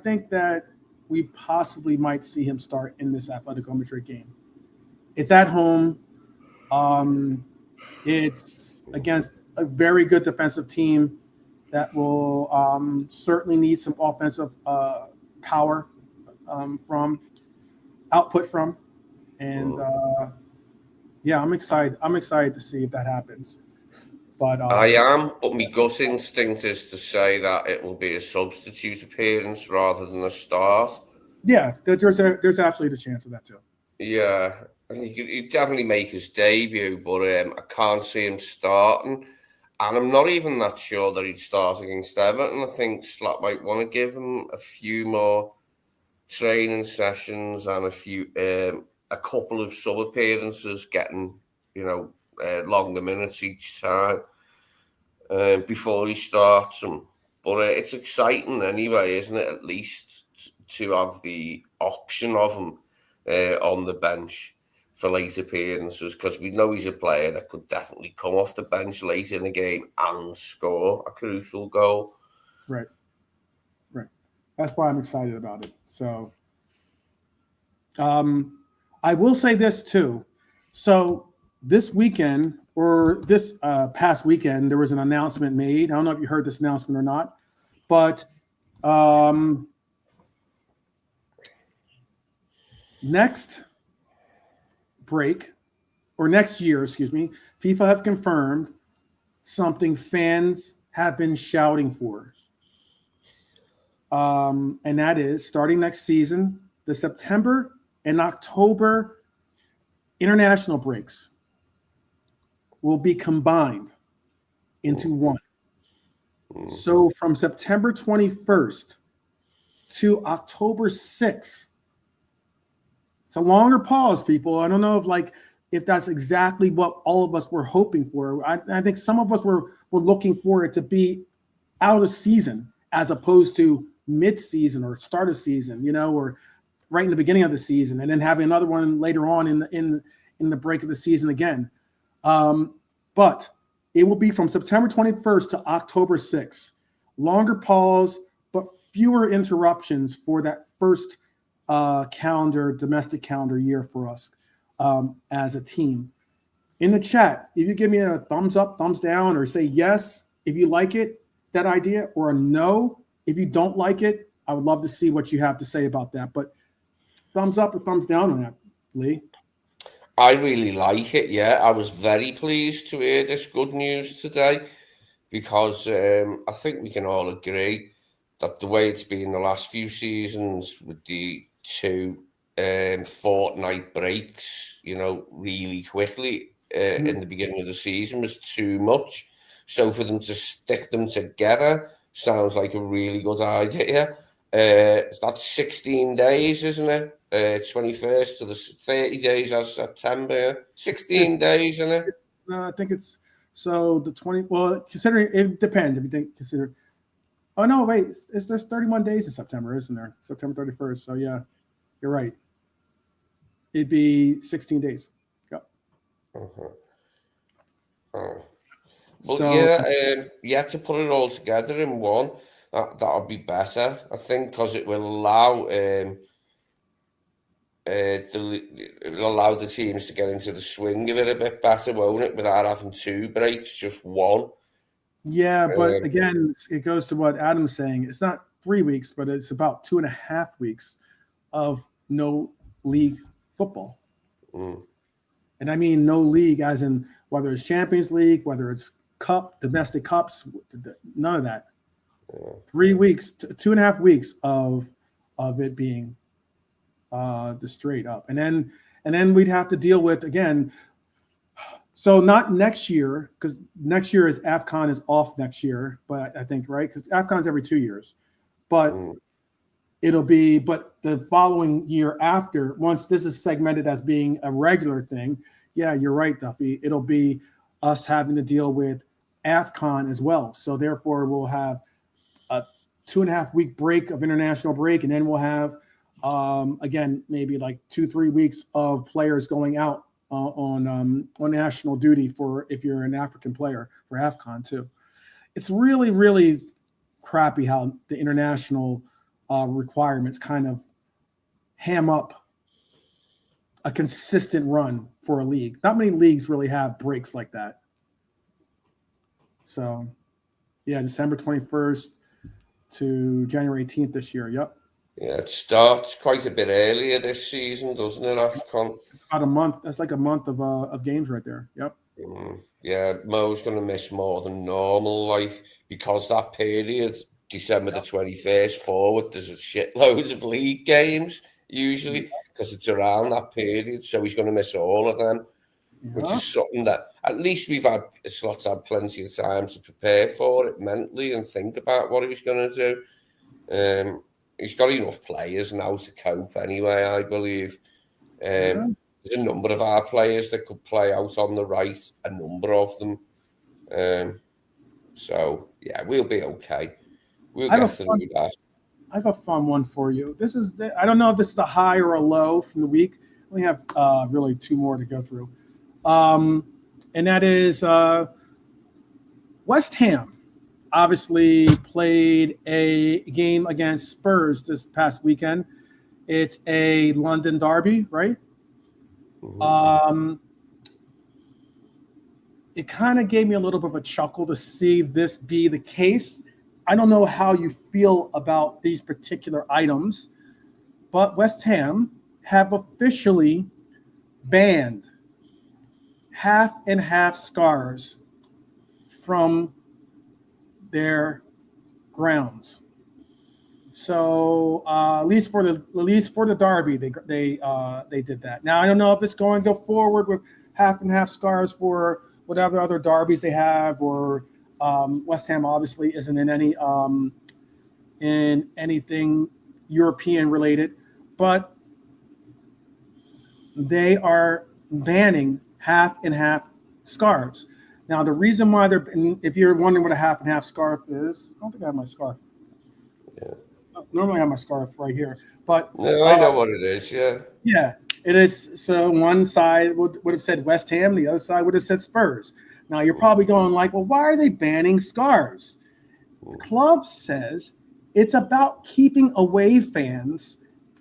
[SPEAKER 1] think that we possibly might see him start in this Atletico Madrid game. It's at home. It's against a very good defensive team that will certainly need some offensive power output from, and yeah, I'm excited. I'm excited to see if that happens. But
[SPEAKER 2] I am, but my gut instinct is to say that it will be a substitute appearance rather than a start.
[SPEAKER 1] Yeah, there's absolutely the chance of that too.
[SPEAKER 2] Yeah, I think he'd definitely make his debut, but I can't see him starting. And I'm not even that sure that he'd start against Everton. I think Slot might want to give him a few more training sessions and a couple of sub appearances, getting longer minutes each time before he starts them. But it's exciting anyway, isn't it? At least to have the option of him on the bench for late appearances, because we know he's a player that could definitely come off the bench late in a game and score a crucial goal.
[SPEAKER 1] Right. That's why I'm excited about it. So I will say this too. So this weekend, or this past weekend, there was an announcement made. I don't know if you heard this announcement or not, but next break, or next year, excuse me, FIFA have confirmed something fans have been shouting for. And that is starting next season, the September and October international breaks will be combined into one. So from September 21st to October 6th, it's a longer pause, people. I don't know if that's exactly what all of us were hoping for. I think some of us were looking for it to be out of the season as opposed to mid-season or start of season, or right in the beginning of the season, and then having another one later on in the break of the season again. But it will be from September 21st to October 6th. Longer pause, but fewer interruptions for that first domestic calendar year for us as a team. In the chat, if you give me a thumbs up, thumbs down, or say yes if you like it, that idea, or a no if you don't like it, I would love to see what you have to say about that. But thumbs up or thumbs down on that, Lee?
[SPEAKER 2] I really like it, yeah. I was very pleased to hear this good news today because I think we can all agree that the way it's been the last few seasons with the two fortnight breaks, really quickly in the beginning of the season was too much. So for them to stick them together sounds like a really good idea. That's 16 days, isn't it? 21st to the 30 days as September. 16 days, isn't it?
[SPEAKER 1] I think it's so the 20. Well, considering it depends if you consider. Oh no, wait, there's 31 days in September, isn't there? September 31st. So yeah, you're right. It'd be 16 days. Yep.
[SPEAKER 2] Oh. Well, so, yeah, to put it all together in one, that'll be better, I think, because it will allow the teams to get into the swing of it a bit better, won't it? Without having two breaks, just one.
[SPEAKER 1] Yeah, but again, it goes to what Adam's saying. It's not 3 weeks, but it's about 2.5 weeks of no league football. And I mean no league as in whether it's Champions League, whether it's domestic cups, none of that. 3 weeks, 2.5 weeks of it being the straight up, and then we'd have to deal with again. So not next year, because next year AFCON is off next year, but I think right because AFCON's every 2 years, but it'll be the following year after. Once this is segmented as being a regular thing, yeah, you're right, Duffy. It'll be us having to deal with AFCON as well. So therefore, we'll have a 2.5 week break of international break, and then we'll have again maybe like 2-3 weeks of players going out on national duty for if you're an African player for AFCON too. It's really, really crappy how the international requirements kind of ham up a consistent run for a league. Not many leagues really have breaks like that. So, yeah, December 21st to January 18th this year. Yep.
[SPEAKER 2] Yeah, it starts quite a bit earlier this season, doesn't it, AFCON?
[SPEAKER 1] It's about a month. That's like a month of games right there. Yep.
[SPEAKER 2] Yeah, Mo's going to miss more than normal, because that period, December the 21st forward, there's shitloads of league games, usually, because it's around that period, so he's going to miss all of them, which is something that at least Slot's had plenty of time to prepare for it mentally and think about what he's going to do. He's got enough players now to cope anyway, I believe. There's a number of our players that could play out on the right, a number of them. So, yeah, we'll be okay. We'll get through that.
[SPEAKER 1] I have a fun one for you. I don't know if this is a high or a low from the week. We have really 2 more to go through. And that is West Ham obviously played a game against Spurs this past weekend. It's a London derby, right? It kind of gave me a little bit of a chuckle to see this be the case. I don't know how you feel about these particular items, but West Ham have officially banned half and half scarves from their grounds. So at least for the derby, they did that. Now I don't know if it's going to go forward with half and half scarves for whatever other derbies they have, or West Ham obviously isn't in anything European related, but they are banning half and half scarves. Now the reason why if you're wondering what a half and half scarf is, I don't think I have my scarf.
[SPEAKER 2] Yeah.
[SPEAKER 1] Normally I have my scarf right here, but
[SPEAKER 2] no, I know what it is.
[SPEAKER 1] Yeah, it is. So one side would have said West Ham, the other side would have said Spurs. Now you're probably going like, well, why are they banning scarves? The club says it's about keeping away fans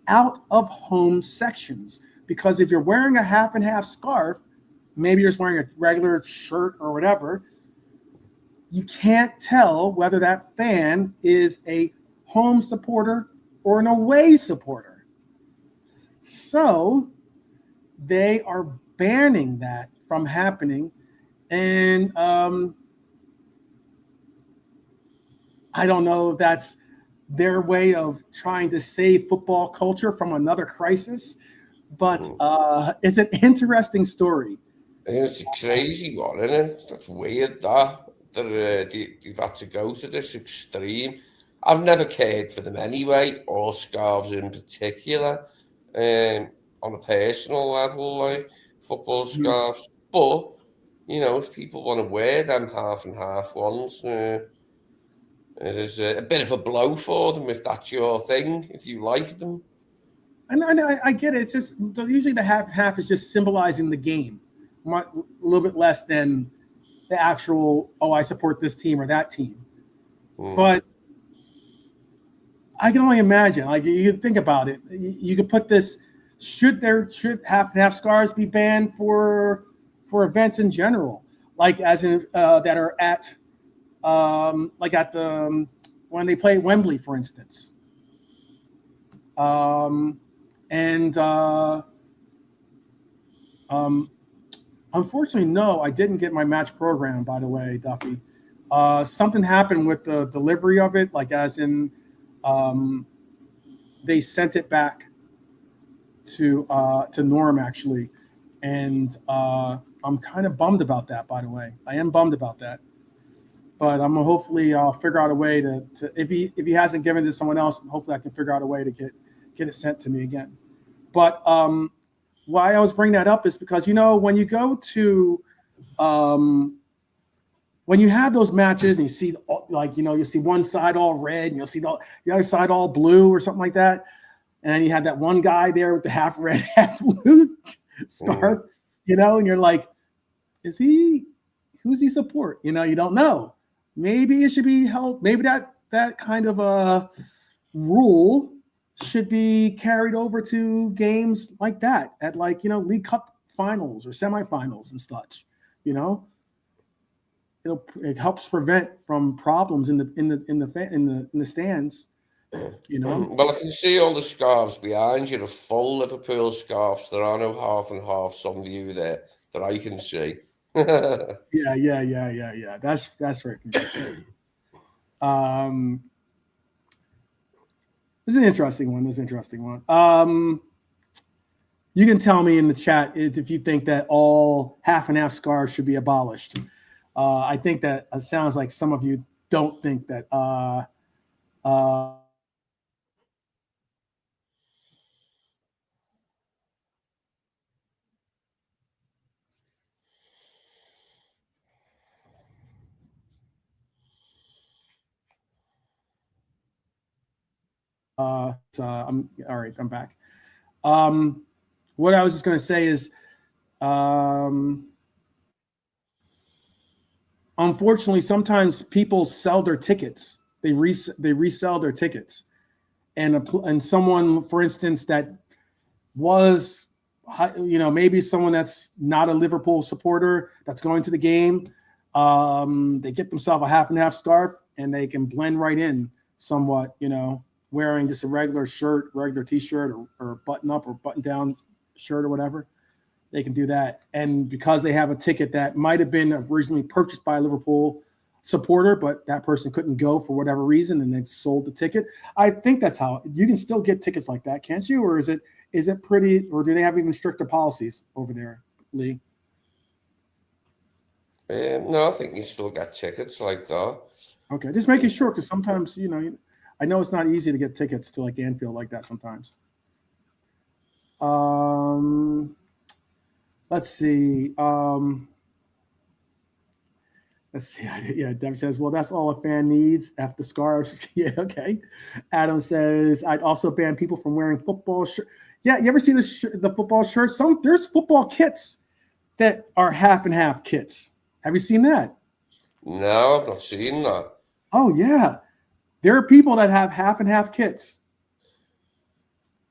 [SPEAKER 1] out of home sections, because if you're wearing a half and half scarf, maybe you're just wearing a regular shirt or whatever, you can't tell whether that fan is a home supporter or an away supporter. So they are banning that from happening. And I don't know if that's their way of trying to save football culture from another crisis, but it's an interesting story.
[SPEAKER 2] It's a crazy one, isn't it? That's weird that they've had to go to this extreme. I've never cared for them anyway, or scarves in particular, on a personal level, like football scarves. But, if people want to wear them half and half ones, it is a bit of a blow for them if that's your thing, if you like them.
[SPEAKER 1] And I get it. It's just usually the half and half is just symbolizing the game, a little bit less than the actual, I support this team or that team. But I can only imagine, like, you think about it, you could put this, should half and half scarves be banned for events in general, like as in that are at like at the when they play Wembley, for instance. Unfortunately, no, I didn't get my match program, by the way, Duffy. Something happened with the delivery of it, like as in they sent it back to Norm, actually. And I'm kind of bummed about that, by the way. I am bummed about that. But I'm hopefully I'll figure out a way to if he hasn't given it to someone else, hopefully I can figure out a way to get it sent to me again. But why I was bringing that up is because, when you go to when you have those matches and you see, like, you'll see one side all red and you'll see the other side all blue or something like that, and then you have that one guy there with the half red, half blue scarf, and you're like, who's he support? You don't know. Maybe it should be held. Maybe that kind of a rule should be carried over to games like that at, like, League Cup finals or semifinals and such. It helps prevent from problems in the stands.
[SPEAKER 2] Well, I can see all the scarves behind you, the full Liverpool scarves. There are no half and halves on view there that I can see.
[SPEAKER 1] Yeah. That's right. This is an interesting one. You can tell me in the chat if you think that all half and half scarves should be abolished. I think that sounds like some of you don't think that. I'm all right. I'm back. What I was just going to say is, unfortunately, sometimes people sell their tickets. They resell their tickets, and someone, for instance, that was, maybe someone that's not a Liverpool supporter that's going to the game, they get themselves a half and half scarf and they can blend right in somewhat, wearing just a regular shirt, regular T-shirt, or button up or button down shirt or whatever, they can do that. And because they have a ticket that might have been originally purchased by a Liverpool supporter, but that person couldn't go for whatever reason, and they sold the ticket. I think that's how you can still get tickets like that, can't you? Or is it pretty? Or do they have even stricter policies over there, Lee?
[SPEAKER 2] No, I think you still get tickets like that.
[SPEAKER 1] Okay, just making sure, because sometimes, I know it's not easy to get tickets to like Anfield like that sometimes. Let's see. Let's see. Yeah, Dev says, well, that's all a fan needs. F the scarves. Yeah, okay. Adam says, I'd also ban people from wearing football shirts. Yeah, you ever see the football shirts? There's football kits that are half and half kits. Have you seen that?
[SPEAKER 2] No, I've not seen that.
[SPEAKER 1] Oh, yeah. There are people that have half and half kits.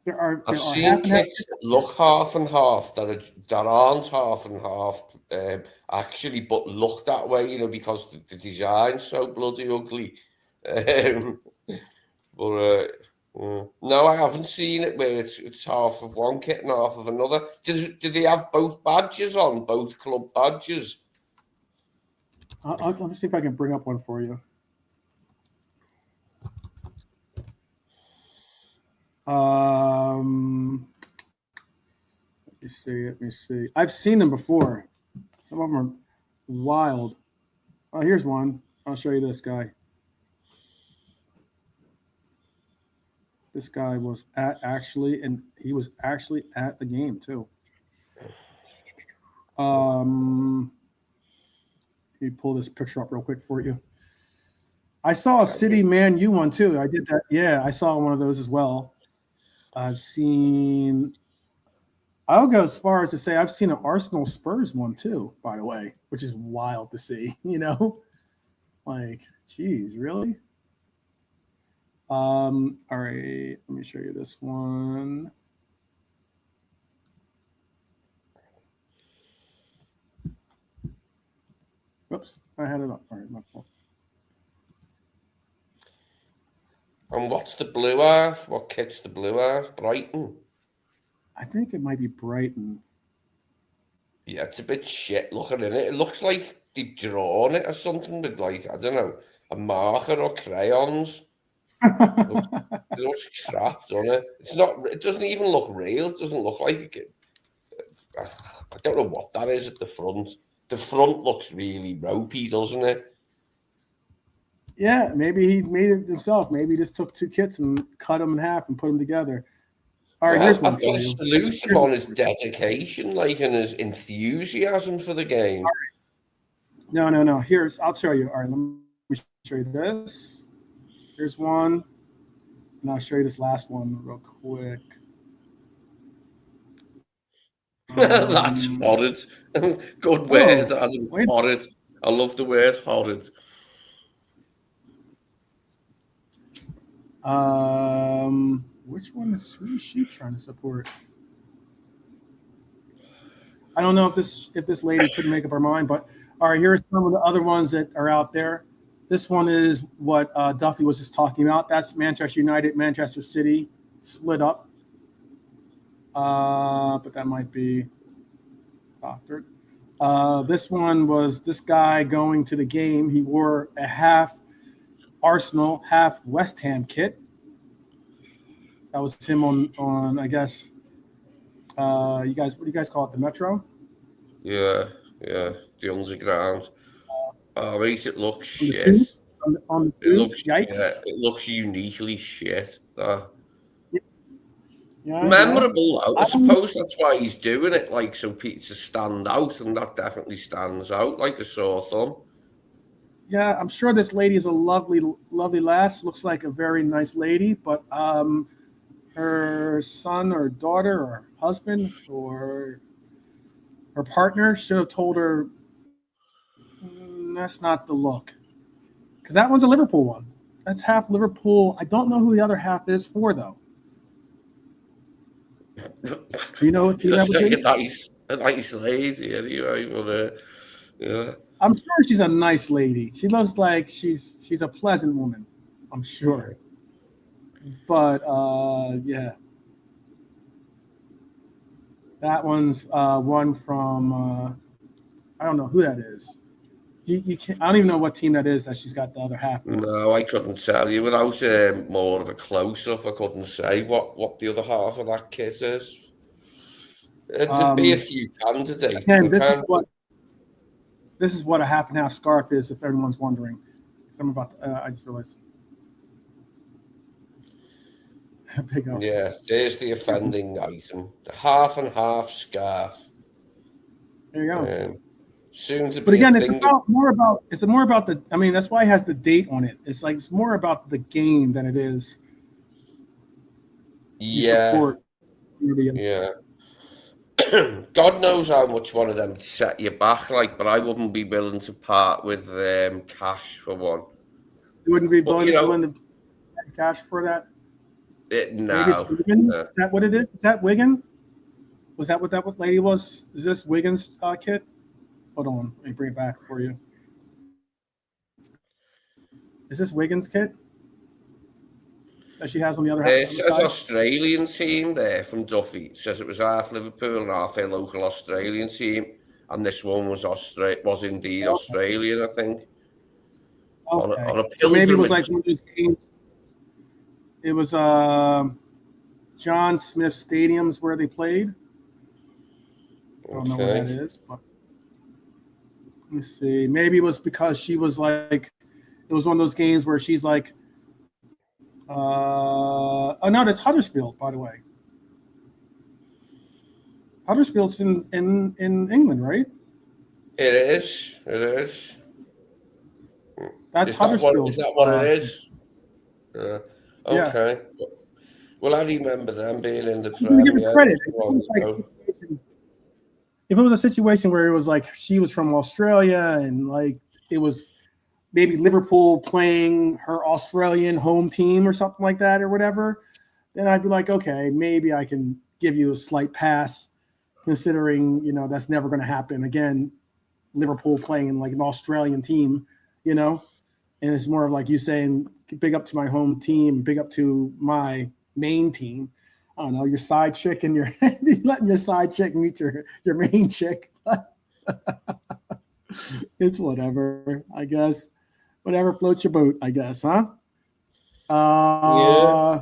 [SPEAKER 2] I've seen kits that look half and half that aren't half and half actually, but look that way, because the design's so bloody ugly. No, I haven't seen it where it's half of one kit and half of another. Do they have both badges on, both club badges?
[SPEAKER 1] Let me see if I can bring up one for you. Let me see. I've seen them before. Some of them are wild. Oh, here's one. I'll show you this guy. This guy was he was actually at the game too. Let me pull this picture up real quick for you. I saw a City Man U one too. I did that. Yeah, I saw one of those as well. I'll go as far as to say I've seen an Arsenal Spurs one too, by the way, which is wild to see, Like, geez, really? All right, let me show you this one. Whoops, I had it up. All right, my fault.
[SPEAKER 2] And what's the blue half? What kit's the blue half? Brighton?
[SPEAKER 1] I think it might be Brighton.
[SPEAKER 2] Yeah, it's a bit shit looking in it. It looks like they've drawn it or something with, like, I don't know, a marker or crayons. It looks crap, doesn't it? It doesn't even look real. It doesn't look like it. I don't know what that is at the front. The front looks really ropey, doesn't it?
[SPEAKER 1] Yeah, maybe he made it himself. Maybe he just took two kits and cut them in half and put them together. All right, here's one.
[SPEAKER 2] I've got to salute him on his dedication, and his enthusiasm for the game.
[SPEAKER 1] No. I'll show you. All right, let me show you this. Here's one, and I'll show you this last one real quick.
[SPEAKER 2] That's horrid. Good words, horrid. I love the word horrid.
[SPEAKER 1] Which one is she trying to support? I don't know if this lady couldn't make up her mind, but all right, here's some of the other ones that are out there. This one is what Duffy was just talking about. That's Manchester United, Manchester City split up. But that might be doctored. This one was this guy going to the game. He wore a half Arsenal, half West Ham kit. That was him on I guess. What do you guys call it? The Metro?
[SPEAKER 2] Yeah, the underground. Oh, makes it look shit.
[SPEAKER 1] On the tube? Yikes!
[SPEAKER 2] Yeah, it looks uniquely shit.
[SPEAKER 1] Yeah,
[SPEAKER 2] memorable, though. I suppose that's why he's doing it, like, so Peter to stand out, and that definitely stands out like a sore thumb.
[SPEAKER 1] Yeah, I'm sure this lady is a lovely, lovely lass. Looks like a very nice lady, but her son or daughter or husband or her partner should have told her that's not the look, because that one's a Liverpool one. That's half Liverpool. I don't know who the other half is for, though. You know what?
[SPEAKER 2] A nice lady, anyway. But yeah,
[SPEAKER 1] I'm sure she's a nice lady. She looks like she's a pleasant woman. I'm sure. But yeah, that one's one from I don't know who that is. You can't, I don't even know what team that is that she's got the other half for.
[SPEAKER 2] No, I couldn't tell you without more of a close-up. I couldn't say what the other half of that kit is. There'd be a few candidates.
[SPEAKER 1] Again,
[SPEAKER 2] And kind of,
[SPEAKER 1] this is what a half and half scarf is, if everyone's wondering. I'm about. I just realized. Big up.
[SPEAKER 2] yeah, there's the offending item. The half and half scarf.
[SPEAKER 1] There you go.
[SPEAKER 2] Soon to
[SPEAKER 1] But
[SPEAKER 2] be
[SPEAKER 1] again,
[SPEAKER 2] a
[SPEAKER 1] it's
[SPEAKER 2] thing.
[SPEAKER 1] more about the. I mean, that's why it has the date on it. It's more about the game than it is. You support.
[SPEAKER 2] Yeah. God knows how much one of them would set you back, like, but I wouldn't be willing to part with cash for one.
[SPEAKER 1] You wouldn't be
[SPEAKER 2] But,
[SPEAKER 1] willing to pay cash for that. Maybe it's
[SPEAKER 2] no.
[SPEAKER 1] Wigan. Is that what it is? Is that Wigan? Was that what lady was? Is this Wigan's kit? Hold on, let me bring it back for you. Is this Wigan's kit that she has on the other
[SPEAKER 2] It
[SPEAKER 1] half?
[SPEAKER 2] says Australian team there from Duffy. It says it was half Liverpool and half a local Australian team, and this one was indeed Australian, I think.
[SPEAKER 1] Okay.
[SPEAKER 2] On a
[SPEAKER 1] So maybe it was
[SPEAKER 2] pilgrimage.
[SPEAKER 1] like one of those games. It was John Smith Stadium's where they played. I don't know where that is, but let me see. Maybe it was because she was like, it was one of those games where she's like, oh no, that's Huddersfield, by the way. Huddersfield's in England, right?
[SPEAKER 2] It is.
[SPEAKER 1] That's Huddersfield.
[SPEAKER 2] Is that what it is? Okay.
[SPEAKER 1] Yeah.
[SPEAKER 2] Well, I remember them being in the
[SPEAKER 1] Premier. Give it credit. If it was a situation where it was like she was from Australia and like it was maybe Liverpool playing her Australian home team or something like that or whatever, then I'd be like, okay, maybe I can give you a slight pass, considering that's never going to happen again. Liverpool playing in like an Australian team, and it's more of like you saying, big up to my home team, big up to my main team. I don't know, your side chick and you're letting your side chick meet your main chick. It's whatever, I guess. Whatever floats your boat, I guess, huh?
[SPEAKER 2] Yeah.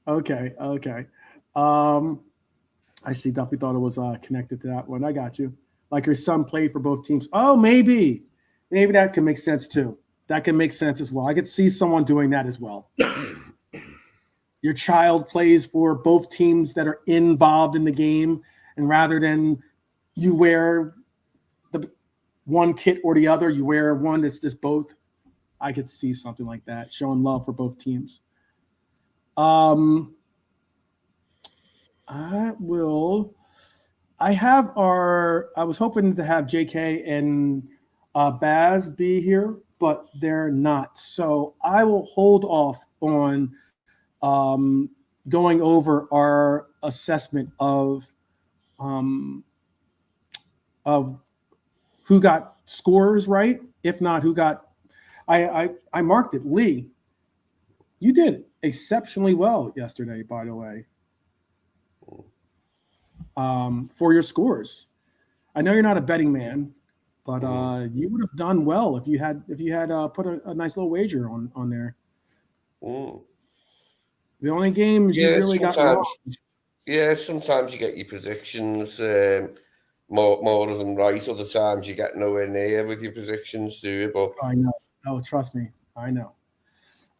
[SPEAKER 1] Okay. I see. Duffy thought it was connected to that one. I got you. Like your son played for both teams. Oh, maybe that can make sense too. That can make sense as well. I could see someone doing that as well. Your child plays for both teams that are involved in the game, and rather than you wear the one kit or the other, you wear one that's just both. I could see something like that, showing love for both teams. I was hoping to have JK and Baz be here, but they're not. So I will hold off on going over our assessment of who got scores right. If not, who got, I marked it. Lee, you did exceptionally well yesterday, by the way. For your scores. I know you're not a betting man, but you would have done well if you had put a nice little wager on there. The only games you really got wrong.
[SPEAKER 2] Yeah, sometimes you get your predictions more of them right. Other times you get nowhere near with your predictions, do you? But
[SPEAKER 1] I know. Oh, trust me, I know.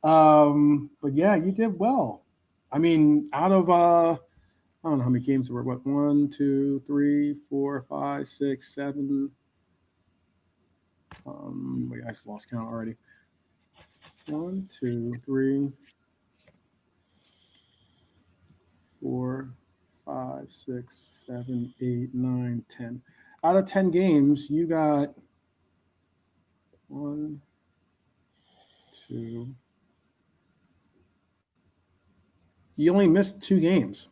[SPEAKER 1] But yeah, you did well. I mean, out of I don't know how many games there were. What, 1, 2, 3, 4, 5, 6, 7. Wait, I lost count already. 1, 2, 3, 4, 5, 6, 7, 8, 9, 10. Out of 10 games, you got 1, 2. You only missed 2 games.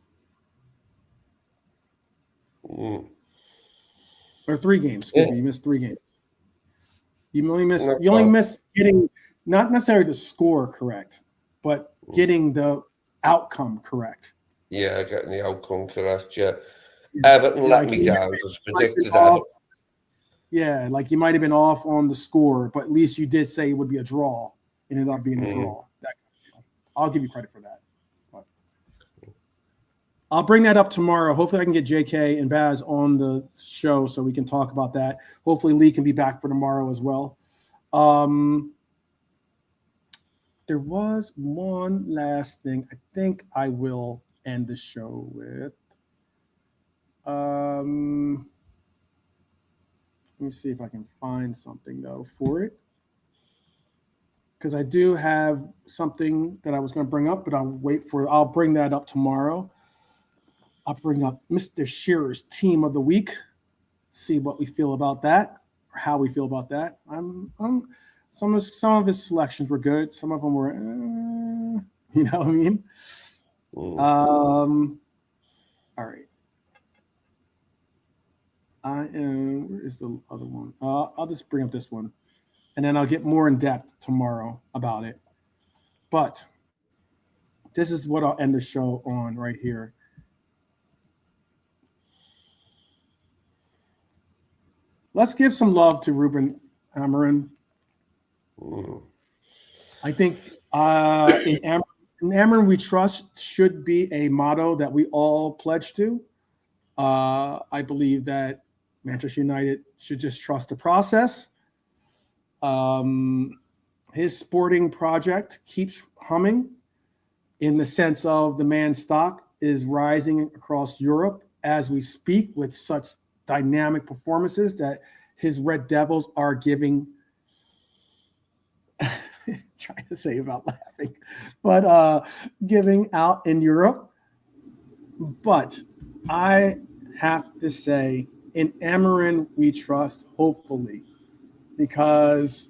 [SPEAKER 1] Or 3 games. Excuse me. You missed 3 games. You only missed getting not necessarily the score correct, but getting the outcome correct.
[SPEAKER 2] Yeah, getting the outcome correct. Yeah, Everton let
[SPEAKER 1] Like
[SPEAKER 2] me
[SPEAKER 1] you
[SPEAKER 2] down because
[SPEAKER 1] might have been
[SPEAKER 2] predicted
[SPEAKER 1] off.
[SPEAKER 2] Everton.
[SPEAKER 1] Yeah, like you might have been off on the score, but at least you did say it would be a draw. It ended up being a draw. I'll give you credit for that. But I'll bring that up tomorrow. Hopefully, I can get JK and Baz on the show so we can talk about that. Hopefully, Lee can be back for tomorrow as well. There was one last thing I think I will end the show with. Let me see if I can find something, though, for it. Because I do have something that I was going to bring up, but I'll bring that up tomorrow. I'll bring up Mr. Shearer's team of the week, see what we feel about that, or how we feel about that. Some of his selections were good. Some of them were, you know what I mean? All right. Where is the other one? I'll just bring up this one, and then I'll get more in depth tomorrow about it. But this is what I'll end the show on right here. Let's give some love to Ruben Amorim. I think in Amorim we trust should be a motto that we all pledge to. I believe that Manchester United should just trust the process. His sporting project keeps humming in the sense of the man's stock is rising across Europe as we speak with such dynamic performances that his Red Devils are giving trying to say about laughing, but giving out in Europe. But I have to say, in Amorim we trust, hopefully, because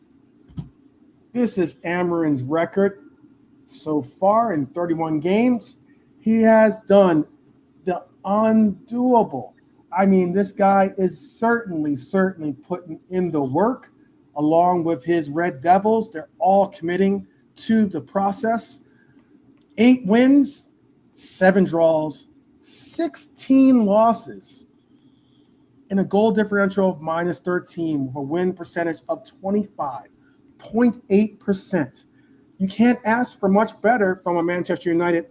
[SPEAKER 1] this is Amorim's record so far in 31 games. He has done the undoable. I mean, this guy is certainly putting in the work along with his Red Devils. They're all committing to the process. 8 wins, 7 draws, 16 losses, and a goal differential of minus 13 with a win percentage of 25.8%. You can't ask for much better from a Manchester United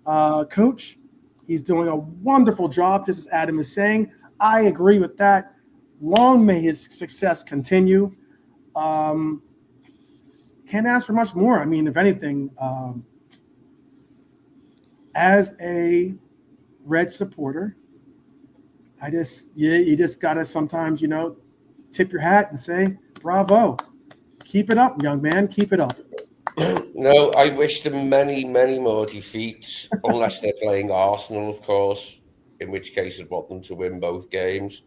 [SPEAKER 1] coach. He's doing a wonderful job, just as Adam is saying. I agree with that. Long may his success continue. Can't ask for much more. I mean, if anything, as a Red supporter, you just gotta sometimes, tip your hat and say, bravo. Keep it up, young man. Keep it up.
[SPEAKER 2] No, I wish them many, many more defeats, unless they're playing Arsenal, of course, in which case I'd want them to win both games.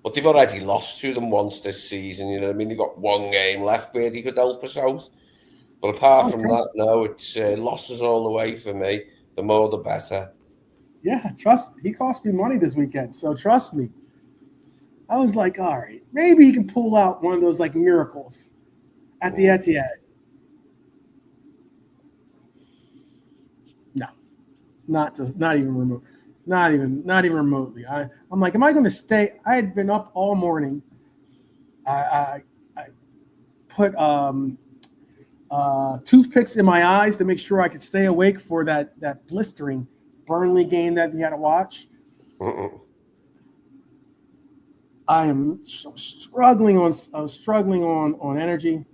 [SPEAKER 2] But they've already lost to them once this season, you know what I mean? They've got 1 game left where they could help us out. But apart from that, no, it's losses all the way for me. The more, the better.
[SPEAKER 1] Yeah, he cost me money this weekend, so trust me. I was like, all right, maybe he can pull out one of those like miracles at the Etihad. No, not even remotely. I'm like, am I going to stay? I had been up all morning. I put toothpicks in my eyes to make sure I could stay awake for that blistering Burnley game that we had to watch. I was struggling on energy.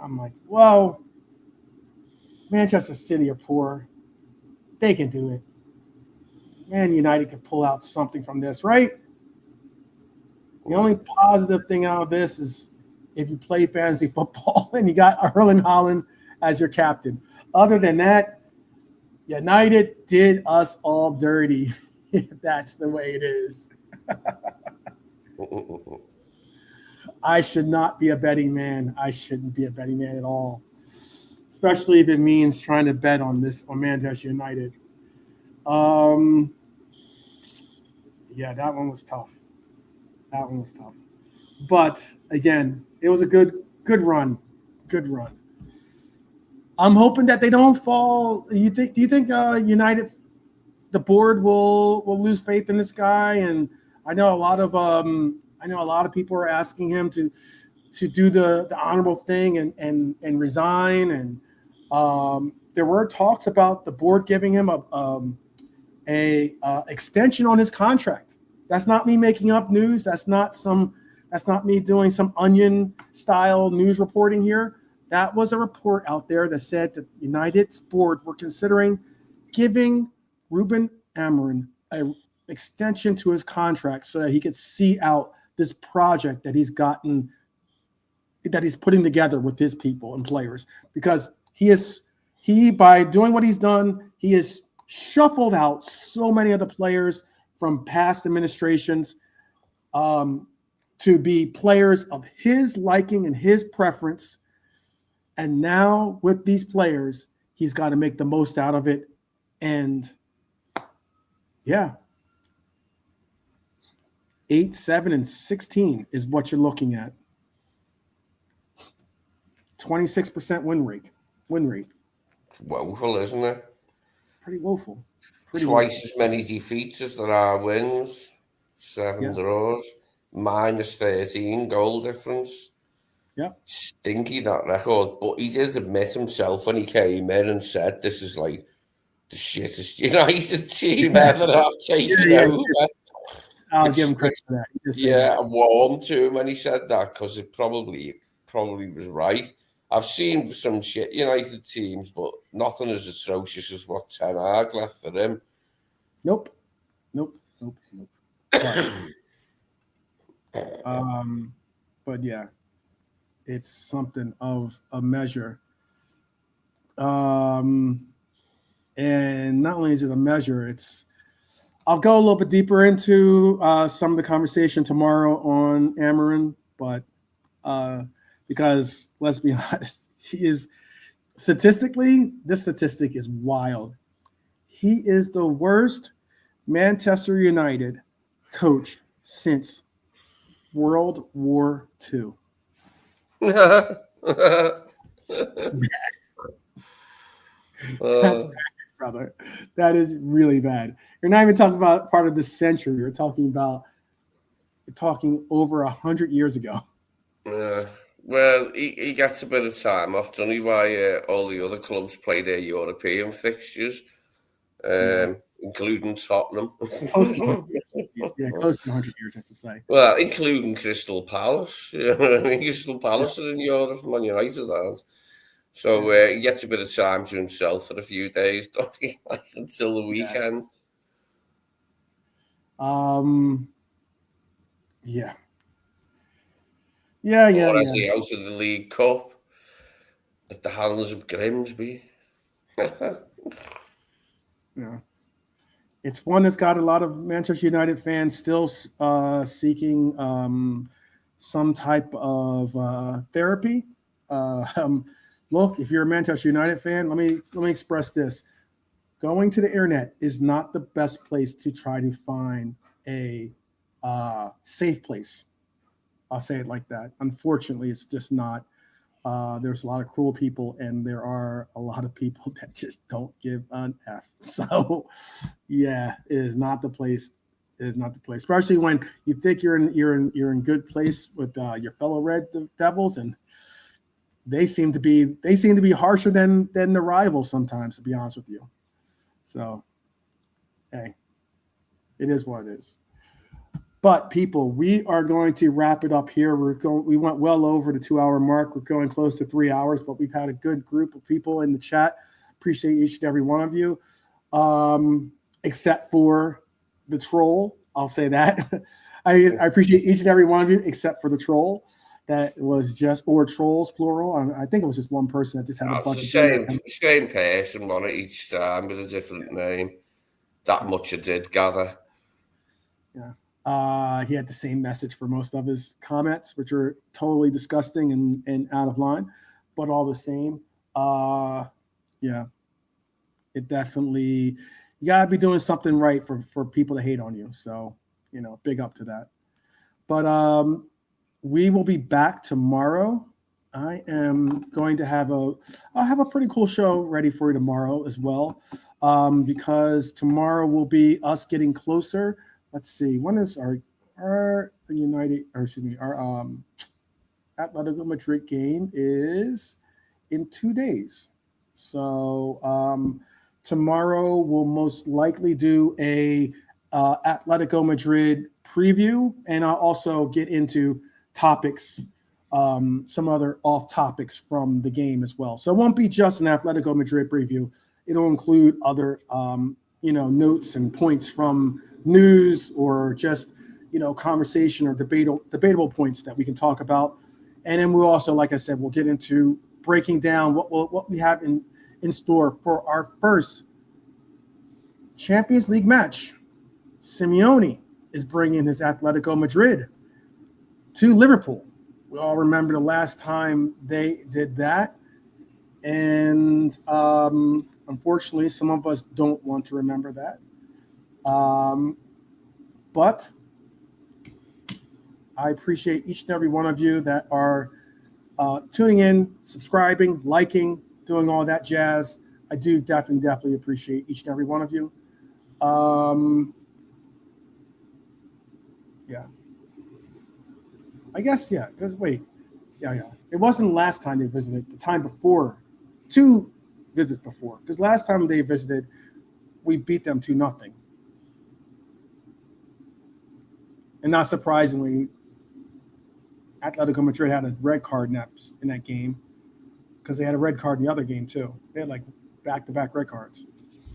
[SPEAKER 1] I'm like, well, Manchester City are poor. They can do it. Man, United can pull out something from this, right? The only positive thing out of this is if you play fantasy football and you got Erling Haaland as your captain. Other than that, United did us all dirty, if that's the way it is. I should not be a betting man. I shouldn't be a betting man at all, especially if it means trying to bet on Manchester United. Yeah, that one was tough. But again, it was a good run. Good run. I'm hoping that they don't fall. Do you think United, the board will lose faith in this guy? And I know a lot of people are asking him to do the honorable thing and resign. And there were talks about the board giving him a extension on his contract. That's not me making up news. That's not me doing some Onion style news reporting here. That was a report out there that said that United's board were considering giving Ruben Amorim an extension to his contract so that he could see out this project that he's putting together with his people and players, because he by doing what he's done, he has shuffled out so many of the players from past administrations to be players of his liking and his preference. And now with these players, he's got to make the most out of it. And yeah, 8, 7, and 16 is what you're looking at. 26% win rate.
[SPEAKER 2] It's woeful, isn't it?
[SPEAKER 1] Pretty woeful.
[SPEAKER 2] Twice as many defeats as there are wins. 7 draws. Minus 13 goal difference.
[SPEAKER 1] Yeah.
[SPEAKER 2] Stinky, that record. But he did admit himself when he came in and said, this is like the shittest United team ever I've taken over.
[SPEAKER 1] I'll give him credit for that.
[SPEAKER 2] I warmed to him when he said that, because it probably was right. I've seen some shit United teams, but nothing as atrocious as what Ten Hag left for him.
[SPEAKER 1] Nope. But yeah, it's something of a measure. And not only is it a measure, I'll go a little bit deeper into some of the conversation tomorrow on Amorim, but because let's be honest, he is statistically, this statistic is wild. He is the worst Manchester United coach since World War II. That's bad, brother. That is really bad. You're not even talking about part of the century. You're talking over 100 years ago.
[SPEAKER 2] Well, he gets a bit of time off, doesn't he? Why all the other clubs play their European fixtures, including Tottenham.
[SPEAKER 1] Close to 100 years, I have to say.
[SPEAKER 2] Well, including Crystal Palace. You know what I mean? Crystal Palace are in Europe, Man United aren't. So he gets a bit of time to himself for a few days, don't he? Until the weekend. Yeah. Out of the League Cup at the hands of Grimsby.
[SPEAKER 1] Yeah. It's one that's got a lot of Manchester United fans still seeking some type of therapy. Look, if you're a Manchester United fan, let me express this. Going to the internet is not the best place to try to find a safe place. I'll say it like that. Unfortunately, it's just not. There's a lot of cruel people, and there are a lot of people that just don't give an F. So, yeah, it is not the place. It is not the place, especially when you think you're in good place with your fellow Red Devils, and they seem to be harsher than the rivals sometimes, to be honest with you. So, hey, it is what it is. But people, we are going to wrap it up here. We went well over the 2-hour mark. We're going close to 3 hours, but we've had a good group of people in the chat. Appreciate each and every one of you, except for the troll. I'll say that. I appreciate each and every one of you, except for the troll. That was or trolls plural. I think it was just one person that just had a bunch of
[SPEAKER 2] same person, one at each time with a different name. That much I did gather.
[SPEAKER 1] Yeah. He had the same message for most of his comments, which are totally disgusting and out of line, but all the same. It definitely, you got to be doing something right for people to hate on you. So, big up to that. But we will be back tomorrow I am going to I'll have a pretty cool show ready for you tomorrow as well, because tomorrow will be us getting closer. Let's see, when is our United, or excuse me, our Atletico Madrid game is in 2 days. So tomorrow we'll most likely do a Atletico Madrid preview, and I'll also get into topics, some other off topics from the game as well. So it won't be just an Atletico Madrid preview. It'll include other notes and points from news, or just conversation or debatable points that we can talk about. And then we'll also, like I said, we'll get into breaking down what we have in store for our first Champions League match. Simeone is bringing his Atletico Madrid to Liverpool. We all remember the last time they did that. And unfortunately, some of us don't want to remember that. But I appreciate each and every one of you that are tuning in, subscribing, liking, doing all that jazz. I do definitely appreciate each and every one of you. Yeah. I guess, yeah, because wait. Yeah. It wasn't last time they visited, the time before, 2 visits before. Because last time they visited, we beat them 2-0. And not surprisingly, Atletico Madrid had a red card in that game, because they had a red card in the other game too. They had like back-to-back red cards.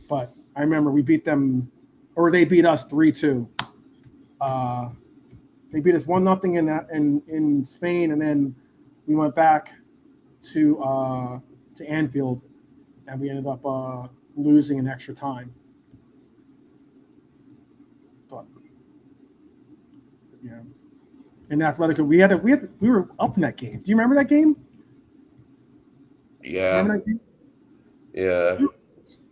[SPEAKER 1] But I remember we beat them, or they beat us 3-2. They beat us 1-0 in Spain, and then we went back to Anfield, and we ended up losing in extra time. But yeah, in Atletico, we were up in that game. Do you remember that game?
[SPEAKER 2] Yeah.
[SPEAKER 1] Remember that game?
[SPEAKER 2] Yeah.
[SPEAKER 1] We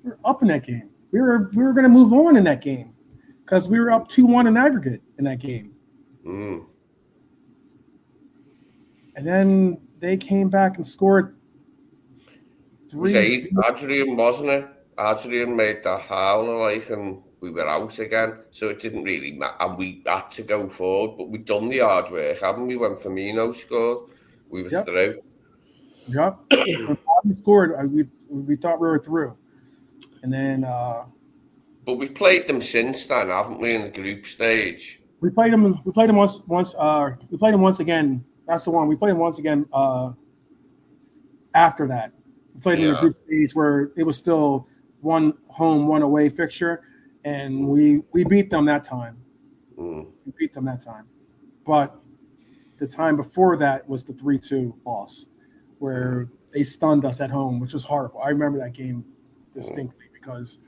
[SPEAKER 1] were up in that game. We were going to move on in that game, because we were up 2-1 in aggregate in that game.
[SPEAKER 2] Mm.
[SPEAKER 1] And then they came back and scored 3.
[SPEAKER 2] It was Adrian, wasn't it? Adrian made the howler, and we were out again. So it didn't really matter. And we had to go forward, but we'd done the hard work, haven't we? When Firmino scored, we were through.
[SPEAKER 1] Yep. When Bobby scored, we thought we were through. And then
[SPEAKER 2] but we've played them since then, haven't we, in the group stage?
[SPEAKER 1] we played them once we played them once again. That's the one. We played them once again after that. We played them in the group stage where it was still 1 home, 1 away fixture, and we beat them that time. We beat them that time. But the time before that was the 3-2 loss, where they stunned us at home, which was horrible. I remember that game distinctly, because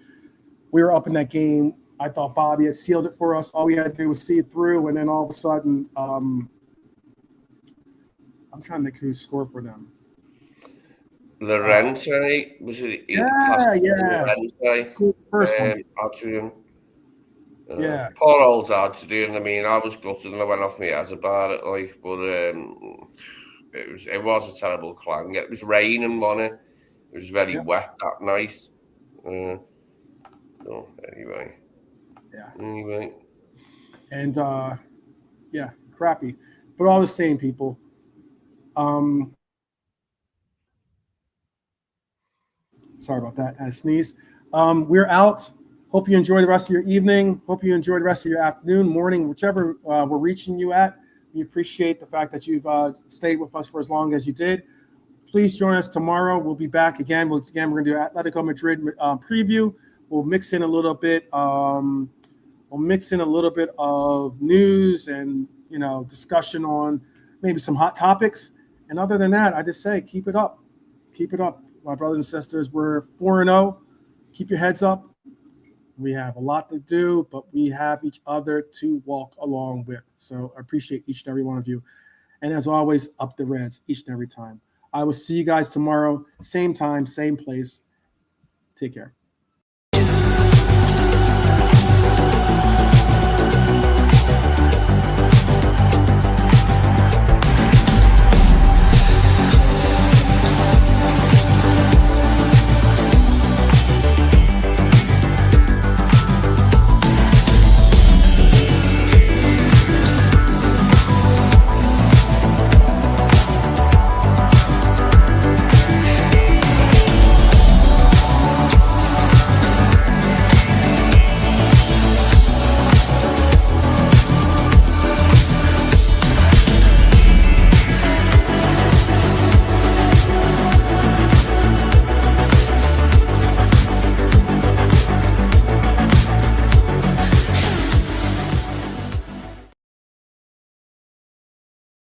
[SPEAKER 1] we were up in that game. I thought Bobby had sealed it for us. All we had to do was see it through, and then all of a sudden, I'm trying to think who scored for them.
[SPEAKER 2] Lorente, was it?
[SPEAKER 1] Yeah.
[SPEAKER 2] Lorente,
[SPEAKER 1] Scored the first one.
[SPEAKER 2] Adrian.
[SPEAKER 1] Yeah.
[SPEAKER 2] Poor old Adrian. I mean, I was gutted and I went off my ass about it, but it was a terrible clang. It was raining, wasn't it? It was very wet that night. So anyway.
[SPEAKER 1] Yeah.
[SPEAKER 2] Anyway.
[SPEAKER 1] And crappy. But all the same, people. Sorry about that. I sneezed. We're out. Hope you enjoy the rest of your evening. Hope you enjoy the rest of your afternoon, morning, whichever we're reaching you at. We appreciate the fact that you've stayed with us for as long as you did. Please join us tomorrow. We'll be back again. We're going to do Atletico Madrid preview. We'll mix in a little bit. We'll mix in a little bit of news and discussion on maybe some hot topics. And other than that, I just say keep it up. Keep it up, my brothers and sisters. We're 4-0. Keep your heads up. We have a lot to do, but we have each other to walk along with. So I appreciate each and every one of you. And as always, up the Reds each and every time. I will see you guys tomorrow, same time, same place. Take care.